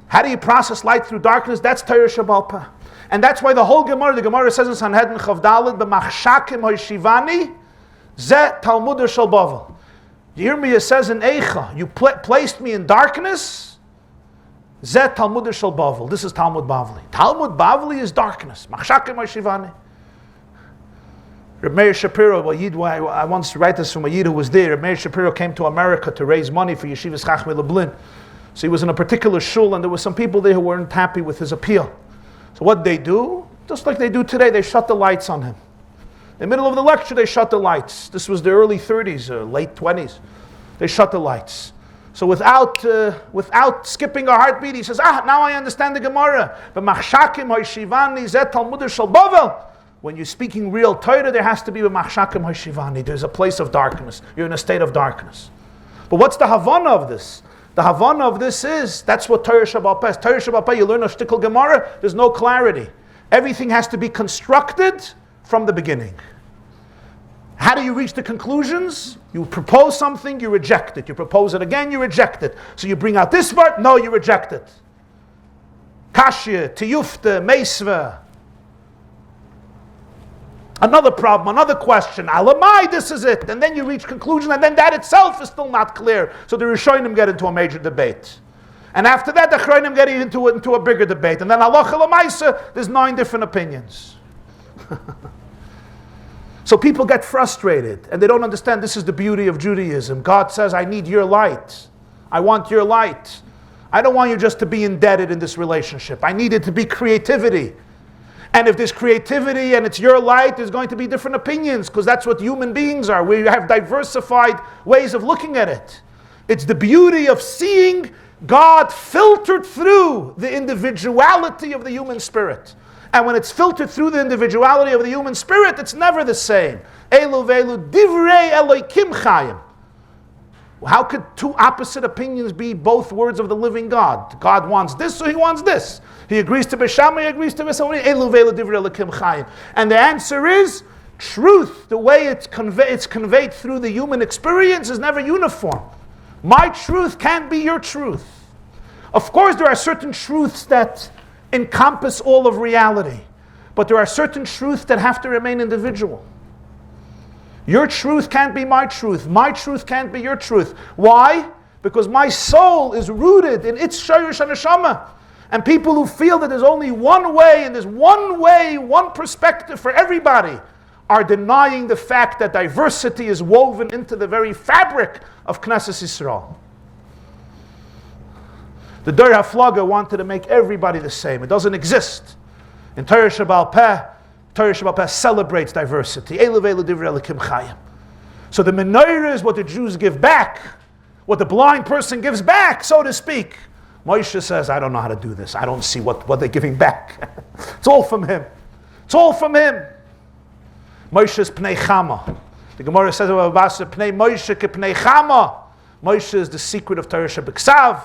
Speaker 2: How do you process light through darkness? That's Torah Shabbal Peh. And that's why the Gemara says in Sanhedrin Chavdalid, B'machshakim ho'shivani, Zeh Talmud Shel Bavel. Yirmiyah says in Eicha, you placed me in darkness. Zeh Talmud Shel Bavel. This is Talmud Bavli. Talmud Bavli is darkness. Machshakim ho'shivani. Reb Meir Shapiro, I once write this from a Yid who was there. Reb Meir Shapiro came to America to raise money for Yeshivas Chachmei Lublin. So he was in a particular shul, and there were some people there who weren't happy with his appeal. So what they do, just like they do today, they shut the lights on him. In the middle of the lecture, they shut the lights. This was the early 30s, late 20s. They shut the lights. So without skipping a heartbeat, he says, now I understand the Gemara. But machshakim ho'shivani zeh talmud shel bavel. When you're speaking real Torah, there has to be a machshakim ho'shivani. There's a place of darkness. You're in a state of darkness. But what's the Havana of this? The Havana of this is, that's what Torah Shabbal Peh is. Torah Shabbal Peh, you learn a shtickle Gemara, there's no clarity. Everything has to be constructed from the beginning. How do you reach the conclusions? You propose something, you reject it. You propose it again, you reject it. So you bring out this part, no, you reject it. Kashya, tiyufta, meisva. Another problem, another question. Alamai, this is it. And then you reach conclusion, and then that itself is still not clear. So the Rishonim get into a major debate. And after that, the Achronim get into a bigger debate. And then halacha l'maisa, there's 9 different opinions. So people get frustrated, and they don't understand this is the beauty of Judaism. God says, I need your light. I want your light. I don't want you just to be indebted in this relationship. I need it to be creativity. And if there's creativity and it's your light, there's going to be different opinions, because that's what human beings are. We have diversified ways of looking at it. It's the beauty of seeing God filtered through the individuality of the human spirit. And when it's filtered through the individuality of the human spirit, it's never the same. Elu ve'elu divrei Elokim Chaim. How could two opposite opinions be both words of the living God? God wants this, so he wants this. He agrees to Beshama, he agrees to Betzalel. Elu ve'elu divrei Elokim Chaim. And the answer is, truth, the way it's conveyed through the human experience, is never uniform. My truth can't be your truth. Of course, there are certain truths that encompass all of reality, but there are certain truths that have to remain individual. Your truth can't be my truth. My truth can't be your truth. Why? Because my soul is rooted in its shayrish and neshama. And people who feel that there's only one way, and there's one way, one perspective for everybody, are denying the fact that diversity is woven into the very fabric of Knesset Yisrael. The Dor HaFlaga wanted to make everybody the same. It doesn't exist. In Torah Shebaal Peh celebrates diversity. So the menorah is what the Jews give back, what the blind person gives back, so to speak. Moshe says, I don't know how to do this. I don't see what they're giving back. It's all from him. It's all from him. Moshe's Pnei Chama. The Gemara says about Abasa, Pnei Moshe ke Pnei Chama. Moshe is the secret of Torah Shebeksav.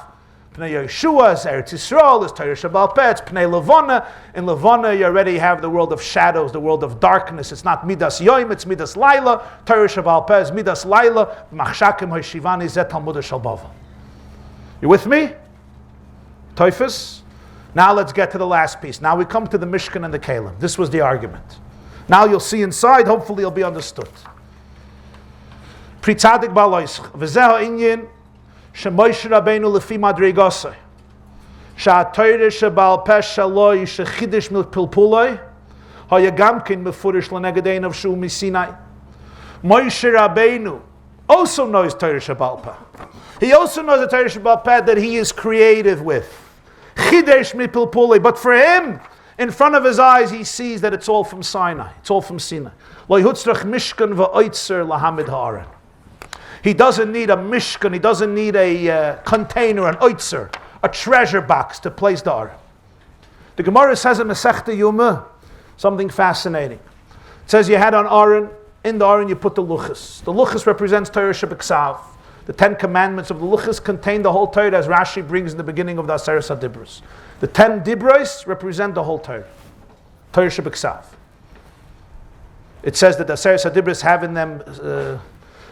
Speaker 2: Pnei Yeshua is Eretz Yisrael, is Torah Shebaal Peh, it's Pnei Levana. In Levana, you already have the world of shadows, the world of darkness. It's not Midas Yoim, it's Midas Laila. Torah Shebaal Peh is Midas Laila. Machshakim Hoshivani Zet Talmud Shalbava. You with me? Toifus? Now let's get to the last piece. Now we come to the Mishkan and the Kalim. This was the argument. Now you'll see inside, hopefully it'll be understood. Pri Tzadik Ba'alois, V'zeha Inyin, Shemoshe Rabbeinu Lefi Madrigosai, Sha'atoyre Shebaal Peh Shaloi, Shechidish Milpilpuloi, Hayagamkin Mefurish Lenegadein of Shu Misinai. Moshe Rabbeinu also knows Torah Shebaal Peh. He also knows the Torah Shebaal Peh that he is creative with. Chidesh Milpilpuloi, but for him, in front of his eyes, he sees that it's all from Sinai. It's all from Sinai. He doesn't need a mishkan. He doesn't need a container, an oitzer, a treasure box to place the Aron. The Gemara says in Masechta Yuma something fascinating. It says you had an Aron. In the Aron you put the luchas. The luchas represents Torah Shebeksav. The 10 commandments of the luchas contain the whole Torah, as Rashi brings in the beginning of the Aseres HaDibros. The 10 dibros represent the whole Torah. Torah Shebeksav. It says that the Aseres HaDibros have in them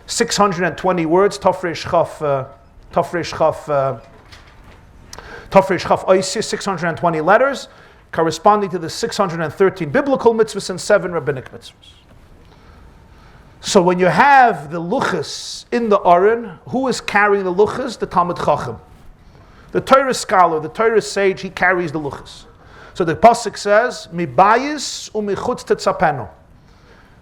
Speaker 2: 620 words, Tafresh Chaf Oisi, 620 letters, corresponding to the 613 biblical mitzvahs and 7 rabbinic mitzvahs. So when you have the luchas in the Aron, who is carrying the luchas? The Talmid Chacham. The Torah scholar, the Torah sage, he carries the luchas. So the pasuk says, "Mibayis umichutz tetzapenu."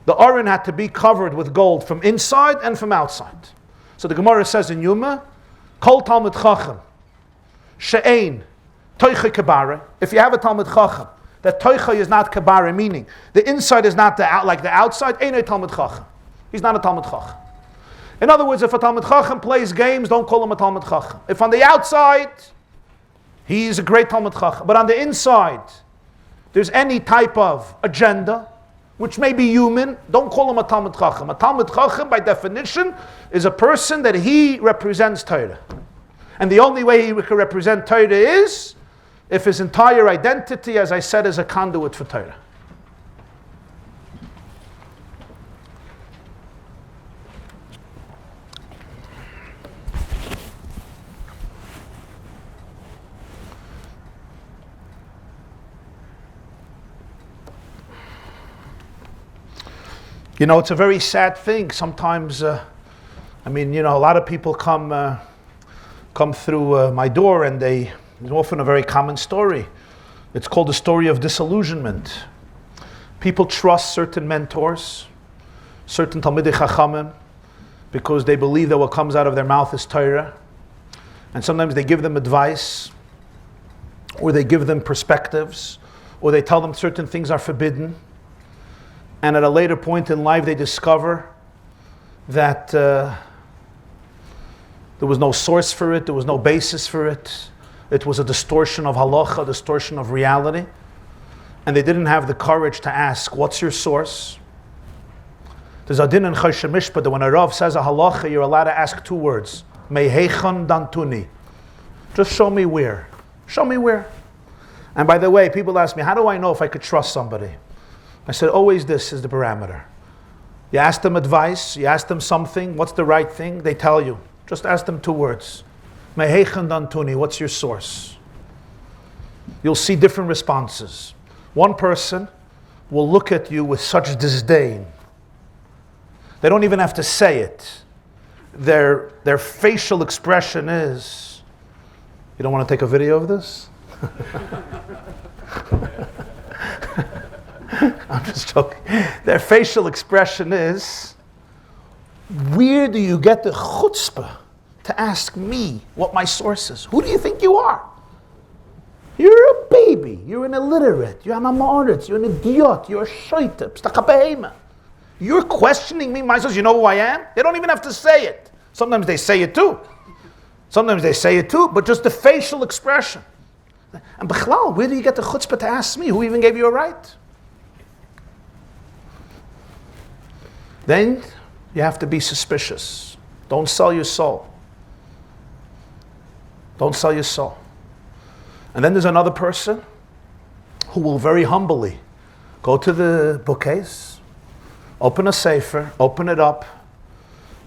Speaker 2: The Aron had to be covered with gold from inside and from outside. So the Gemara says in Yuma, "Kol Talmid Chacham she'ein toicha kabara." If you have a Talmid Chacham, that toicha is not kabara, meaning the inside is not like the outside. Ein a Talmid Chacham. He's not a Talmid Chacham. In other words, if a Talmid Chacham plays games, don't call him a Talmid Chacham. If on the outside, he's a great Talmid Chacham, but on the inside, there's any type of agenda, which may be human, don't call him a Talmid Chacham. A Talmid Chacham, by definition, is a person that he represents Torah. And the only way he can represent Torah is if his entire identity, as I said, is a conduit for Torah. You know, it's a very sad thing. Sometimes, a lot of people come through my door, and there's often a very common story. It's called the story of disillusionment. People trust certain mentors, certain Talmidei Chachamim, because they believe that what comes out of their mouth is Torah. And sometimes they give them advice, or they give them perspectives, or they tell them certain things are forbidden. And at a later point in life, they discover that There was no source for it. There was no basis for it. It was a distortion of halacha, a distortion of reality. And they didn't have the courage to ask, what's your source? There's a din in Choshe Mishpat that when a Rav says a halacha, you're allowed to ask two words. Mehechan dantuni. Just show me where. Show me where. And by the way, people ask me, how do I know if I could trust somebody? I said, always this is the parameter. You ask them advice, you ask them something, what's the right thing? They tell you. Just ask them two words. Mehechan dantuni, what's your source? You'll see different responses. One person will look at you with such disdain. They don't even have to say it. Their facial expression is, you don't want to take a video of this? I'm just joking. Their facial expression is, where do you get the chutzpah to ask me what my source is? Who do you think you are? You're a baby. You're an illiterate. You're an amoritz. You're an idiot. You're a shaita. You're questioning me, my source. You know who I am? They don't even have to say it. Sometimes they say it too. But just the facial expression. And Bechlal, where do you get the chutzpah to ask me? Who even gave you a right? Then you have to be suspicious. Don't sell your soul. Don't sell your soul. And then there's another person who will very humbly go to the bookcase, open a sefer, open it up,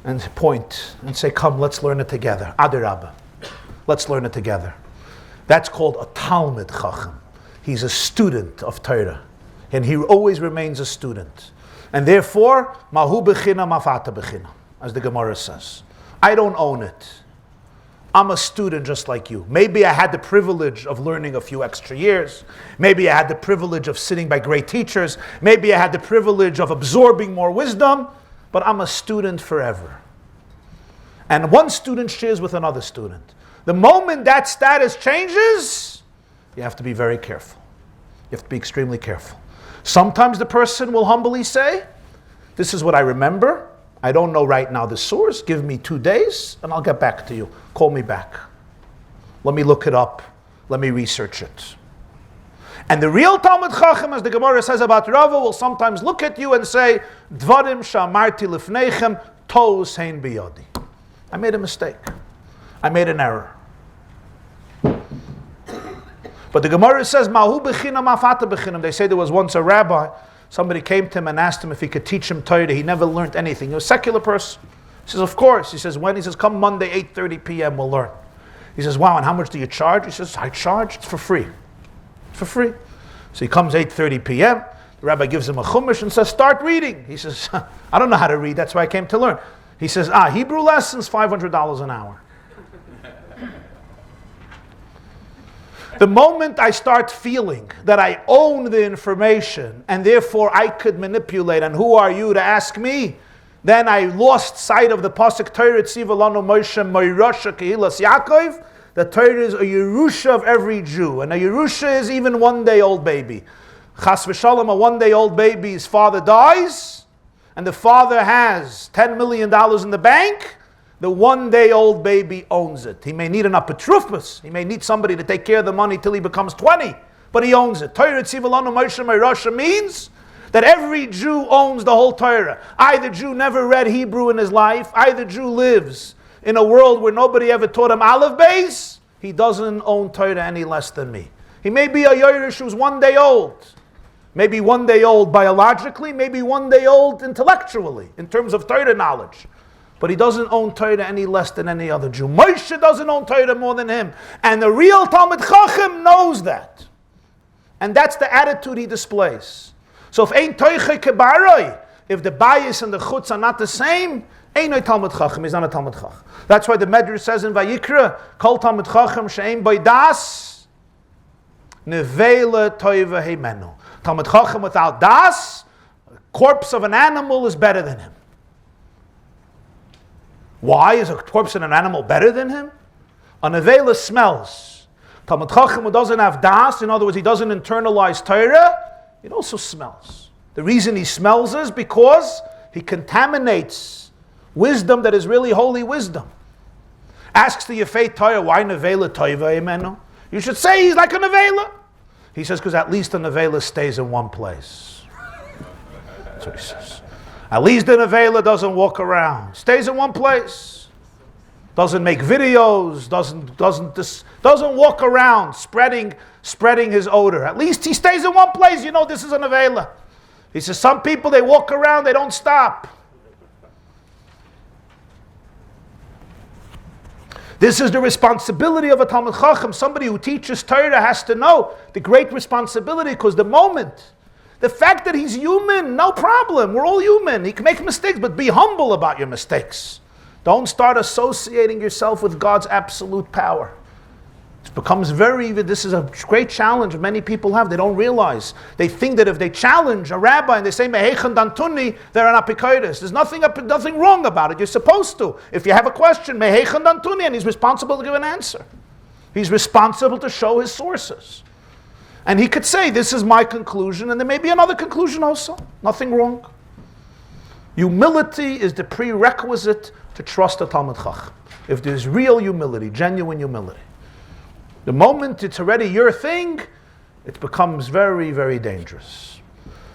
Speaker 2: and point and say, come, let's learn it together. Adar, let's learn it together. That's called a Talmid Chacham. He's a student of Torah. And he always remains a student. And therefore, Mahu Bechina Mafata Bechina, as the Gemara says. I don't own it. I'm a student just like you. Maybe I had the privilege of learning a few extra years. Maybe I had the privilege of sitting by great teachers. Maybe I had the privilege of absorbing more wisdom. But I'm a student forever. And one student shares with another student. The moment that status changes, you have to be very careful. You have to be extremely careful. Sometimes the person will humbly say, this is what I remember. I don't know right now the source. Give me 2 days and I'll get back to you. Call me back. Let me look it up. Let me research it. And the real Talmid Chacham, as the Gemara says about Rava, will sometimes look at you and say, Dvarim shamarti lifneichem tos hein biyadi. I made a mistake. I made an error. But the Gemara says, Mahu b'chinam afata b'chinam. They say there was once a rabbi, somebody came to him and asked him if he could teach him Torah. He never learned anything. He was a secular person. He says, of course. He says, when? He says, come Monday, 8:30 p.m., we'll learn. He says, wow, and how much do you charge? He says, I charge, it's for free. It's for free. So he comes 8:30 p.m., the rabbi gives him a chumash and says, start reading. He says, I don't know how to read, that's why I came to learn. He says, Hebrew lessons, $500 an hour. The moment I start feeling that I own the information and therefore I could manipulate, and who are you to ask me? Then I lost sight of the pasuk Torah tziva lanu Moshe moirasha kehilas Yaakov. The Torah is a Yerusha of every Jew, and a Yerusha is even 1 day old baby. Chas v'shalom, a 1 day old baby's father dies, and the father has $10 million in the bank. The 1 day old baby owns it. He may need an apatrufus. He may need somebody to take care of the money till he becomes 20, but he owns it. Torah tziva lanu Moshe moirasha means that every Jew owns the whole Torah. Either Jew never read Hebrew in his life, either Jew lives in a world where nobody ever taught him Aleph Beis, he doesn't own Torah any less than me. He may be a Yerush who's 1 day old. Maybe 1 day old biologically, maybe 1 day old intellectually, in terms of Torah knowledge. But he doesn't own Torah any less than any other Jew. Moshe doesn't own Torah more than him. And the real Talmid Chacham knows that. And that's the attitude he displays. So if ein toiche kebaroi, if the bias and the chutz are not the same, ain't no Talmid Chacham, he's not a Talmid Chacham. That's why the Medrash says in Vayikra, Kol Talmid Chacham she'ein boi das, nevela toiva heimenu. Talmid Chacham without das, corpse of an animal is better than him. Why is a corpse of an animal better than him? A nevela smells. Talmid Chacham who doesn't have das, in other words, he doesn't internalize Torah, it also smells. The reason he smells is because he contaminates wisdom that is really holy wisdom. Asks the Yefei Torah, why nevela toiva imenu? You should say he's like a nevela. He says, because at least a nevela stays in one place. That's what he says. At least the nevela doesn't walk around. Stays in one place. Doesn't make videos. Doesn't walk around spreading his odor. At least he stays in one place. You know this is a nevela. He says, some people, they walk around, they don't stop. This is the responsibility of a Talmid Chacham. Somebody who teaches Torah has to know the great responsibility, because the fact that he's human, no problem. We're all human. He can make mistakes, but be humble about your mistakes. Don't start associating yourself with God's absolute power. It becomes this is a great challenge many people have. They don't realize. They think that if they challenge a rabbi and they say, Mehechan dantuni, they're an apikoides. There's nothing wrong about it. You're supposed to. If you have a question, Mehechan dantuni, and he's responsible to give an answer. He's responsible to show his sources. And he could say, this is my conclusion, and there may be another conclusion also. Nothing wrong. Humility is the prerequisite to trust a Talmid Chacham. If there's real humility, genuine humility. The moment it's already your thing, it becomes very, very dangerous.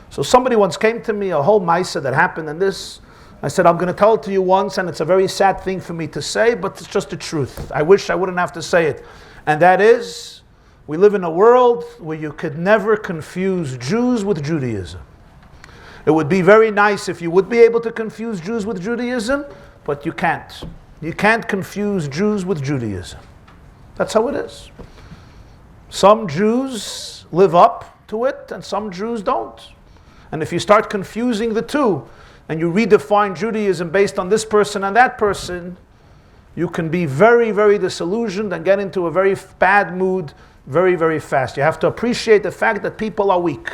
Speaker 2: So somebody once came to me, a whole maisa that happened in this. I said, I'm going to tell it to you once, and it's a very sad thing for me to say, but it's just the truth. I wish I wouldn't have to say it. And that is, we live in a world where you could never confuse Jews with Judaism. It would be very nice if you would be able to confuse Jews with Judaism, but you can't. You can't confuse Jews with Judaism. That's how it is. Some Jews live up to it and some Jews don't. And if you start confusing the two and you redefine Judaism based on this person and that person, you can be very, very disillusioned and get into a very bad mood very, very fast. You have to appreciate the fact that people are weak.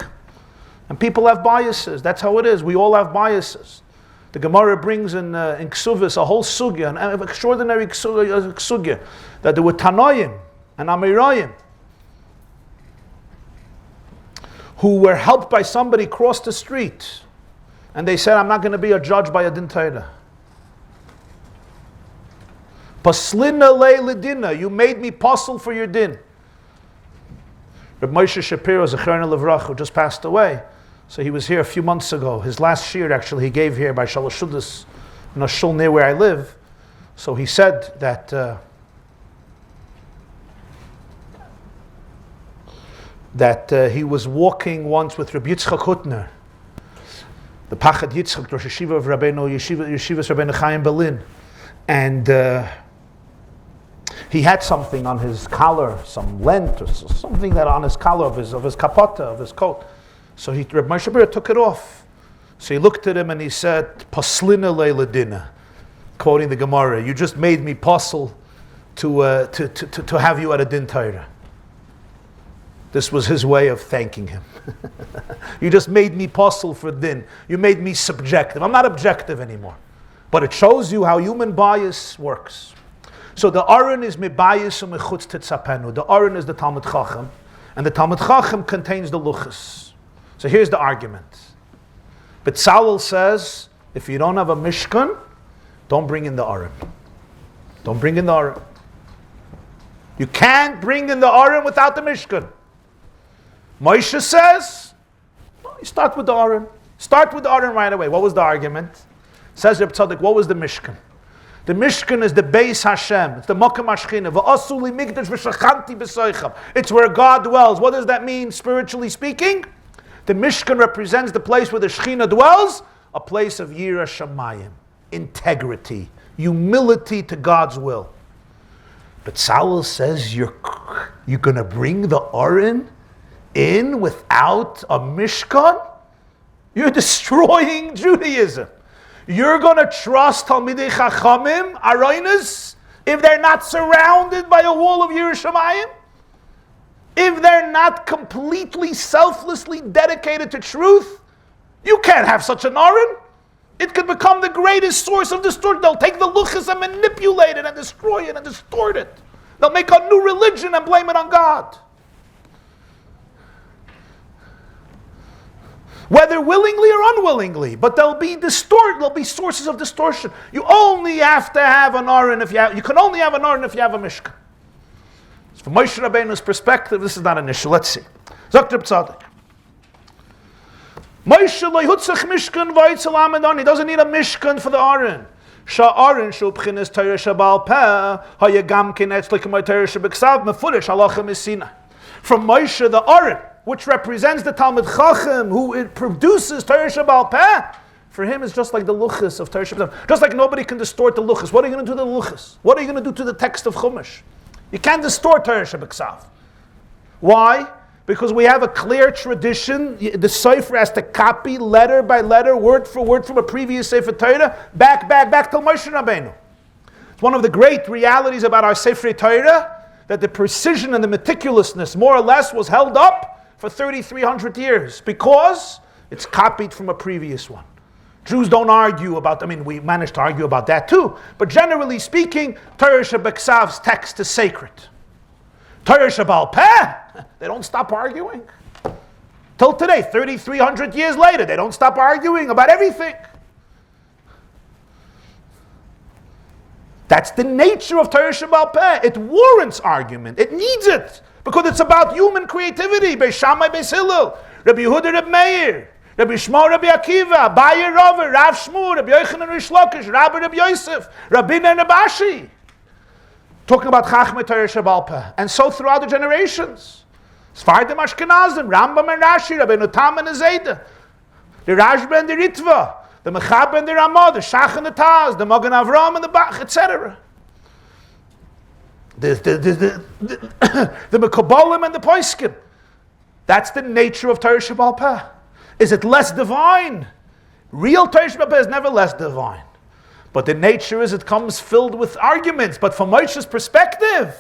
Speaker 2: And people have biases. That's how it is. We all have biases. The Gemara brings in Ksuvis a whole sugya, an extraordinary sugya, that there were Tanoim and Amirayim who were helped by somebody cross the street. And they said, I'm not going to be a judge by a din Torah. Paslina le'ledina, you made me puzzle for your din. Rabbi Moshe Shapiro, Zecharna Levrach, who just passed away, so he was here a few months ago. His last shiur, actually, he gave here by Shalosh Shudas, in a shul near where I live. So he said that he was walking once with Rabbi Yitzchak Hutner, the Pachad Yitzchak, Rosh Yeshiva of Yeshivas Rabbeinu Chaim Berlin, and he had something on his collar, some lint or something that on his collar of his kapota, of his coat. So Rabbi Moshe Shapiro took it off. So he looked at him and he said, Paslina le'ledina, quoting the Gemara, you just made me puzzle to have you at a din Torah. This was his way of thanking him. You just made me puzzle for din. You made me subjective. I'm not objective anymore. But it shows you how human bias works. So the Aron is mibayis u'mechutz tetzapenu. The Aron is the Talmid Chacham, and the Talmid Chacham contains the luchas. So here's the argument. Betzalel says, if you don't have a Mishkan, don't bring in the Aron. Don't bring in the Aron. You can't bring in the Aron without the Mishkan. Moshe says, well, you start with the Aron. Start with the Aron right away. What was the argument? Says Reb Tzadok, what was the Mishkan? The Mishkan is the Beis Hashem. It's the Makam HaShechina. V'asu li mikdash v'shachanti b'soicham. It's where God dwells. What does that mean, spiritually speaking? The Mishkan represents the place where the Shechina dwells, a place of Yira Shamayim, integrity, humility to God's will. But Betzalel says you're going to bring the Aron in without a Mishkan? You're destroying Judaism. You're going to trust Talmidei Chachamim, Aroinas, if they're not surrounded by a wall of Yerushalayim? If they're not completely, selflessly dedicated to truth? You can't have such an Aron. It could become the greatest source of distortion. They'll take the luchas and manipulate it and destroy it and distort it. They'll make a new religion and blame it on God. whether willingly or unwillingly. But there'll be sources of distortion. You only have to have an aron if you can only have an aron if you have a mishkan. So from Moshe Rabbeinu's perspective, this is not an issue. Let's see. Zok Betzalel. Moshe lo yutzach mishkan v'yitzel amidon. He doesn't need a mishkan for the aron. Sha'aron shu b'chinas Torah shabal peh hayagam kinetz l'kemay Torah shabiksav mefurish halacha misina. From Moshe, the aron, which represents the Talmud Chacham, who it produces Torah shabal peh, for him is just like the luchas of Torah shabal. Just like nobody can distort the luchas. What are you going to do to the luchas? What are you going to do to the text of Chumash? You can't distort Torah shabiksav. Why? Because we have a clear tradition. The Sefer has to copy letter by letter, word for word from a previous Sefer Torah, back till Moshe Rabbeinu. It's one of the great realities about our Sefer Torah, that the precision and the meticulousness, more or less, was held up for 3,300 years, because it's copied from a previous one. Jews don't argue about, we managed to argue about that too, but generally speaking, Torah Shebeksav's text is sacred. Torah Shabal Peh, they don't stop arguing. Till today, 3,300 years later, they don't stop arguing about everything. That's the nature of Torah Shabal Peh. It warrants argument. It needs it. Because it's about human creativity. Beis Shammai, Beis Hillel, Rabbi Yehuda, Rabbi Meir, Rabbi Shmuel, Rabbi Akiva, Abaye, Rava, Rav Shmuel, Rabbi Yochanan, Rish Lakish, Rabbi Yosef, Rabbina, and Abashi. Talking about Chachmei Torah Shabal Peh. And so throughout the generations. Sfardim Ashkenazim, Rambam and Rashi, Rabbeinu Tam and Zayda, the Rashba and the Ritva, the Mechaber and the Ramah, the Shach and the Taz, the Magen Avram and the Bach, etc. The Mekabolim and the Poiskim. That's the nature of Torah Shabal Peh. Is it less divine? Real Torah Shabal Peh is never less divine. But the nature is it comes filled with arguments. But from Moshe's perspective,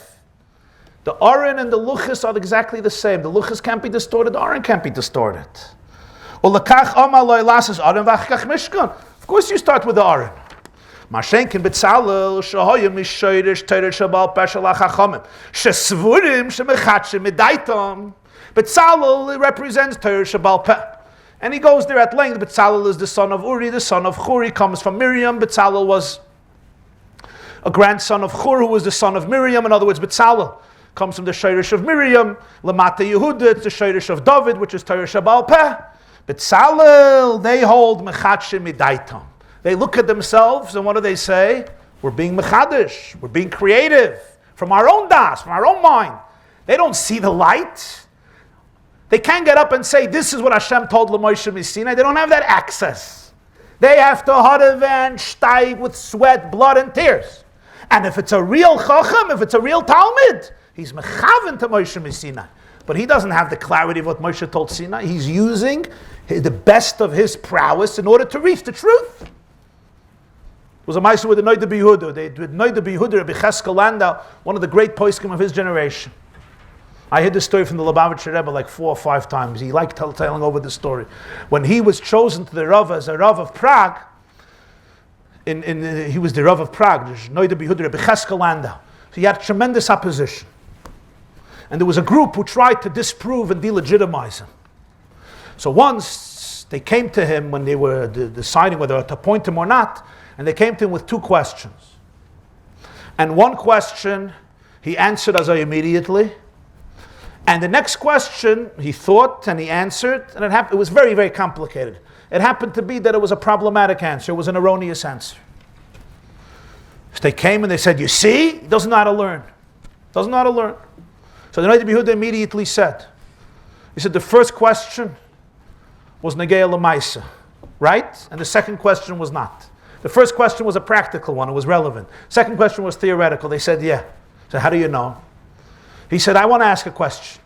Speaker 2: the Aron and the Luchas are exactly the same. The Luchas can't be distorted, the Aron can't be distorted. Of course you start with the Aron. Mashenkin Betzalel shahoyim mishoyrish Torah Shabal Peh shalach hachamim shesvurim shemechatshim midaitam. Betzalel represents Torah Shabal Peh. And he goes there at length. Betzalel is the son of Uri, the son of Hur. He comes from Miriam. Betzalel was a grandson of Hur, who was the son of Miriam. In other words, Betzalel comes from the Shirish of Miriam. Lamata Yehuda, it's the Shirish of David, which is Torah Shabal Peh. Betzalel, they hold Mechatshim Midaitam. They look at themselves, and what do they say? We're being Mechadish. We're being creative. From our own das, from our own mind. They don't see the light. They can't get up and say, this is what Hashem told Moshe Misina. They don't have that access. They have to harav and steig with sweat, blood, and tears. And if it's a real Chacham, if it's a real Talmud, he's mechaven to Moshe Misina. But he doesn't have the clarity of what Moshe told Sinai. He's using the best of his prowess in order to reach the truth. It was a ma'aser with the Noida B'Yehuda. With Noida B'Yehuda, Rabbi Cheskel Landau, one of the great poskim of his generation. I heard this story from the Lubavitcher Rebbe like 4 or 5 times. He liked telling over the story. When he was chosen to the Rav as a Rav of Prague, he was the Rav of Prague, Noida B'Yehuda, Rabbi Cheskel Landau. So he had tremendous opposition. And there was a group who tried to disprove and delegitimize him. So once they came to him when they were deciding whether to appoint him or not, and they came to him with 2 questions. And one question, he answered as I immediately. And the next question, he thought and he answered, and it was very, very complicated. It happened to be that it was a problematic answer. It was an erroneous answer. So they came and they said, you see, he doesn't know how to learn. Doesn't know how to learn. So the Noida B'Yehuda immediately said, he said the first question was Negea L'Maisa, right? And the second question was not. The first question was a practical one, it was relevant. Second question was theoretical. They said, yeah. So how do you know? He said, I want to ask a question.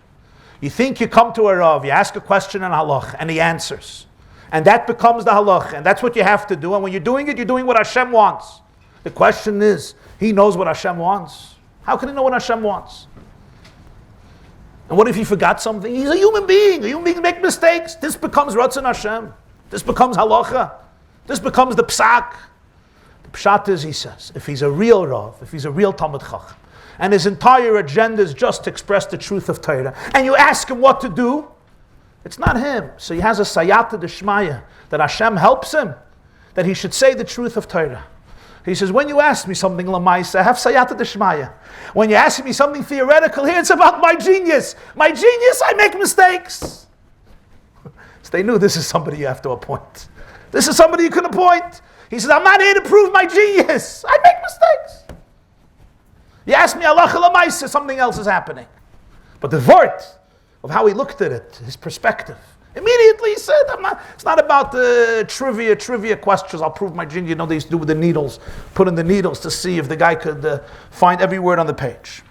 Speaker 2: You think you come to a Rav, you ask a question in halach, and he answers. And that becomes the halach, and that's what you have to do. And when you're doing it, you're doing what Hashem wants. The question is, he knows what Hashem wants. How can he know what Hashem wants? And what if he forgot something? He's a human being. A human being make mistakes. This becomes Ratzon Hashem. This becomes halacha. This becomes the psak. The pshat is, he says, if he's a real Rav, if he's a real Talmud Chacham, and his entire agenda is just to express the truth of Torah, and you ask him what to do, It's not him. So he has a sayata d'shmaya, that Hashem helps him, that he should say the truth of Torah. He says, when you ask me something lamaisa, I have sayata d'shmaya. When you ask me something theoretical, here it's about my genius. My genius, I make mistakes. So they knew this is somebody you have to appoint. This is somebody you can appoint. He says, I'm not here to prove my genius. I make mistakes. You ask me halacha lamaisa, something else is happening. But the vort of how he looked at it, his perspective, immediately he said, it's not about the trivia questions. I'll prove my genius. You know, they used to do with the needles, put in the needles to see if the guy could find every word on the page.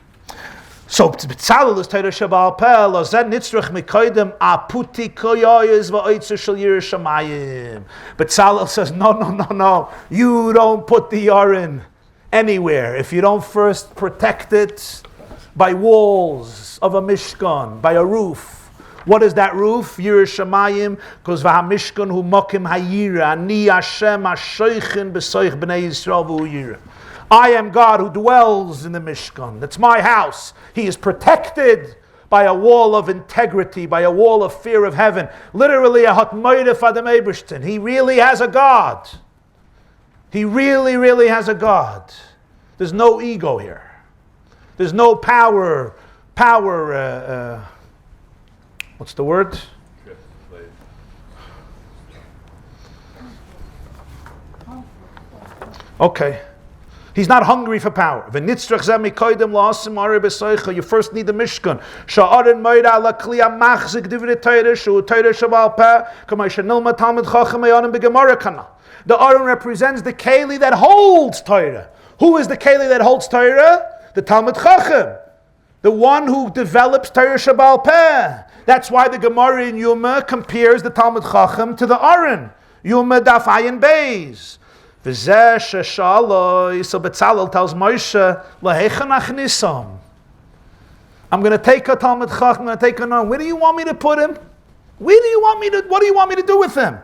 Speaker 2: So, Betzalel is Torah Shabal Peh, Lozen Nitzrach Mikoidem, Aputi Koyoyes Va'oitzer Shel Yerushamayim. Betzalel says, no. You don't put the Aron anywhere if you don't first protect it by walls of a Mishkan, by a roof. What is that roof? Yerushamayim, because V'hamishkan hu mokim hayira, Ani Hashem ha-shoichin b'soich b'nei Yisrael v'hu yira. I am God who dwells in the Mishkan. That's my house. He is protected by a wall of integrity, by a wall of fear of heaven. Literally, a hatmoidef adam ebershtin. He really has a God. He really has a God. There's no ego here. There's no power. What's the word? Okay. He's not hungry for power. You first need the Mishkan. The Aron represents the Keli that holds Torah. Who is the Keli that holds Torah? The Talmud Chacham. The one who develops Torah Shabal Peh. That's why the Gemara in Yuma compares the Talmud Chacham to the Aron. Yuma Daf Ayin Beis. So Betzalel tells Moshe, I'm going to take a Talmud Chacham, I'm going to take a Aron. Where do you want me to put him? What do you want me to do with him?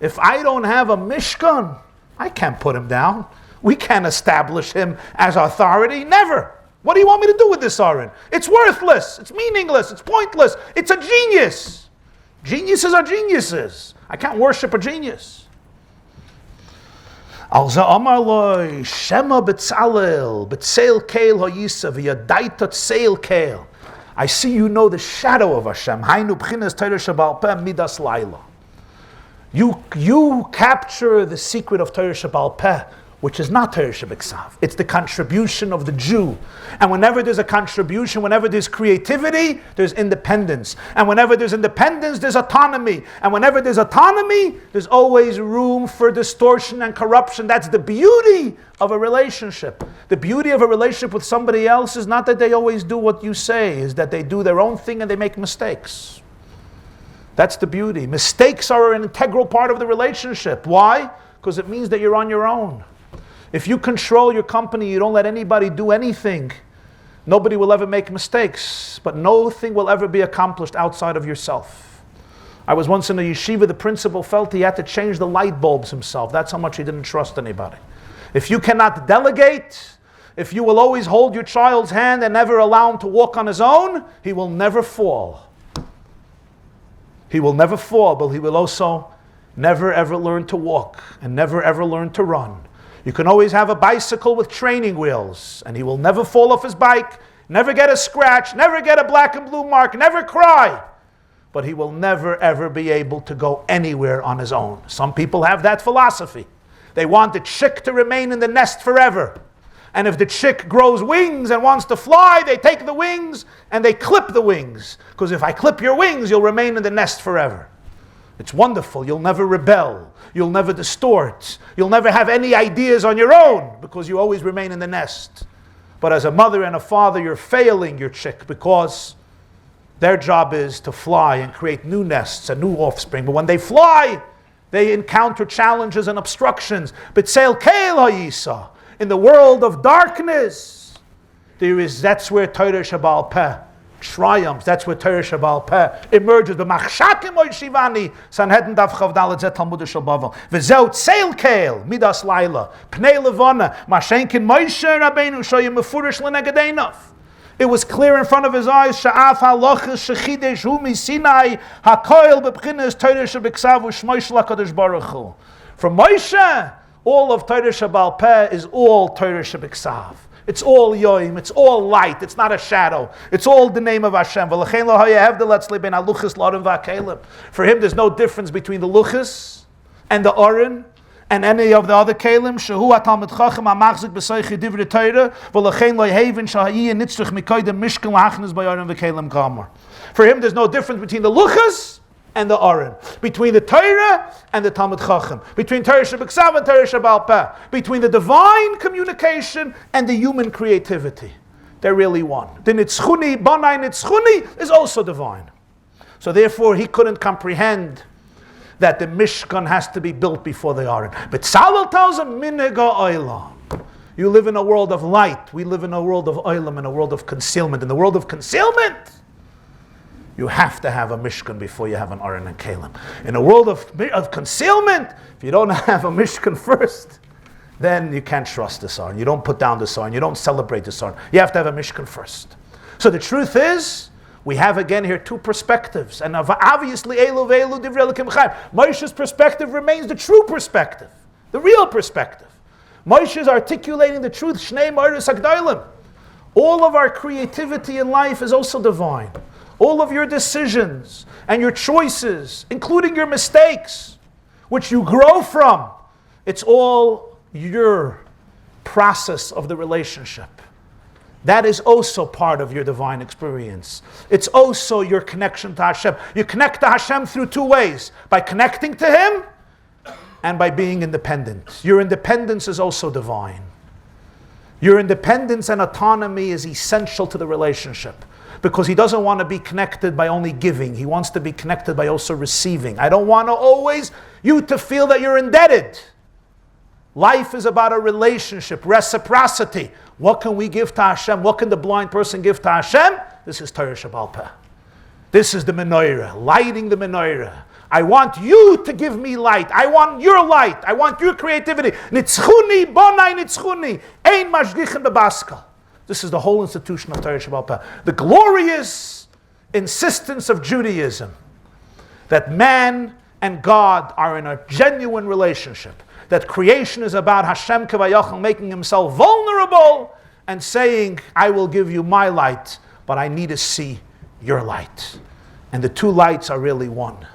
Speaker 2: If I don't have a Mishkan, I can't put him down. We can't establish him as authority. Never. What do you want me to do with this Aron? It's worthless. It's meaningless. It's pointless. It's a genius. Geniuses are geniuses. I can't worship a genius. Shema Betzalel, Betzel Keil Hoyisa, V'yadaita Tzeil Keil. I see you know the shadow of Hashem. Hainu B'chinas Torah Shabal Peh Midas Laila. You capture the secret of Torah Shabal Peh, which is not Torah Shabiksav. It's the contribution of the Jew. And whenever there's a contribution, whenever there's creativity, there's independence. And whenever there's independence, there's autonomy. And whenever there's autonomy, there's always room for distortion and corruption. That's the beauty of a relationship. The beauty of a relationship with somebody else is not that they always do what you say, is that they do their own thing and they make mistakes. That's the beauty. Mistakes are an integral part of the relationship. Why? Because it means that you're on your own. If you control your company, you don't let anybody do anything, nobody will ever make mistakes, but nothing will ever be accomplished outside of yourself. I was once in a yeshiva, the principal felt he had to change the light bulbs himself. That's how much he didn't trust anybody. If you cannot delegate, if you will always hold your child's hand and never allow him to walk on his own, he will never fall. He will never fall, but he will also never ever learn to walk and never ever learn to run. You can always have a bicycle with training wheels, and he will never fall off his bike, never get a scratch, never get a black and blue mark, never cry. But he will never ever be able to go anywhere on his own. Some people have that philosophy. They want the chick to remain in the nest forever. And if the chick grows wings and wants to fly, they take the wings and they clip the wings. Because if I clip your wings, you'll remain in the nest forever. It's wonderful. You'll never rebel. You'll never distort. You'll never have any ideas on your own because you always remain in the nest. But as a mother and a father, you're failing your chick because their job is to fly and create new nests and new offspring. But when they fly, they encounter challenges and obstructions. Betzel Keil Hayisa. In the world of darkness, that's where Torah Shabal Peh triumphs. That's where Torah Shabal Peh emerges. B'machshakim oy shivani, Sanhedrin Daf Chav Dalet Zet Talmud Shel Bavel. V'zeu tzeil keil midas laila pnei levana mashenkin Moshe Rabbeinu shoyim mefurish l'negadeinav. It was clear in front of his eyes. Sha'af halachas shechidesh hu misinai hakoil bebchinas Torah shebiksav u'shmoish lakadosh baruch hu. From Moshe, all of Torah Shabbal Peh is all Torah Shebiksav. It's all yoim, it's all light, it's not a shadow. It's all the name of Hashem. For him, there's no difference between the luchas and the oren and any of the other kelim. For him, there's no difference between the luchas and the Aron, between the Torah and the Talmud Chacham, between Torah Shebiksav and Torah Shabbal Peh, between the divine communication and the human creativity. They're really one. The Nitzchuni, Banai Nitzchuni, is also divine. So therefore, he couldn't comprehend that the Mishkan has to be built before the Aron. But Betzalel tells him, Minega Oilam. You live in a world of light. We live in a world of Oilam, in a world of concealment. In the world of concealment, you have to have a Mishkan before you have an Aron and Kalim. In a world of concealment, if you don't have a Mishkan first, then you can't trust this Aron. You don't put down this Aron. You don't celebrate this Aron. You have to have a Mishkan first. So the truth is, we have again here two perspectives. And obviously, Moshe's perspective remains the true perspective, the real perspective. Moshe is articulating the truth. Shnei Ma'aris HaGdolim. All of our creativity in life is also divine. All of your decisions and your choices, including your mistakes, which you grow from, it's all your process of the relationship. That is also part of your divine experience. It's also your connection to Hashem. You connect to Hashem through two ways: by connecting to Him and by being independent. Your independence is also divine. Your independence and autonomy is essential to the relationship, because he doesn't want to be connected by only giving. He wants to be connected by also receiving. I don't want to always you to feel that you're indebted. Life is about a relationship, reciprocity. What can we give to Hashem? What can the blind person give to Hashem? This is Torah Shabbal Peh. This is the menorah, lighting the menorah. I want you to give me light. I want your light. I want your creativity. Nitzchuni, bonai nitzchuni, ein mashgichin bebaskal. This is the whole institution of Torah Shabbal Peh. The glorious insistence of Judaism that man and God are in a genuine relationship. That creation is about Hashem Vayakhel making himself vulnerable and saying, I will give you my light, but I need to see your light. And the two lights are really one.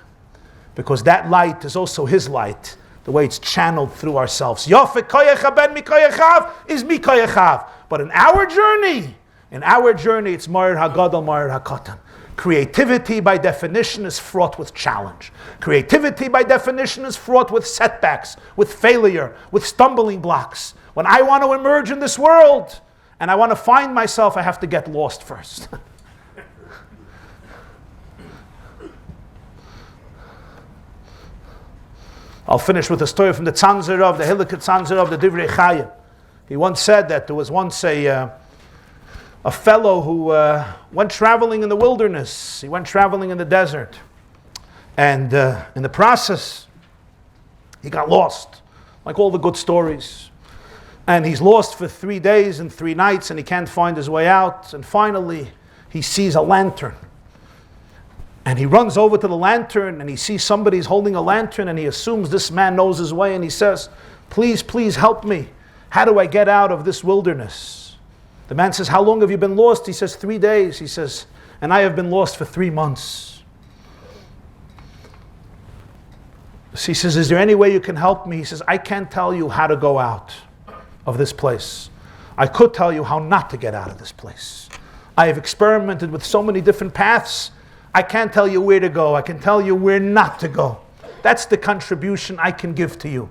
Speaker 2: Because that light is also his light, the way it's channeled through ourselves. Yofek koyecha ben mikoyechav is mikoyechav. But in our journey, it's Ma'ir HaGadol, Ma'ir HaKatan. Creativity by definition is fraught with challenge. Creativity by definition is fraught with setbacks, with failure, with stumbling blocks. When I want to emerge in this world and I want to find myself, I have to get lost first. I'll finish with a story from the Tzanzerov, the Hilliket Tzanzerov, the Divrei Chaim. He once said that there was once a fellow who went traveling in the wilderness. He went traveling in the desert. And in the process, he got lost, like all the good stories. And he's lost for 3 days and 3 nights, and he can't find his way out. And finally, he sees a lantern. And he runs over to the lantern, and he sees somebody's holding a lantern, and he assumes this man knows his way, and he says, please, please help me. How do I get out of this wilderness? The man says, how long have you been lost? He says, 3 days. He says, and I have been lost for 3 months. So he says, is there any way you can help me? He says, I can't tell you how to go out of this place. I could tell you how not to get out of this place. I have experimented with so many different paths. I can't tell you where to go. I can tell you where not to go. That's the contribution I can give to you.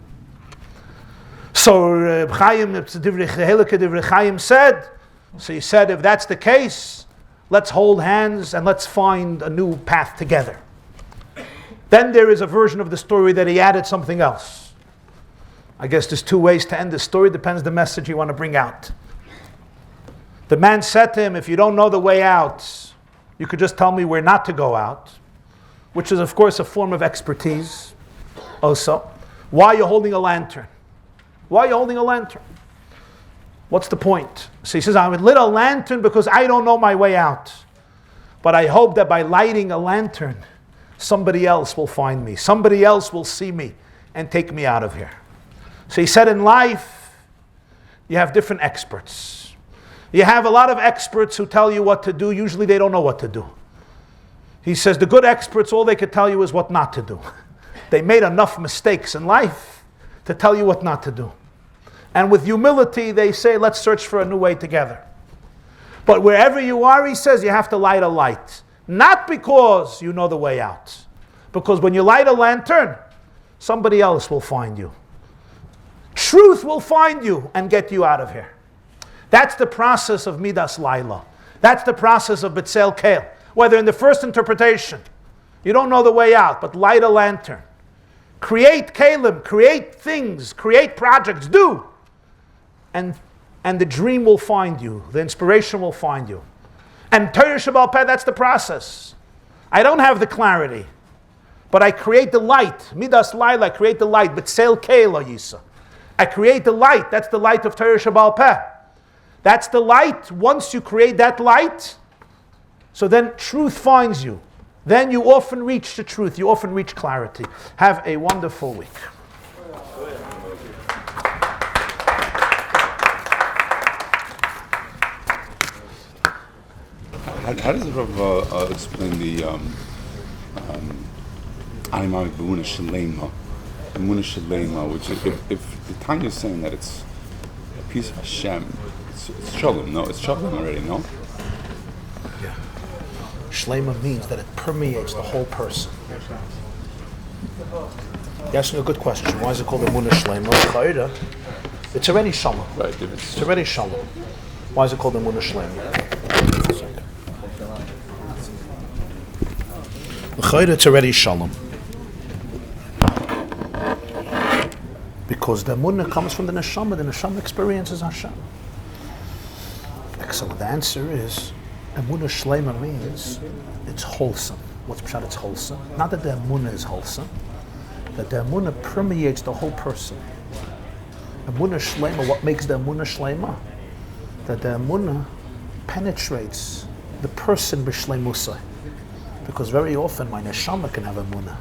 Speaker 2: So Chaim said, he said, if that's the case, let's hold hands and let's find a new path together. Then there is a version of the story that he added something else. I guess there's 2 ways to end the story. Depends the message you want to bring out. The man said to him, if you don't know the way out, you could just tell me where not to go out, which is, of course, a form of expertise also. Why are you holding a lantern? Why are you holding a lantern? What's the point? So he says, I lit a lantern because I don't know my way out. But I hope that by lighting a lantern, somebody else will find me. Somebody else will see me and take me out of here. So he said in life, you have different experts. You have a lot of experts who tell you what to do. Usually they don't know what to do. He says the good experts, all they could tell you is what not to do. They made enough mistakes in life to tell you what not to do. And with humility, they say, let's search for a new way together. But wherever you are, he says, you have to light a light. Not because you know the way out. Because when you light a lantern, somebody else will find you. Truth will find you and get you out of here. That's the process of Midas Laila. That's the process of Betzalel. Whether in the first interpretation, you don't know the way out, but light a lantern. Create kalim, create things, create projects, do. And the dream will find you. The inspiration will find you. And Torah Shabbal Peh, that's the process. I don't have the clarity, but I create the light. Midas Laila, I create the light. Betzalel Yisa. I create the light. That's the light of Torah Shabbal Peh. That's the light. Once you create that light, so then truth finds you. Then you often reach the truth. You often reach clarity. Have a wonderful week.
Speaker 4: How does the Rabbi explain the Animamic B'una Shalema? B'una Shalema, which if the Tanya is saying that it's a piece of Hashem, it's Shalom, no? It's Shalom already, no?
Speaker 2: Yeah. Shlema means that it permeates the whole person. You're asking a good question. Why is it called Emunah Shlema? It's already Shalom.
Speaker 4: Right.
Speaker 2: It's already Shalom. Why is it called Emunah Shlema? It's already Shalom. Because the Emunah comes from the Neshama experiences Hashem. Excellent. The answer is, Emunah Shlema means it's wholesome. What's pshat? It's wholesome. Not that the Emunah is wholesome, that the Emunah permeates the whole person. Emunah Shlema, what makes the Emunah Shlema? That the Emunah penetrates the person b'shleimusai. Because very often my neshama can have Emunah.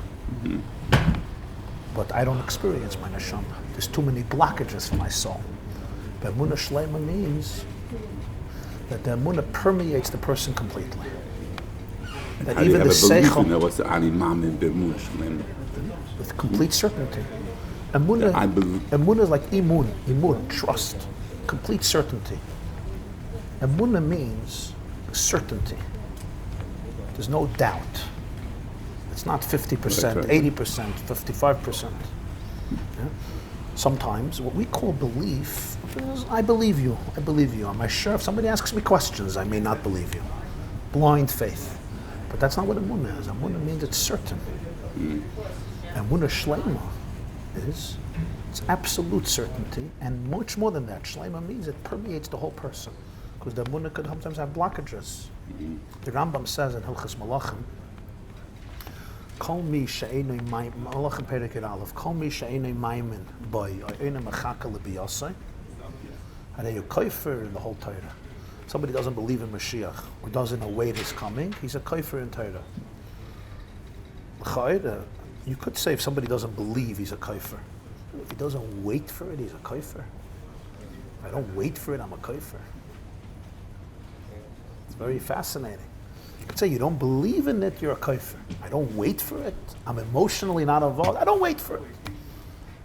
Speaker 2: But I don't experience my neshama. There's too many blockages for my soul. But Emunah Shlema means that the Emunah permeates the person completely. That even the Seichel,
Speaker 4: What's the Animamic B'una Shalema?
Speaker 2: with complete certainty. Emunah is like imun, trust, complete certainty. Emunah means certainty. There's no doubt. It's not 50%,
Speaker 4: Right.
Speaker 2: 80%, 55%. Yeah? Sometimes what we call belief is, I believe you. Am I sure? If somebody asks me questions, I may not believe you. Blind faith. But that's not what Emunah is. Emunah means it's certain. Emunah Shlema is, it's absolute certainty, and much more than that. Shlema means it permeates the whole person. Because the Emunah could sometimes have blockages. The Rambam says in Hilchas Malachim, Kol mi she'enoi mayim, Malachim Perek Aleph, Kol mi she'enoi mayimin boy, or enoi mechaka lebiyasai, harei kofer in the whole Torah. Somebody doesn't believe in Mashiach, or doesn't await his coming, he's a kofer in Torah. You could say if somebody doesn't believe, he's a kofer. If he doesn't wait for it, he's a kofer. If I don't wait for it, I'm a kofer. It's very fascinating. You could say you don't believe in it, you're a kafir. I don't wait for it. I'm emotionally not involved. I don't wait for it.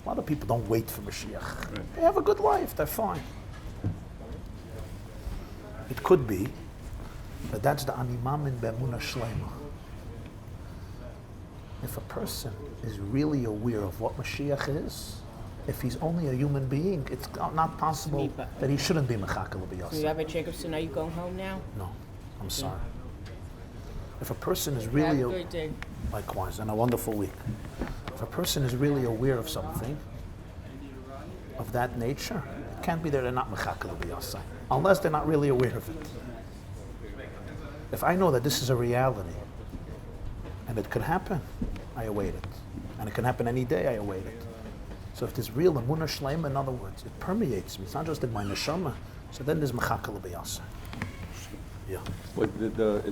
Speaker 2: A lot of people don't wait for Mashiach. Right. They have a good life. They're fine. It could be, but that's the animamin be'emunah shlema. If a person is really aware of what Mashiach is, if he's only a human being, it's not possible that he shouldn't be Mechakel B'yaseh.
Speaker 5: Rabbi Jacobson, are you going home now?
Speaker 2: No, I'm sorry. If a person is really
Speaker 5: Have a good day.
Speaker 2: Likewise, and a wonderful week. If a person is really aware of something of that nature, it can't be that they're not Mechakel B'yaseh, unless they're not really aware of it. If I know that this is a reality, and it could happen, I await it. And it can happen any day, I await it. So if there's real emunah shleima, in other words, it permeates me. It's not just in my neshama. So then there's mechaka l'biyasa. Yeah.
Speaker 4: What the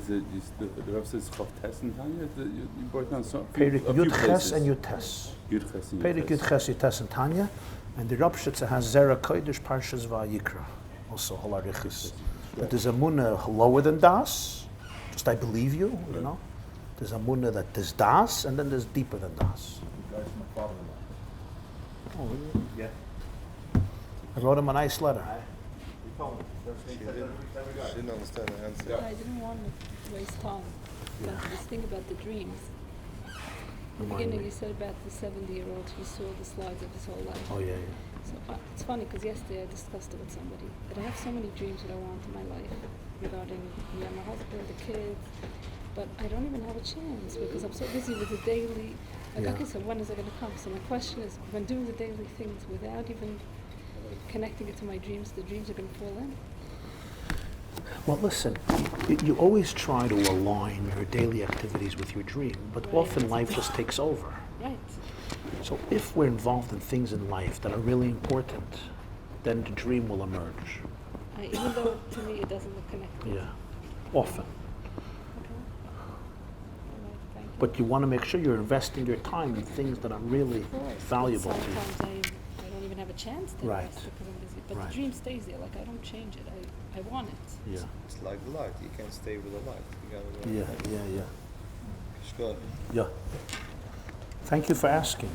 Speaker 4: Rav says chav tes in Tanya? You brought down some
Speaker 2: Perik
Speaker 4: a few
Speaker 2: Yud Ches
Speaker 4: places.
Speaker 2: and Yud Tes.
Speaker 4: Yud Ches and
Speaker 2: Perik Yud Ches Yud Tes in Tanya, and the Rabshitza has Zera Kodesh Parshas Vayakhel, also halarichis. But there's a munah lower than das, just I believe you, you know. There's a munah that there's das, and then there's deeper than das.
Speaker 1: Guys, my father-in-law.
Speaker 2: Oh, really?
Speaker 1: Yeah.
Speaker 2: I wrote him a nice letter.
Speaker 6: I didn't understand the answer.
Speaker 3: I didn't want to waste time. But this thing about the dreams. In the beginning, you said about the 70-year-old who saw the slides of his whole life.
Speaker 2: Oh, yeah,
Speaker 3: So it's funny because yesterday I discussed it with somebody. That I have so many dreams that I want in my life regarding me and my husband, the kids. But I don't even have a chance because I'm so busy with the daily. Like,
Speaker 2: Yeah.
Speaker 3: okay, so when is it going to come? So my question is, when doing the daily things without even connecting it to my dreams, the dreams are going to fall in.
Speaker 2: Well, listen, you always try to align your daily activities with your dream, but
Speaker 3: Right.
Speaker 2: often life just takes over.
Speaker 3: Right.
Speaker 2: So if we're involved in things in life that are really important, then the dream will emerge.
Speaker 3: Even though to me it doesn't look connected.
Speaker 2: Yeah, often.
Speaker 3: Okay. All right, thank you.
Speaker 2: But you want to make sure you're investing your time in things that are really
Speaker 3: Of course,
Speaker 2: valuable
Speaker 3: but
Speaker 2: to you.
Speaker 3: sometimes I don't even have a chance to
Speaker 2: Right.
Speaker 3: rest because I'm busy. But
Speaker 2: Right.
Speaker 3: the dream stays there. Like I don't change it. I want it.
Speaker 2: Yeah,
Speaker 6: It's like the light. You can't stay with the light. You gotta go.
Speaker 2: yeah.
Speaker 6: Shkoda.
Speaker 2: Yeah. Thank you for asking.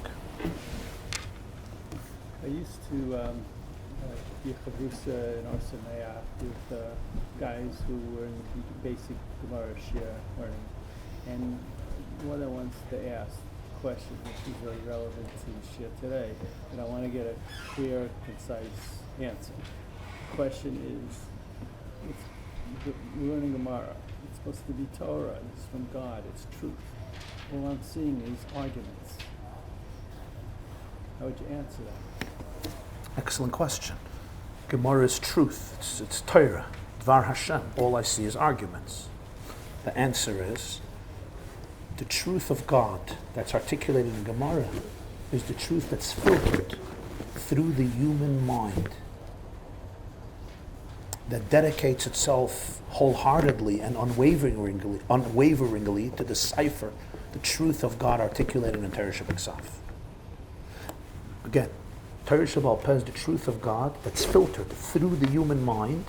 Speaker 7: I used to be chavrusa in Arsamea with guys who were in the basic Gemara Shia learning. And what I wanted to ask, question which is very relevant to Shia today, and I want to get a clear, concise answer. The question is, we're learning Gemara. It's supposed to be Torah. It's from God. It's truth. All I'm seeing is arguments. How would you answer that?
Speaker 2: Excellent question. Gemara is truth. It's Torah. Dvar Hashem. All I see is arguments. The answer is the truth of God that's articulated in Gemara is the truth that's filtered through the human mind, that dedicates itself wholeheartedly and unwaveringly to decipher the truth of God articulated in Torah Shabbat. Again, Torah Shabbat is the truth of God that's filtered through the human mind,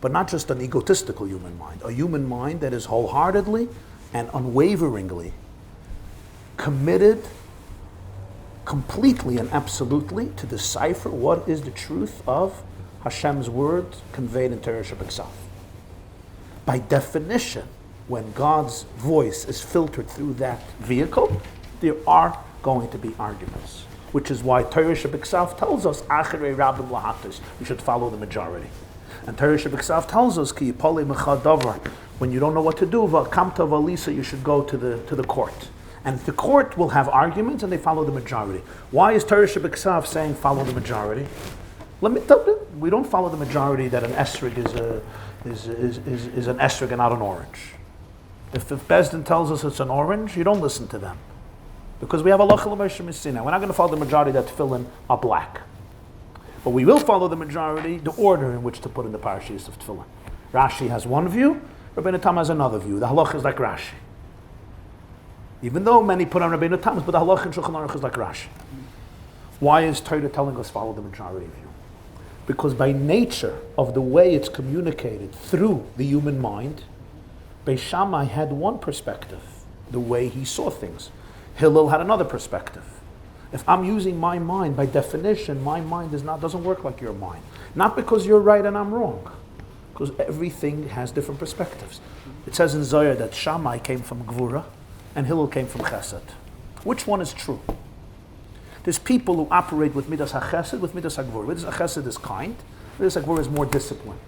Speaker 2: but not just an egotistical human mind, a human mind that is wholeheartedly and unwaveringly committed completely and absolutely to decipher what is the truth of Hashem's word conveyed in Torah Shabbat. By definition, when God's voice is filtered through that vehicle, there are going to be arguments, which is why Torah Shabbat tells us Acharei Rabbi Lahatis, we should follow the majority. And Torah Shabbat tells us Ki Yipolei Mecha Davar, when you don't know what to do, Kamta Valisa, you should go to the court. And the court will have arguments and they follow the majority. Why is Torah Shabbat saying follow the majority? Let me tell you, we don't follow the majority that an esrog is an esrog and not an orange. If Bezdin tells us it's an orange, you don't listen to them. Because we have halacha l'Moshe Messina. We're not going to follow the majority that tefillin are black. But we will follow the majority, the order in which to put in the parashas of tefillin. Rashi has one view, Rabbeinu Tam has another view. The halacha is like Rashi. Even though many put on Rabbeinu Tam, but the halacha in Shulchan Aruch is like Rashi. Why is Torah telling us follow the majority view? Because by nature of the way it's communicated through the human mind, Beis Shammai had one perspective, the way he saw things. Hillel had another perspective. If I'm using my mind, by definition, my mind doesn't work like your mind. Not because you're right and I'm wrong, because everything has different perspectives. It says in Zohar that Shammai came from Gvura and Hillel came from Chesed. Which one is true? There's people who operate with Midas HaChesed, with Midas HaGvura. Midas HaChesed is kind, Midas HaGvura is more discipline.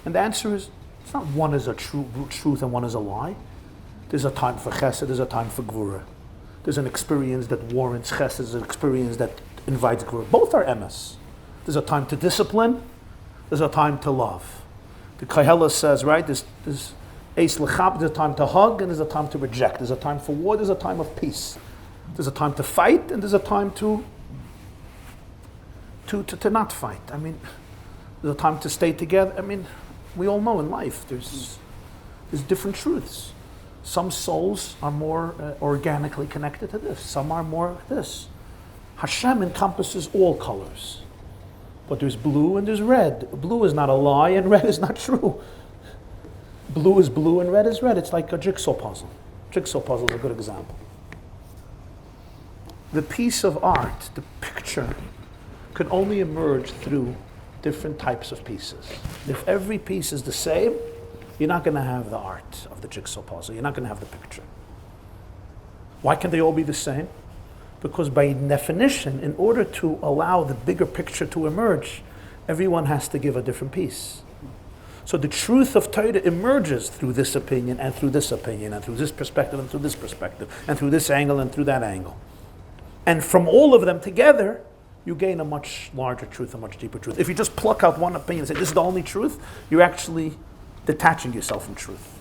Speaker 2: And the answer is, it's not one is a truth and one is a lie. There's a time for Chesed, there's a time for Gvura. There's an experience that warrants Chesed, there's an experience that invites Gvura. Both are emes. There's a time to discipline, there's a time to love. The Kahela says, right, there's Eis L'chab, there's a time to hug and there's a time to reject. There's a time for war, there's a time of peace. There's a time to fight and there's a time to to not fight. I mean, there's a time to stay together. I mean, we all know in life there's different truths. Some souls are more organically connected to this. Some are more this. Hashem encompasses all colors. But there's blue and there's red. Blue is not a lie and red is not true. Blue is blue and red is red. It's like a jigsaw puzzle. Jigsaw puzzle is a good example. The piece of art, the picture, can only emerge through different types of pieces. If every piece is the same, you're not going to have the art of the jigsaw puzzle. You're not going to have the picture. Why can't they all be the same? Because by definition, in order to allow the bigger picture to emerge, everyone has to give a different piece. So the truth of Torah emerges through this opinion and through this opinion and through this perspective and through this perspective and through this angle and through that angle. And from all of them together, you gain a much larger truth, a much deeper truth. If you just pluck out one opinion and say, this is the only truth, you're actually detaching yourself from truth.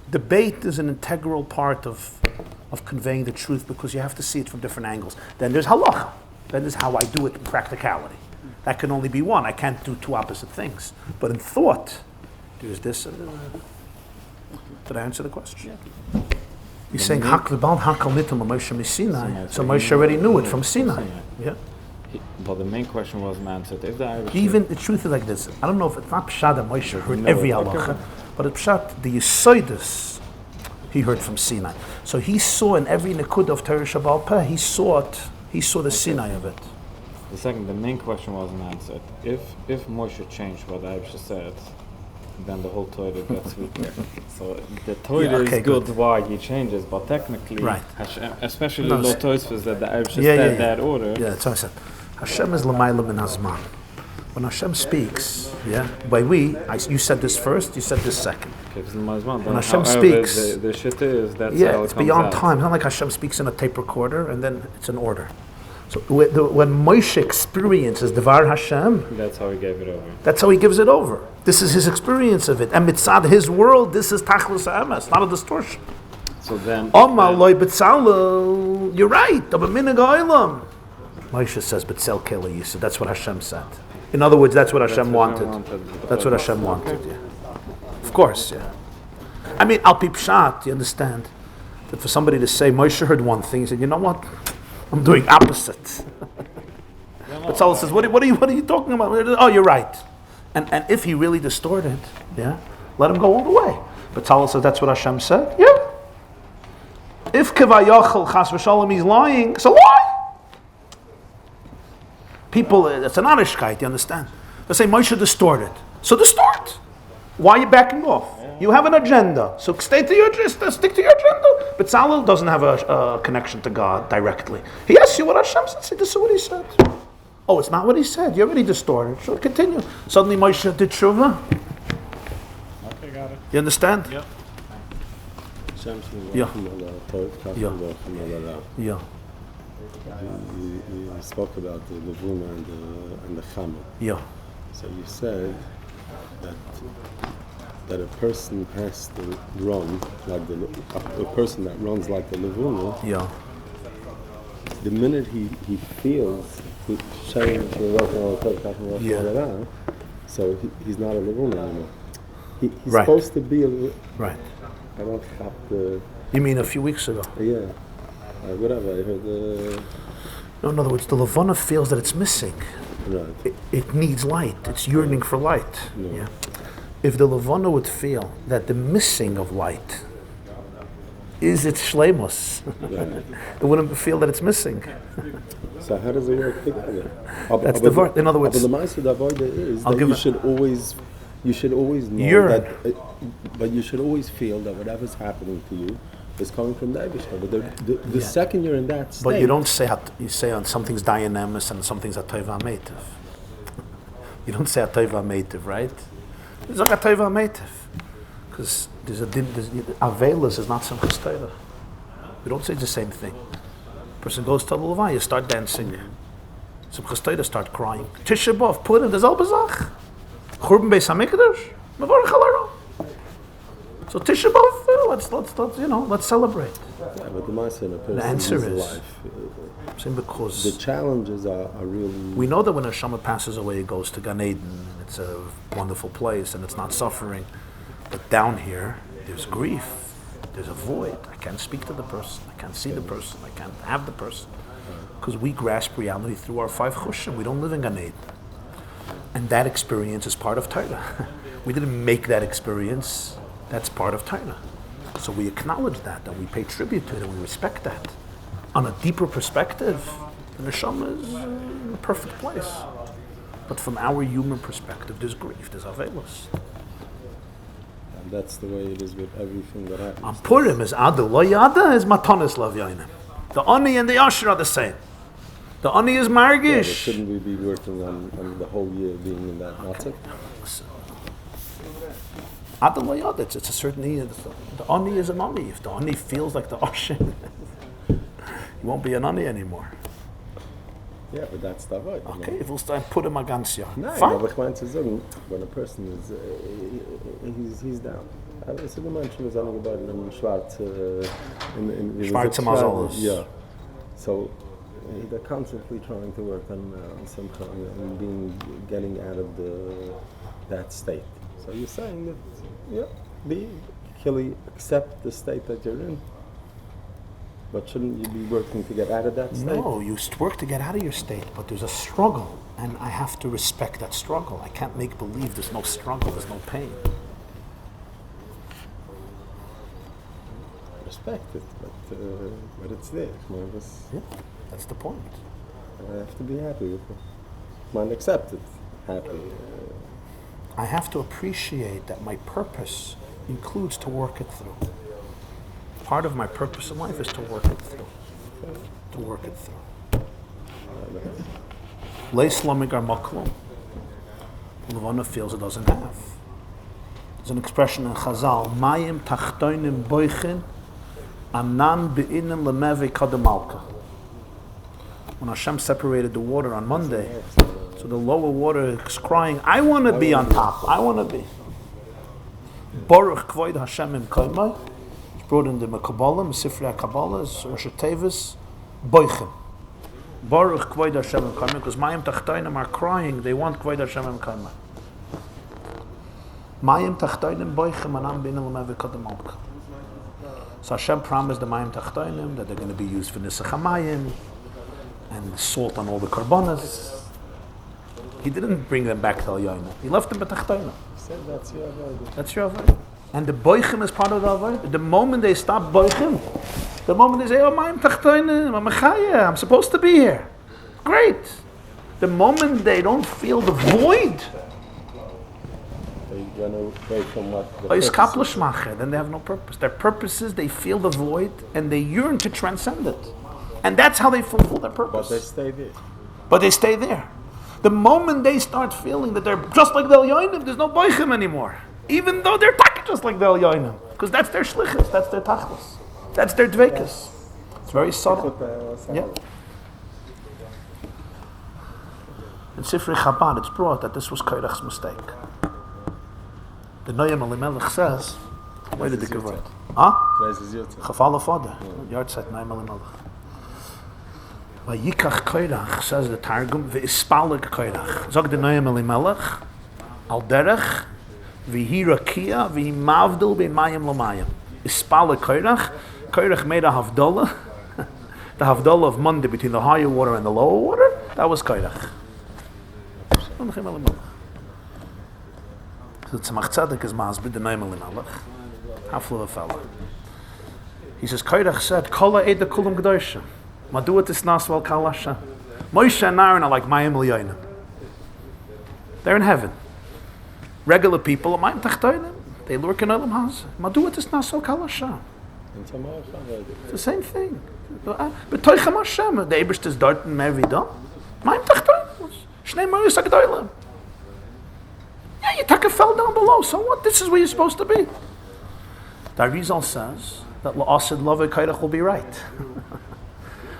Speaker 2: Debate is an integral part of conveying the truth because you have to see it from different angles. Then there's halacha. Then there's how I do it in practicality. That can only be one. I can't do two opposite things. But in thought, there's this. Did I answer the question? Yeah. You're saying Hakl Hakal Nitum Moshe Sinai. So Moshe already knew it from Sinai. Yeah.
Speaker 8: But the main question wasn't answered. If the Irish
Speaker 2: even the truth is like this. I don't know if it's not Pshat that Moshe heard every halacha, but it's Pshat the Yisoidus he heard from Sinai. So he saw in every Nekud of Torah Shabbal Peh, he saw it. He saw the Sinai of it.
Speaker 8: the main question wasn't answered. If Moshe changed what I just said, then the whole Torah gets weaker. So the Torah is good why he changes, but technically,
Speaker 2: right.
Speaker 8: Hashem, especially the Tosfos that the Irish said that order.
Speaker 2: Yeah, that's what I said. Hashem is l'mayla min hazman. When Hashem speaks, you said this first, you said this second. When Hashem speaks,
Speaker 8: the shit is that's
Speaker 2: how
Speaker 8: it
Speaker 2: it's beyond
Speaker 8: out.
Speaker 2: time. It's not like Hashem speaks in a tape recorder and then it's an order. So when Moshe experiences Devar Hashem,
Speaker 8: that's how he gave it over.
Speaker 2: That's how he gives it over. This is his experience of it. And mitzad his world, this is Tachlis HaEmes, not a distortion.
Speaker 8: So then...
Speaker 2: Loy Betzalel, you're right. Moshe says, Betzalel Kela Yisud. That's what Hashem said. In other words, that's what Hashem wanted. That's what Hashem wanted, yeah. Of course, yeah. I mean, Al Pi Pshat, you understand, that for somebody to say, Moshe heard one thing, he said, you know what? I'm doing opposite. Betzalel says, what are you talking about? Oh, you're right. And if he really distorted, yeah, let him go all the way. Betzalel says, that's what Hashem said? Yeah. If Vayakhel Chas v'Shalom he's lying, it's a lie. People, it's an honestkeit, you understand? They say Moshe distorted. So distort. Why are you backing off? You have an agenda. So stick to your agenda. Betzalel doesn't have a connection to God directly. He asks you what Hashem said. Say, this is what he said. Oh, it's not what he said. You already distorted. So continue. Suddenly Moshe did tshuva.
Speaker 8: Okay, got it.
Speaker 2: You understand?
Speaker 8: Yep.
Speaker 2: Yeah. Yeah.
Speaker 9: You spoke about the Levuna and the Chaim.
Speaker 2: Yeah.
Speaker 9: So you said that a person has to run like a person that runs like the Levuna.
Speaker 2: Yeah.
Speaker 9: The minute he feels the change, so he's not a Levuna anymore. He's
Speaker 2: right.
Speaker 9: supposed to be a
Speaker 2: right.
Speaker 9: I don't have to.
Speaker 2: You mean a few weeks ago?
Speaker 9: Yeah. Whatever. I heard
Speaker 2: No, in other words, the Levana feels that it's missing.
Speaker 9: Right.
Speaker 2: It needs light. It's yearning for light.
Speaker 9: No.
Speaker 2: Yeah. If the Levana would feel that the missing of light is its shleimus,
Speaker 9: Right.
Speaker 2: it wouldn't feel that it's missing.
Speaker 9: So how does it work together?
Speaker 2: That's the word. In other words,
Speaker 9: the mindset of Avodah is that you should always know
Speaker 2: yearn.
Speaker 9: but you should always feel that whatever's happening to you is coming from the Eibishter. But the second you're in that state,
Speaker 2: but you don't say you say on something's dynamis and something's a toiva meitiv. You don't say a toiva meitiv, right? It's like a toiva meitiv, because avelas is not some chastayla. We don't say the same thing. Person goes to the levaya, you start dancing. Some chastayla start crying. Tisha B'av, Purim, there's al bazach. Churban Beis Hamikdash, Mevorach Halaro. So Tisha B'av, let's celebrate.
Speaker 9: Yeah, but the mindset of a person
Speaker 2: The answer
Speaker 9: is
Speaker 2: is
Speaker 9: life.
Speaker 2: Saying because
Speaker 9: The challenges are really.
Speaker 2: we know that when a neshama passes away, it goes to Gan Eden, and it's a wonderful place, and it's not suffering. But down here, there's grief, there's a void. I can't speak to the person, I can't see the person, I can't have the person. Because we grasp reality through our 5 chushim. We don't live in Gan Eden. And that experience is part of Torah. We didn't make that experience, that's part of Torah. So we acknowledge that, and we pay tribute to it, and we respect that. On a deeper perspective, the neshama is in a perfect place. But from our human perspective, there's grief, there's avelos.
Speaker 9: And that's the way it is with everything that happens.
Speaker 2: On Purim is Adar, lo yada is matanis lavyanim. The ani and the asher are the same. The ani is
Speaker 9: Yeah, but
Speaker 2: margish.
Speaker 9: shouldn't we be working on the whole year being in that matzah?
Speaker 2: Adar lo yada, it's a certain need. The ani is an ani. If the ani feels like the asher, he won't be an ani anymore.
Speaker 9: Yeah, but that's the way.
Speaker 2: Okay, if we'll start Purim against you.
Speaker 9: No,
Speaker 2: Fine.
Speaker 9: aber ich meine zu sagen, when a person is, he's down. Es ist ein Mensch, wir sind geworden in schwarze,
Speaker 2: Schwarze Mazolos.
Speaker 9: Yeah. So they're constantly trying to work on simcha and getting out of that state. So you're saying that, accept the state that you're in. But shouldn't you be working to get out of that state?
Speaker 2: No, you work to get out of your state, but there's a struggle, and I have to respect that struggle. I can't make believe there's no struggle, there's no pain.
Speaker 9: Respect it, but it's there.
Speaker 2: Yeah, that's the point.
Speaker 9: I have to be happy with it. Man, accept it. Happy.
Speaker 2: I have to appreciate that my purpose includes to work it through. Part of my purpose in life is to work it through. To work it through. Leis lamigar maklum. Levana feels it doesn't have. There's an expression in Chazal, Mayim tachtoinim boichin, anan be'inim lemeve kademalka. When Hashem separated the water on Monday, so the lower water is crying, I want to be on top, I want to be. Baruch kvoid Hashem im koimai, it's brought in the Kabbalah, Sifrei HaKabbalah, is Rosh Tevis, boichin. Baruch kvoid Hashem im koimai, because Mayim tachtoinim are crying, they want kvoid Hashem im koimai. Mayim tachtoinim boichin, anan be'inim lemeve kademalka. So Hashem promised the Mayim Tachtoinim that they're going to be used for Nisach HaMayim and salt on all the karbonas. He didn't bring them back to Al Yaina. He left them at Tachtoinim.
Speaker 9: Said that's your avodah.
Speaker 2: That's your avodah. And the boichim is part of the avodah. The moment they stop boichim, the moment they say, oh, Mayim Tachtoinim, I'm a chaya, I'm supposed to be here. Great. The moment they don't feel the void,
Speaker 9: They run away from what the purpose is.
Speaker 2: then they have no purpose. Their purpose is they feel the void and they yearn to transcend it. And that's how they fulfill their purpose.
Speaker 9: But they stay there.
Speaker 2: But they stay there. The moment they start feeling that they're just like the Elyonim, there's no boichim anymore. Even though they're talking just like the Elyonim. Because that's their shlichus, that's their tachlis. That's their dvekas. It's very subtle. Yeah. In Sifrei Chabad, it's brought that this was Korach's mistake. The Noyam Elimelech says, where did the give right? Huh? Chafala Fada. Yard set Noyam Elimelech. Vayikach Korach, says the Targum, V'ispalig Korach. Zog the Noyam Elimelech, Al derech, V'hi rakia, V'hi mavdil b'mayim l'mayim. Ispalig Korach. Korach made a havdalah. The havdalah of Monday between the higher water and the lower water, that was Korach. So Tzemach Tzedek is masbid the Noam Elimelech, half of a fella. He says, Korach said, Kola Eda Kulam G'dosha. Maduat is Naswal Kalasha. Moshe and Aaron are like Mayim L'yonim. They're in heaven. Regular people are Mayim Tachtoinim. They lurk in Olam Haz. Maduat is Naswal Kalasha. It's the same thing. But Toichem Hashem, the Eberst is dort in Mervidon. Mayim Tachtoinim. Shnei Moyes HaGdolim. Yeah, you take a fell down below, so what? This is where you're supposed to be. The Arizal says that La'asid Lavei Korach will be right.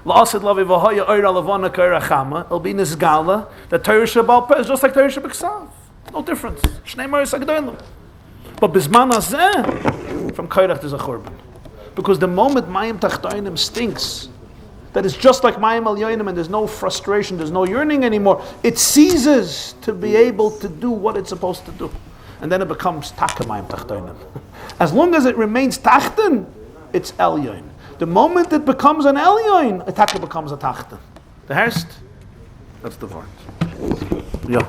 Speaker 2: La'asid Lavei V'hoya Oira Levana Korachama, it'll be Nizgala, that Torah Shabal Peh is just like Torah Shabiksav. No difference. Shnei Moyes HaGdolim. But Bizman Hazeh, from Korach there's a Churban. Because the moment Mayim Tachtoinim stinks, that is just like Mayim Al Yoinim, and there's no frustration, there's no yearning anymore. It ceases to be able to do what it's supposed to do. And then it becomes Taka Mayim Tachtoinim. As long as it remains Tachten, it's Elyoin. The moment it becomes an Elyoin, a Taka becomes a Tachten. The Herst? That's the word. Yeah.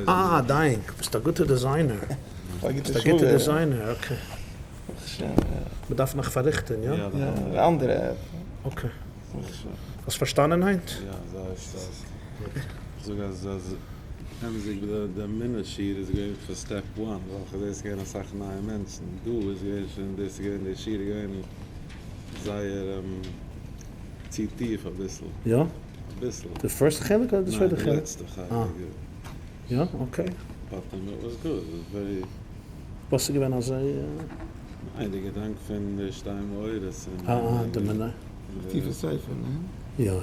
Speaker 2: Ah, dying. Bist du guter Designer? Bist du guter Designer, okay. Man darf noch verrichten, ja?
Speaker 10: Ja, andere.
Speaker 2: Okay. Hast Verstandenheit?
Speaker 11: Ja, so ist das. Sogar haben sich der Minnesheet ist going for step 1. Weil das ist keine Sache neue Menschen. Du ist schon das gehen der Sheet gehen. Sei zieht tief ein bisschen.
Speaker 2: Ja?
Speaker 11: Ein bisschen.
Speaker 2: The first chelik or the second chelik?
Speaker 11: Letzte
Speaker 2: Yeah, okay.
Speaker 11: But it was good. It was very...
Speaker 2: Was du gewinn als
Speaker 11: Einige Gedanken von der Stein Eures.
Speaker 2: Der Männer.
Speaker 10: Tiefe Seife, ne?
Speaker 2: Ja.
Speaker 11: Ich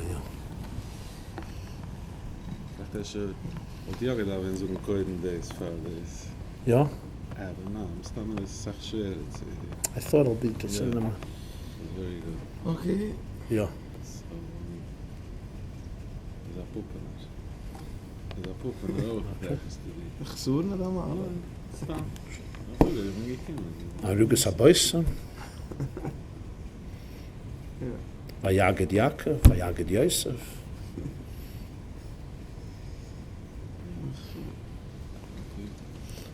Speaker 11: dachte schon, und ja gedacht, wenn so ein Koiden Days für das.
Speaker 2: Ja?
Speaker 11: Aber no, Stammen ist echt schwer.
Speaker 2: I thought it'll be the cinema.
Speaker 11: Very good.
Speaker 10: Okay.
Speaker 2: Ja.
Speaker 11: So, is a Puppe nicht. Is a Puppe nicht auch.
Speaker 10: Ich suche nicht einmal.
Speaker 2: Ruges Aboysa. Vayakhel Yaakov, Vayakhel Yosef.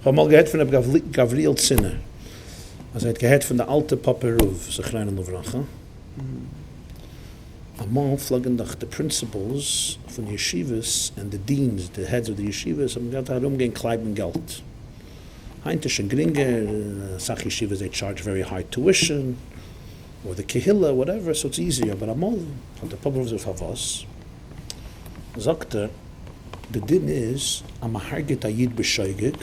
Speaker 2: Ich habe mal gehört von der Gavriel Zinner. Also er hat gehört von der alte Papa Ruv, so kleine Lovracha. Einmal flogen doch die Principals von Yeshivas and the deans, the heads of the Yeshivas, haben gesagt, herumgehen Kleiden Geld. Heintische Gringer, Sach Yeshivas, they charge very high tuition, or the Kehilla, whatever, so it's easier. But einmal, von der Papa Ruv of Havas, sagt the din is, am hargit ayid b'shoigig,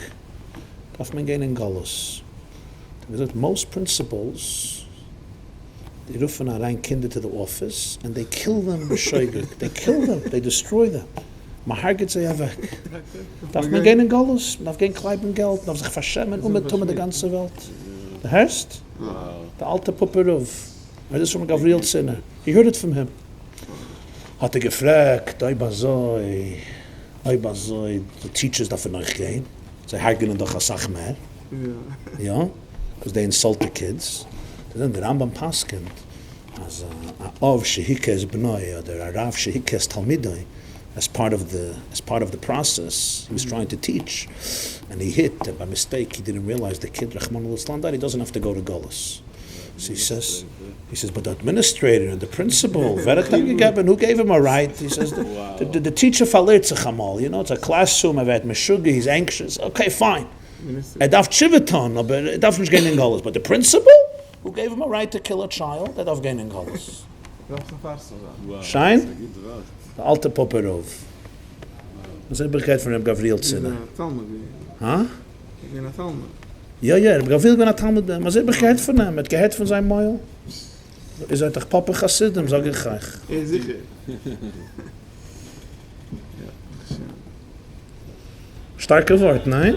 Speaker 2: darf man gehen in Galus. Most principals, they rufen rein Kinder to the office and they kill them b'shoigig. They kill them, they destroy them. Mahargit ze ja weg. Darf man gehen in Galus, darf gehen Kleibengeld, darf sich verschämen, mit der ganze Welt. Der Herst? Der alte Pupperov. Das ist von Gavriel Zinner. You heard it from him. Hat gefragt, oi bazoi, the teachers darf noch gehen. Sie hargen doch a Sach mehr. Ja? Because they insult the kids. Then the Rambam Paskin, as Av Shehikes B'nai, or a Rav Shehikes Talmidai, as part of the process, he was trying to teach, and he hit, and by mistake he didn't realize the kid Rachman al-Islam, he doesn't have to go to Golis. So he says, but the administrator and the principal, who gave him a right? He says, the teacher falit sich amal, it's a classroom, he's anxious. Okay, fine. Darf Chiviton, aber darf nicht gehen in Golis. But the principal, who gave him a right to kill a child, darf gehen in Golis. Schein? Der alte Popperov. Was ist Bescheid von dem Gavriel Zinner? Ha?
Speaker 10: Ich bin ein Talmud.
Speaker 2: Ja, Gavriel bin ein Talmud. Was ist Bescheid von ihm? Mit Gehet von seinem Meul? Ist doch Papa Chassidim, sag ich euch.
Speaker 10: Ja, sicher.
Speaker 2: Starke Wort, nein?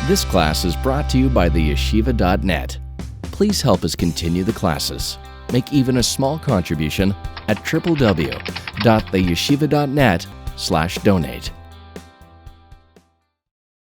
Speaker 12: This class is brought to you by the yeshiva.net. Please help us continue the classes. Make even a small contribution at www.theyeshiva.net/donate.